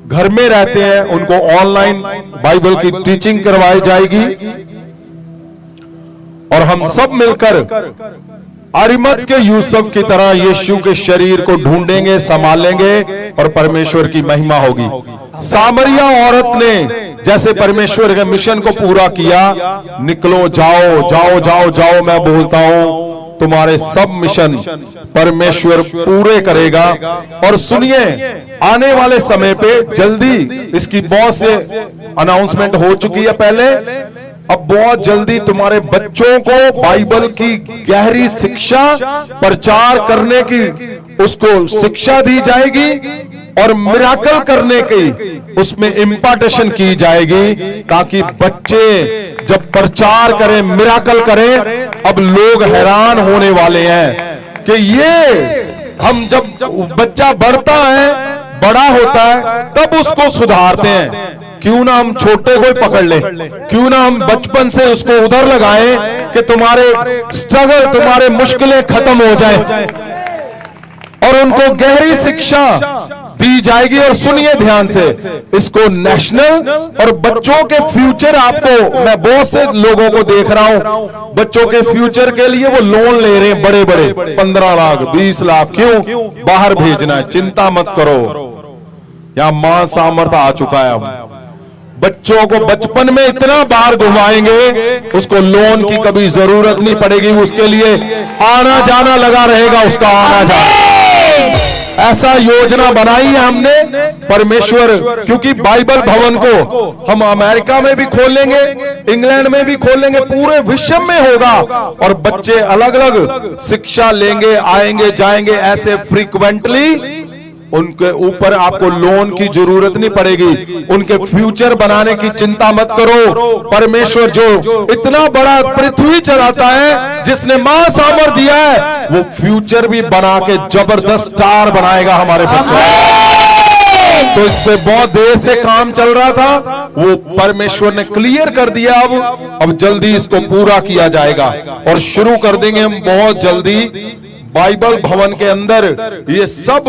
घर में रहते हैं, उनको ऑनलाइन बाइबल की टीचिंग करवाई जाएगी। और हम सब मिलकर अरिमत के यूसुफ की तरह यीशु के शरीर को ढूंढेंगे, संभालेंगे और परमेश्वर की महिमा होगी। सामरिया औरत ने जैसे परमेश्वर के मिशन को पूरा किया, निकलो, जाओ जाओ जाओ जाओ, मैं बोलता हूं तुम्हारे सब मिशन परमेश्वर पूरे करेगा। और सुनिए, आने वाले समय पे जल्दी इसकी बहुत से अनाउंसमेंट हो चुकी है पहले, अब बहुत जल्दी तुम्हारे बच्चों को बाइबल की गहरी शिक्षा प्रचार करने की उसको शिक्षा दी जाएगी और मिराकल करने की उसमें इम्पार्टेशन की जाएगी, ताकि बच्चे जब प्रचार करें, मिराकल करें। अब लोग हैरान होने वाले हैं कि ये हम जब बच्चा बढ़ता है, बड़ा होता है, तब उसको सुधारते हैं क्यों ना हम छोटे को ही पकड़ ले, क्यों ना हम बचपन से उसको उधर लगाएं कि तुम्हारे स्ट्रगल, तुम्हारे मुश्किलें खत्म हो जाए और उनको गहरी शिक्षा दी जाएगी। और सुनिए ध्यान से, इसको नेशनल और बच्चों के फ्यूचर, आपको मैं बहुत से लोगों को देख रहा हूं बच्चों के फ्यूचर के लिए वो लोन ले रहे हैं बड़े बड़े, 15 लाख 20 लाख, क्यों? बाहर भेजना है। चिंता मत करो, यहां मां सामर्थ्य आ चुका है। अब बच्चों को बचपन में इतना बाहर घुमाएंगे, उसको लोन की कभी जरूरत नहीं पड़ेगी, उसके लिए आना जाना लगा रहेगा, उसका आना जाना। ऐसा योजना बनाई है हमने परमेश्वर, क्योंकि बाइबल भवन को हम अमेरिका में भी खोलेंगे, इंग्लैंड में भी खोलेंगे, पूरे विश्व में होगा और बच्चे अलग अलग शिक्षा लेंगे, आएंगे जाएंगे ऐसे फ्रीक्वेंटली। उनके ऊपर आपको लोन की जरूरत नहीं पड़ेगी, उनके फ्यूचर बनाने की चिंता मत करो। परमेश्वर जो इतना बड़ा पृथ्वी चलाता है, जिसने मां सामर्थ्य दिया है, वो फ्यूचर भी बना के जबरदस्त स्टार बनाएगा हमारे बच्चों। तो इस पे बहुत देर से काम चल रहा था, वो परमेश्वर ने क्लियर कर दिया। अब जल्दी इसको पूरा किया जाएगा और शुरू कर देंगे हम बहुत जल्दी। बाइबल भवन के अंदर ये सब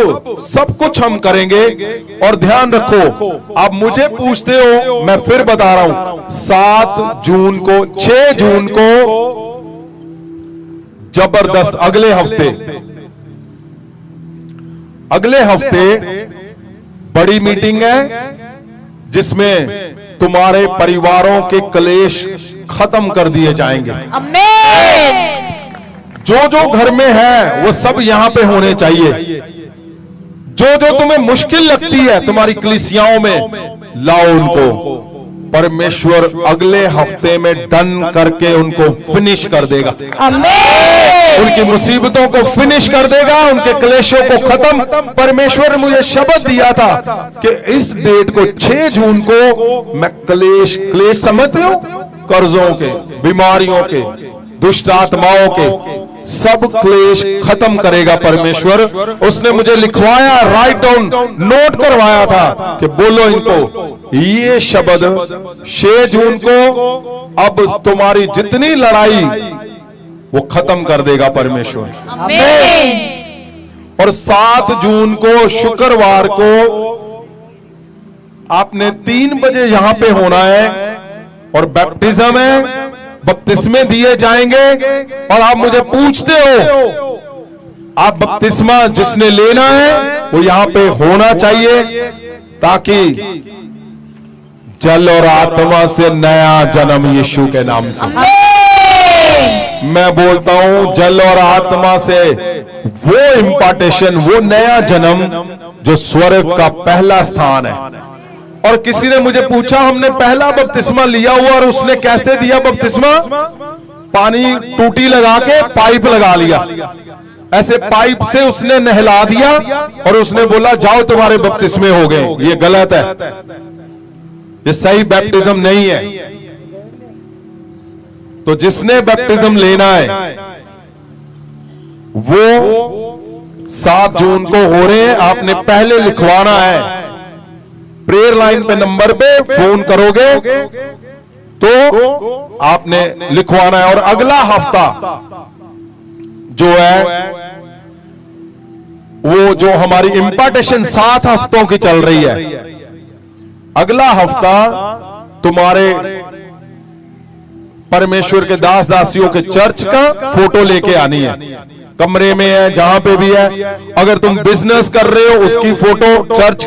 कुछ हम करेंगे। और ध्यान रखो, आप मुझे पूछते हो, मैं फिर बता रहा हूं, 7 जून को 6 जून को जबरदस्त अगले हफ्ते बड़ी मीटिंग है, जिसमें तुम्हारे परिवारों के क्लेश खत्म कर दिए जाएंगे। आमीन। जो जो घर में है वो सब यहां पे होने चाहिए। जो जो तुम्हें मुश्किल लगती है तुम्हारी कलीसियाओं में, लाओ उनको। परमेश्वर अगले हफ्ते में डन करके उनको फिनिश कर देगा। आमीन। उनकी मुसीबतों को फिनिश कर देगा, उनके क्लेशों को खत्म। परमेश्वर ने मुझे शब्द दिया था कि इस डेट को 6 जून को मैं क्लेश समझते हो, कर्जों के, बीमारियों के, दुष्ट आत्माओं के सब क्लेश खत्म करेगा परमेश्वर। उसने मुझे लिखवाया, राइट डाउन, नोट करवाया था कि बोलो इनको ये शब्द 6 जून को। अब तुम्हारी जितनी लड़ाई वो खत्म कर देगा परमेश्वर। आमीन। और 7 जून को शुक्रवार को आपने 3 बजे यहां पे होना है और बैप्टिज्म है, बपतिस्मे दिए जाएंगे। और आप मुझे पूछते हो, आप बपतिस्मा जिसने लेना है वो यहां पे होना चाहिए, ताकि जल और आत्मा से नया जन्म यीशु के नाम से। मैं बोलता हूं, जल और आत्मा से वो इम्पार्टेशन, वो नया जन्म जो स्वर्ग का पहला स्थान है। और किसी ने मुझे पूछा, हमने पहला बपतिस्मा लिया हुआ, और उसने कैसे दिया बपतिस्मा? पानी टूटी लगा के पाइप लगा लिया, ऐसे पाइप से उसने नहला दिया और उसने बोला जाओ तुम्हारे बपतिस्मे हो गए। ये गलत है, ये सही बैप्टिज्म नहीं है। तो जिसने बैप्टिज्म लेना है वो 7 जून को हो रहे हैं। आपने पहले लिखवाना है, प्रेयर लाइन पे नंबर पे फोन करोगे तो आपने लिखवाना है। और अगला हफ्ता जो है वो जो हमारी इंपार्टेशन 7 हफ्तों की चल रही है, अगला हफ्ता तुम्हारे परमेश्वर के दास दासियों के चर्च का फोटो लेके आनी है। कमरे में है, जहां पे भी है। अगर तुम बिजनेस कर रहे हो उसकी फोटो चर्च,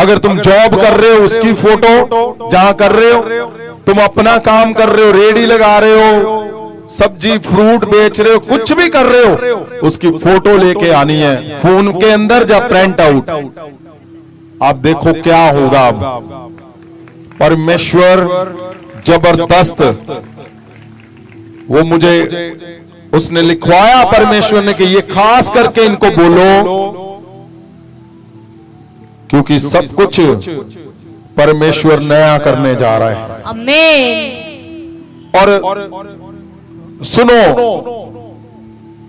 अगर तुम जॉब कर रहे हो उसकी फोटो जहां कर रहे हो, तुम अपना काम कर रहे हो, रेडी लगा रहे हो, सब्जी फ्रूट बेच रहे हो, कुछ भी कर रहे हो, उसकी फोटो लेके आनी है फोन के अंदर या प्रिंट आउट। आप देखो क्या होगा। अब परमेश्वर जबरदस्त, वो मुझे उसने लिखवाया परमेश्वर ने कि ये खास करके इनको बोलो, क्योंकि सब कुछ परमेश्वर नया करने जा रहा है। आमीन। और सुनो,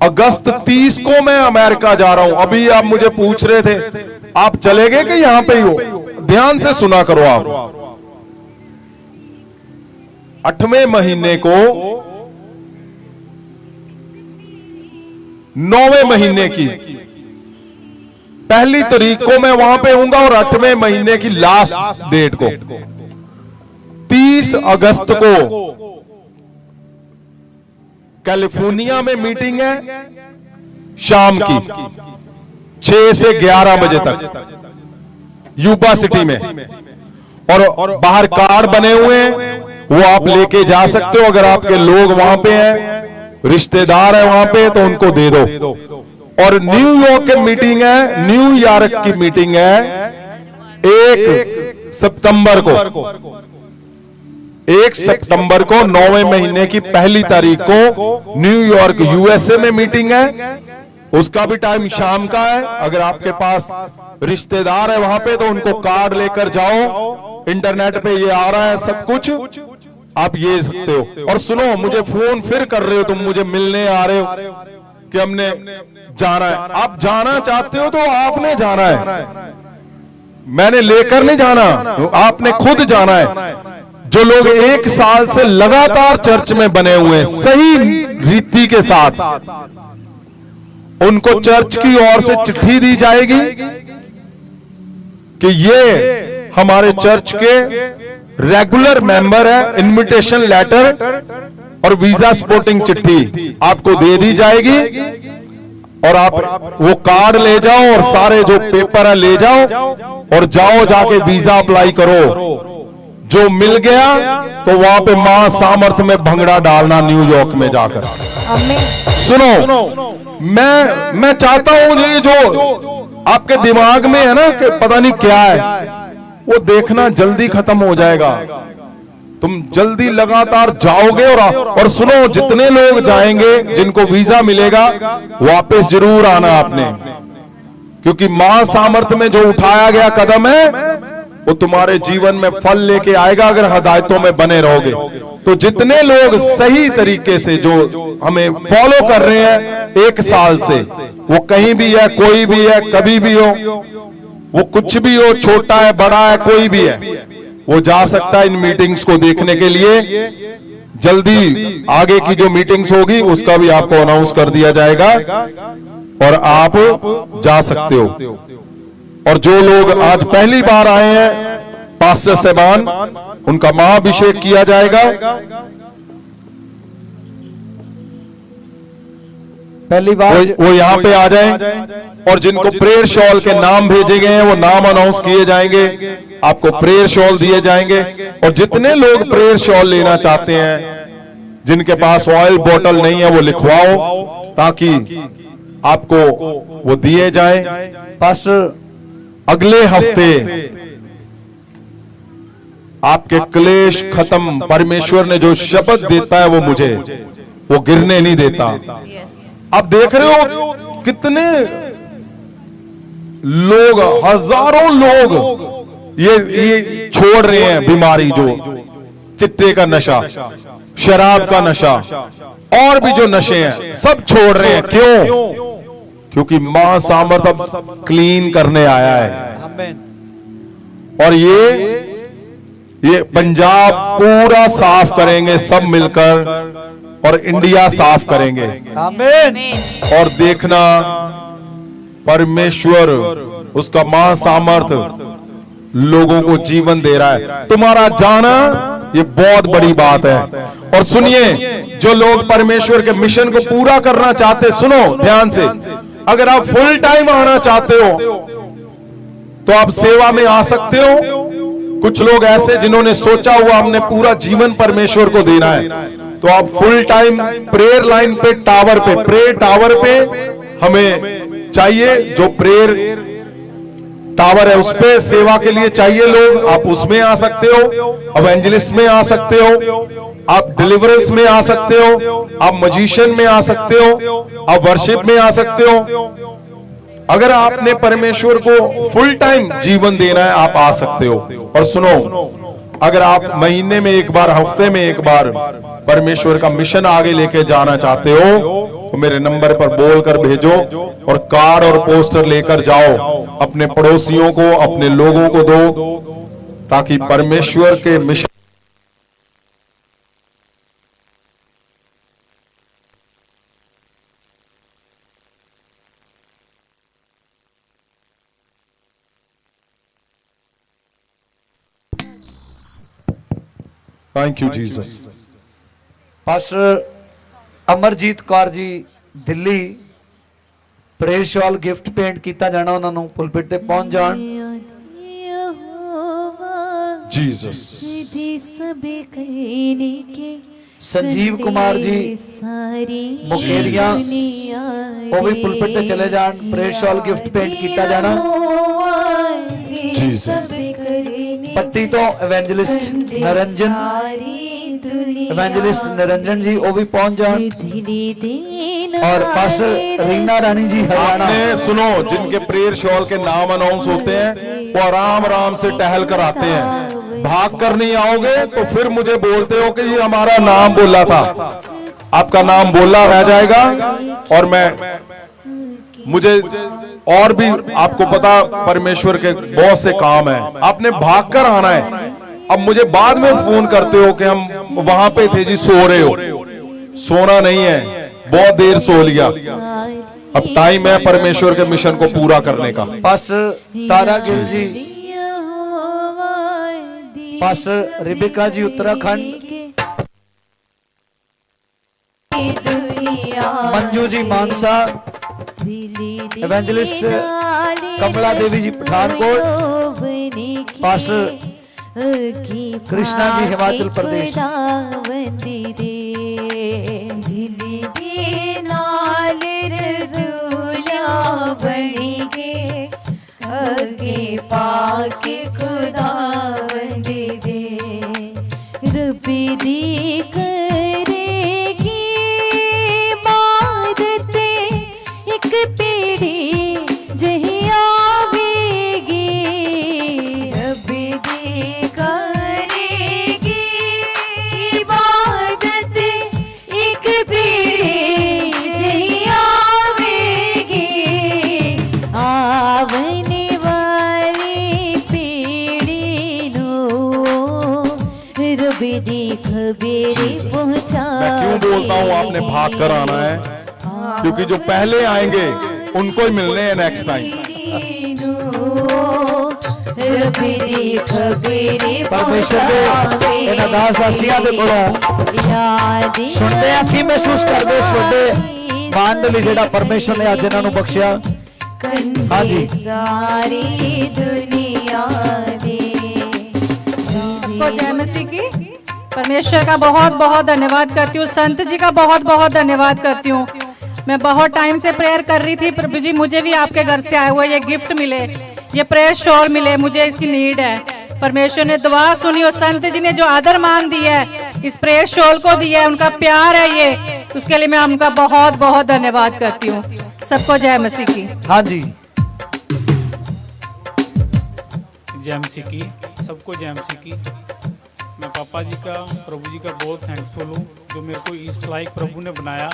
अगस्त 30 को मैं अमेरिका जा रहा हूं। अभी आप मुझे पूछ रहे थे आप चले गए कि यहां पे ही हो? ध्यान से सुना करो आप। 8वें महीने को 9वें महीने की 1 तारीख को मैं वहां पे हूंगा और 8वें महीने की लास्ट डेट को 30 अगस्त को कैलिफोर्निया में मीटिंग है, शाम की 6 से 11 बजे तक यूबा सिटी में। और बाहर कार्ड बने हुए हैं, वो आप लेके जा सकते हो। अगर आपके लोग वहां पे हैं, रिश्तेदार है वहां पे, तो उनको दे दो। और न्यूयॉर्क की मीटिंग है, न्यूयॉर्क की मीटिंग है 1 सितंबर को। 1 सितंबर को 9वें महीने की 1 तारीख को न्यूयॉर्क यूएसए में मीटिंग है। उसका भी टाइम शाम का है। अगर आपके पास रिश्तेदार है वहां पे, तो उनको कार्ड लेकर जाओ। इंटरनेट पे ये आ रहा है सब कुछ, आप ये सकते हो। और सुनो, मुझे फोन फिर कर रहे हो, तुम मुझे मिलने आ रहे हो कि हमने जाना है। आप जाना चाहते हो तो आपने जाना है, मैंने लेकर नहीं जाना, आपने खुद जाना है। जो लोग 1 साल से लगातार चर्च में बने हुए हैं सही रीति के साथ, उनको चर्च की ओर से चिट्ठी दी जाएगी कि ये हमारे चर्च के रेगुलर मेंबर है। इनविटेशन लेटर और वीजा सपोर्टिंग चिट्ठी आपको दे दी जाएगी। और आप वो कार्ड ले जाओ और सारे जो पेपर है ले जाओ और जाओ, जाके वीजा अप्लाई करो। जो मिल गया तो वहां पे मां सामर्थ में भंगड़ा डालना न्यूयॉर्क में जाकर। सुनो, मैं चाहता हूं ये जो आपके दिमाग में है ना कि पता नहीं क्या है, वो देखना जल्दी खत्म हो जाएगा। तुम जल्दी लगातार जाओगे। और सुनो, जितने लोग जाएंगे जिनको वीजा मिलेगा, वापस जरूर आना आपने, क्योंकि मां सामर्थ में जो उठाया गया कदम है वो तुम्हारे जीवन में फल लेके आएगा अगर हदायतों में बने रहोगे। तो जितने लोग सही तरीके से जो हमें फॉलो कर रहे हैं 1 साल से, वो कहीं भी है, कोई भी है, कभी भी हो, वो कुछ भी हो, छोटा है, बड़ा है, कोई भी है, वो जा सकता है इन मीटिंग्स को देखने के लिए। जल्दी आगे की जो मीटिंग्स होगी उसका भी आपको अनाउंस कर दिया जाएगा और आप जा सकते हो। और जो लोग आज पहली बार आए हैं, पास्टर साहबान, उनका महाअभिषेक किया जाएगा। पहली बार वो यहाँ पे आ जाएं। और जिनको प्रेयर शॉल के नाम भेजे गए हैं वो नाम अनाउंस किए जाएंगे, आपको प्रेयर शॉल दिए जाएंगे। और जितने लोग प्रेयर शॉल लेना चाहते हैं, जिनके पास ऑयल बोतल नहीं है, वो लिखवाओ ताकि आपको वो दिए जाए। पास्टर अगले हफ्ते आपके क्लेश खत्म, परमेश्वर ने जो शब्द देता है वो मुझे वो गिरने नहीं देता। आप देख रहे हो कितने लोग, हजारों लोग ये छोड़ रहे हैं बीमारी, जो चिट्टे का नशा, शराब का नशा और भी जो नशे हैं सब छोड़ रहे हैं। क्यों? क्योंकि मां सामर्थ अब क्लीन करने आया है। और ये पंजाब पूरा साफ करेंगे सब मिलकर, और इंडिया साफ करेंगे। आमीन। और देखना परमेश्वर, उसका मां सामर्थ लोगों को जीवन दे रहा है। तुम्हारा जाना ये बहुत बड़ी बात है। और सुनिए, जो लोग परमेश्वर के मिशन को पूरा करना चाहते, सुनो ध्यान से, अगर आप फुल टाइम आना चाहते हो तो आप सेवा में आ सकते हो। कुछ लोग ऐसे जिन्होंने सोचा हुआ हमने पूरा जीवन परमेश्वर को देना है, तो आप फुल टाइम प्रेयर लाइन पे, टावर पे, प्रेयर टावर पे हमें चाहिए। जो प्रेयर टावर है उस पे सेवा के लिए चाहिए लोग, आप उसमें आ सकते हो। एवेंजलिस्ट में आ सकते हो, आप डिलीवरेंस में आ सकते हो, आप मजिशियन में आ सकते हो, आप वर्शिप में आ सकते हो। अगर आपने परमेश्वर को फुल टाइम जीवन देना है, आप आ सकते हो। और सुनो, अगर आप महीने में एक बार, हफ्ते में एक बार परमेश्वर का मिशन आगे लेके जाना चाहते हो, तो मेरे नंबर पर बोल कर भेजो और कार्ड और पोस्टर लेकर जाओ, अपने पड़ोसियों को, अपने लोगों को दो, ताकि परमेश्वर के mission thank you Jesus. Pastor Amarjit Kaur ji Delhi prayer shawl gift पेंट किया जाना, उन्होंने पुलपिट ते पहुंच जान। जीसस। संजीव कुमार जी मुकेरिया वो भी पुलपिट ते चले जान, प्रेयर शॉल गिफ्ट पेंट किया जाना। जीसस। पट्टी तो एवेंजलिस्ट निरंजन जी वो भी पहुंच जान। और पास्टर रीना रानी जी हरियाणा। आपने सुनो, जिनके प्रेयर शॉल के नाम अनाउंस होते हैं वो आराम आराम से टहल कर आते हैं, भाग कर नहीं आओगे तो फिर मुझे बोलते हो कि ये हमारा नाम बोला था। आपका नाम बोला रह जाएगा और मुझे और भी आपको पता परमेश्वर के बहुत से काम है, आपने भाग कर आना है। अब मुझे बाद में फोन करते हो कि हम वहां पे थे जी, सो रहे हो। सोना नहीं है, बहुत देर सो लिया, अब टाइम है परमेश्वर के मिशन को पूरा करने का। पास्टर तारा गिल जी, पास्टर रिबिका जी उत्तराखंड, मंजू जी मानसा, एवेंजलिस्ट कमला देवी जी पठानकोट, पास्टर कृष्णा जी हिमाचल प्रदेश। मैं क्यों बोलता हूँ आपने भाग कर आना है, क्योंकि जो पहले आएंगे उनको ही मिलने हैं नेक्स्ट टाइम। परमेश्वर के इन अरदास दासियां दे कोलों सुनते हैं कि महसूस करते सुनते मान दे जेड़ा परमेश्वर ने आज इन्हां नूं बख्शिया। हाँ जी, सारी दुनिया को जय मसीह की। परमेश्वर का बहुत बहुत धन्यवाद करती हूँ, संत जी का बहुत बहुत धन्यवाद करती हूँ। मैं बहुत टाइम से प्रेयर कर रही थी, प्रभु जी मुझे भी आपके घर से आए हुए ये गिफ्ट मिले, ये प्रेयर शॉल मिले, मुझे इसकी नीड है। परमेश्वर ने दुआ सुनी और संत जी ने जो आदर मान दिया है, इस प्रेयर शॉल को दिया है, उनका प्यार है ये, उसके लिए मैं उनका बहुत बहुत धन्यवाद करती हूँ। सबको जय मसीह की। हाँ जी, जय मसीह की, सबको जय मसीह की। मैं पापा जी का, प्रभु जी का बहुत थैंक्सफुल हूँ, जो मेरे को इस लायक प्रभु ने बनाया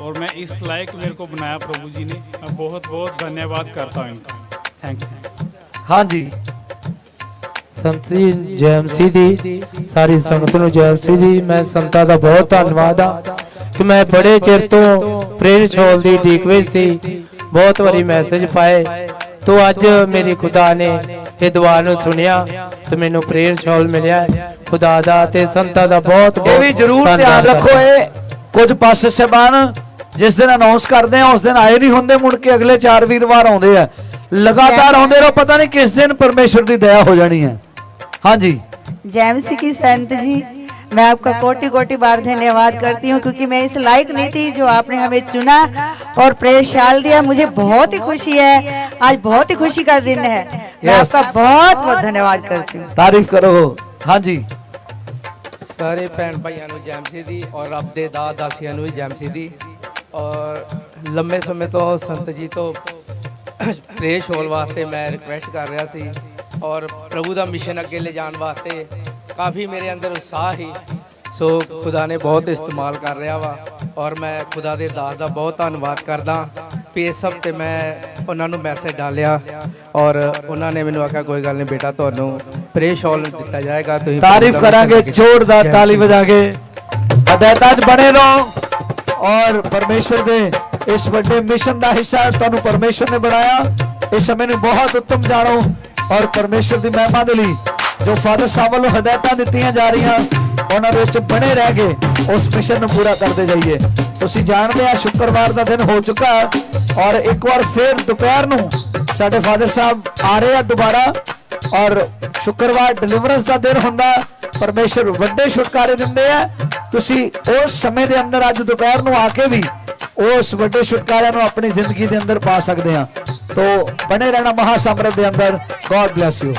और मैं इस लायक मेरे को बनाया प्रभु जी ने। मैं बहुत बहुत धन्यवाद करता हूँ इनका, थैंक्स। हाँ जी, संत जी जय मसीह दी, सारी संगत नूं जय मसीह दी। मैं संतां दा बहुत धन्नवाद आ कि मैं बड़े चिर तो प्रेयर शॉल दी उਡੀਕ ਵਿੱਚ ਸੀ, बहुत वारी मैसेज पाए, तो अज मेरी खुदा ने ये दुआ नूं सुनिया तो मैनू प्रेयर शॉल मिलिया। खुदा दा ते संतां दा बहुत ये भी जरूर ध्यान रखो, ये कुछ पास्टर साहबान जिस दिन अनाउंस करते हैं उस दिन आए नहीं होंगे, मुड़ के अगले 4 वीरवार आउंदे आ, लगातार आउंदे रहो, पता नहीं किस दिन परमेश्वर की दया हो जानी है। हाँ जी, जय मसीह की। संत जी मैं आपका कोटि कोटि बार धन्यवाद करती हूँ, क्योंकि मैं इस लायक नहीं थी जो आपने हमें चुना और प्रेयर शॉल दिया। मुझे बहुत ही खुशी है, आज बहुत ही खुशी का दिन है। मैं आपका बहुत बहुत धन्यवाद करती हूँ। तारीफ करो। हाँ जी, सारे भैन भाइयों को जय मसीह दी और रब दे दास दासियां को भी जय मसीह दी। और लंबे समय तो संत जी तो प्रेयर शॉल वास्ते मैं रिक्वेस्ट कर रहा सी और प्रभु का मिशन अगे ले जाने वास्ते काफ़ी मेरे अंदर उत्साह ही, सो खुदा ने बहुत इस्तेमाल कर रहा वा ਔਰ ਮੈਂ ਖੁਦਾ ਦੇ ਦਾਸ ਦਾ ਬਹੁਤ ਧੰਨਵਾਦ ਕਰਦਾ ਵੀ ਇਸ ਹਫ਼ਤੇ ਮੈਂ ਉਹਨਾਂ ਨੂੰ ਮੈਸੇਜ ਡਾਲਿਆ ਔਰ ਉਹਨਾਂ ਨੇ ਮੈਨੂੰ ਆਖਿਆ ਕੋਈ ਗੱਲ ਨਹੀਂ ਬੇਟਾ ਤੁਹਾਨੂੰ ਪ੍ਰੇ ਸ਼ਾਲ ਦਿੱਤਾ ਜਾਏਗਾ। ਤੁਸੀਂ ਤਾਰੀਫ करांगे जोरदार ताली बजा के। हदायतां च बने रहो और परमेश्वर दे इस बड़े मिशन का हिस्सा तुहानू परमेश्वर ने बनाया। इस समय नूं बहुत उत्तम जानो और परमेश्वर की महिमा दे लई जो फादर साहब वालों हदायतां दित्तियां जा रही उन्हां दे विच बने रह के उस मिशन नूं पूरा करते जाइए। तुसीं जानदे आ शुक्रवार का दिन हो चुका और एक बार फिर दोपहर नूं साडे फादर साहब आ रहे हैं दोबारा और शुक्रवार डिलीवरेंस का दिन हुंदा। परमेश्वर वड्डे छुटकारे दिंदे आ। तुसीं उस समय दे अंदर अज दोपहर नूं आके भी उस वड्डे छुटकारे नूं अपनी जिंदगी दे अंदर पा सकदे आ। तो बने रहना महासामर्थ दे अंदर। God bless you.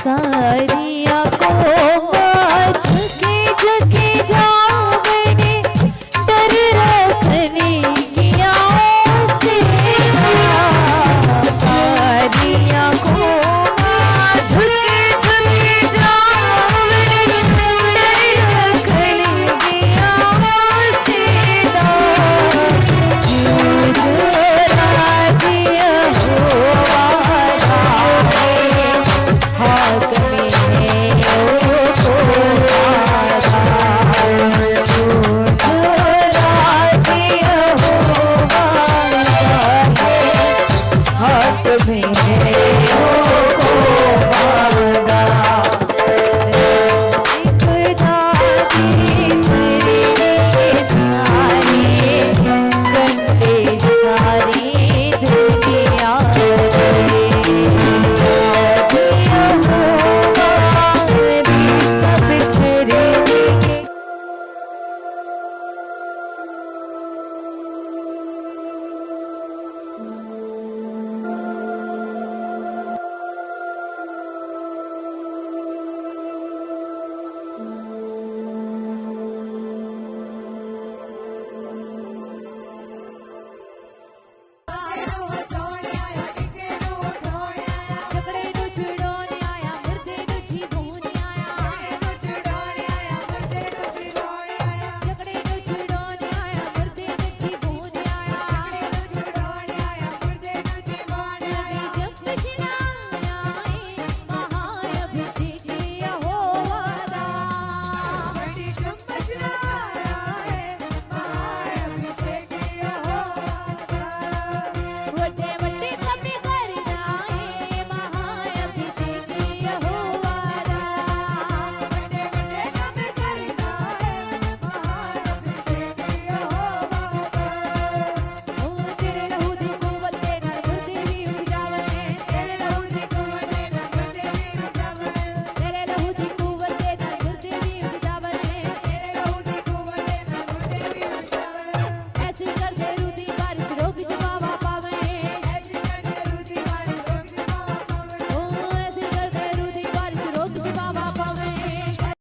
सारिया को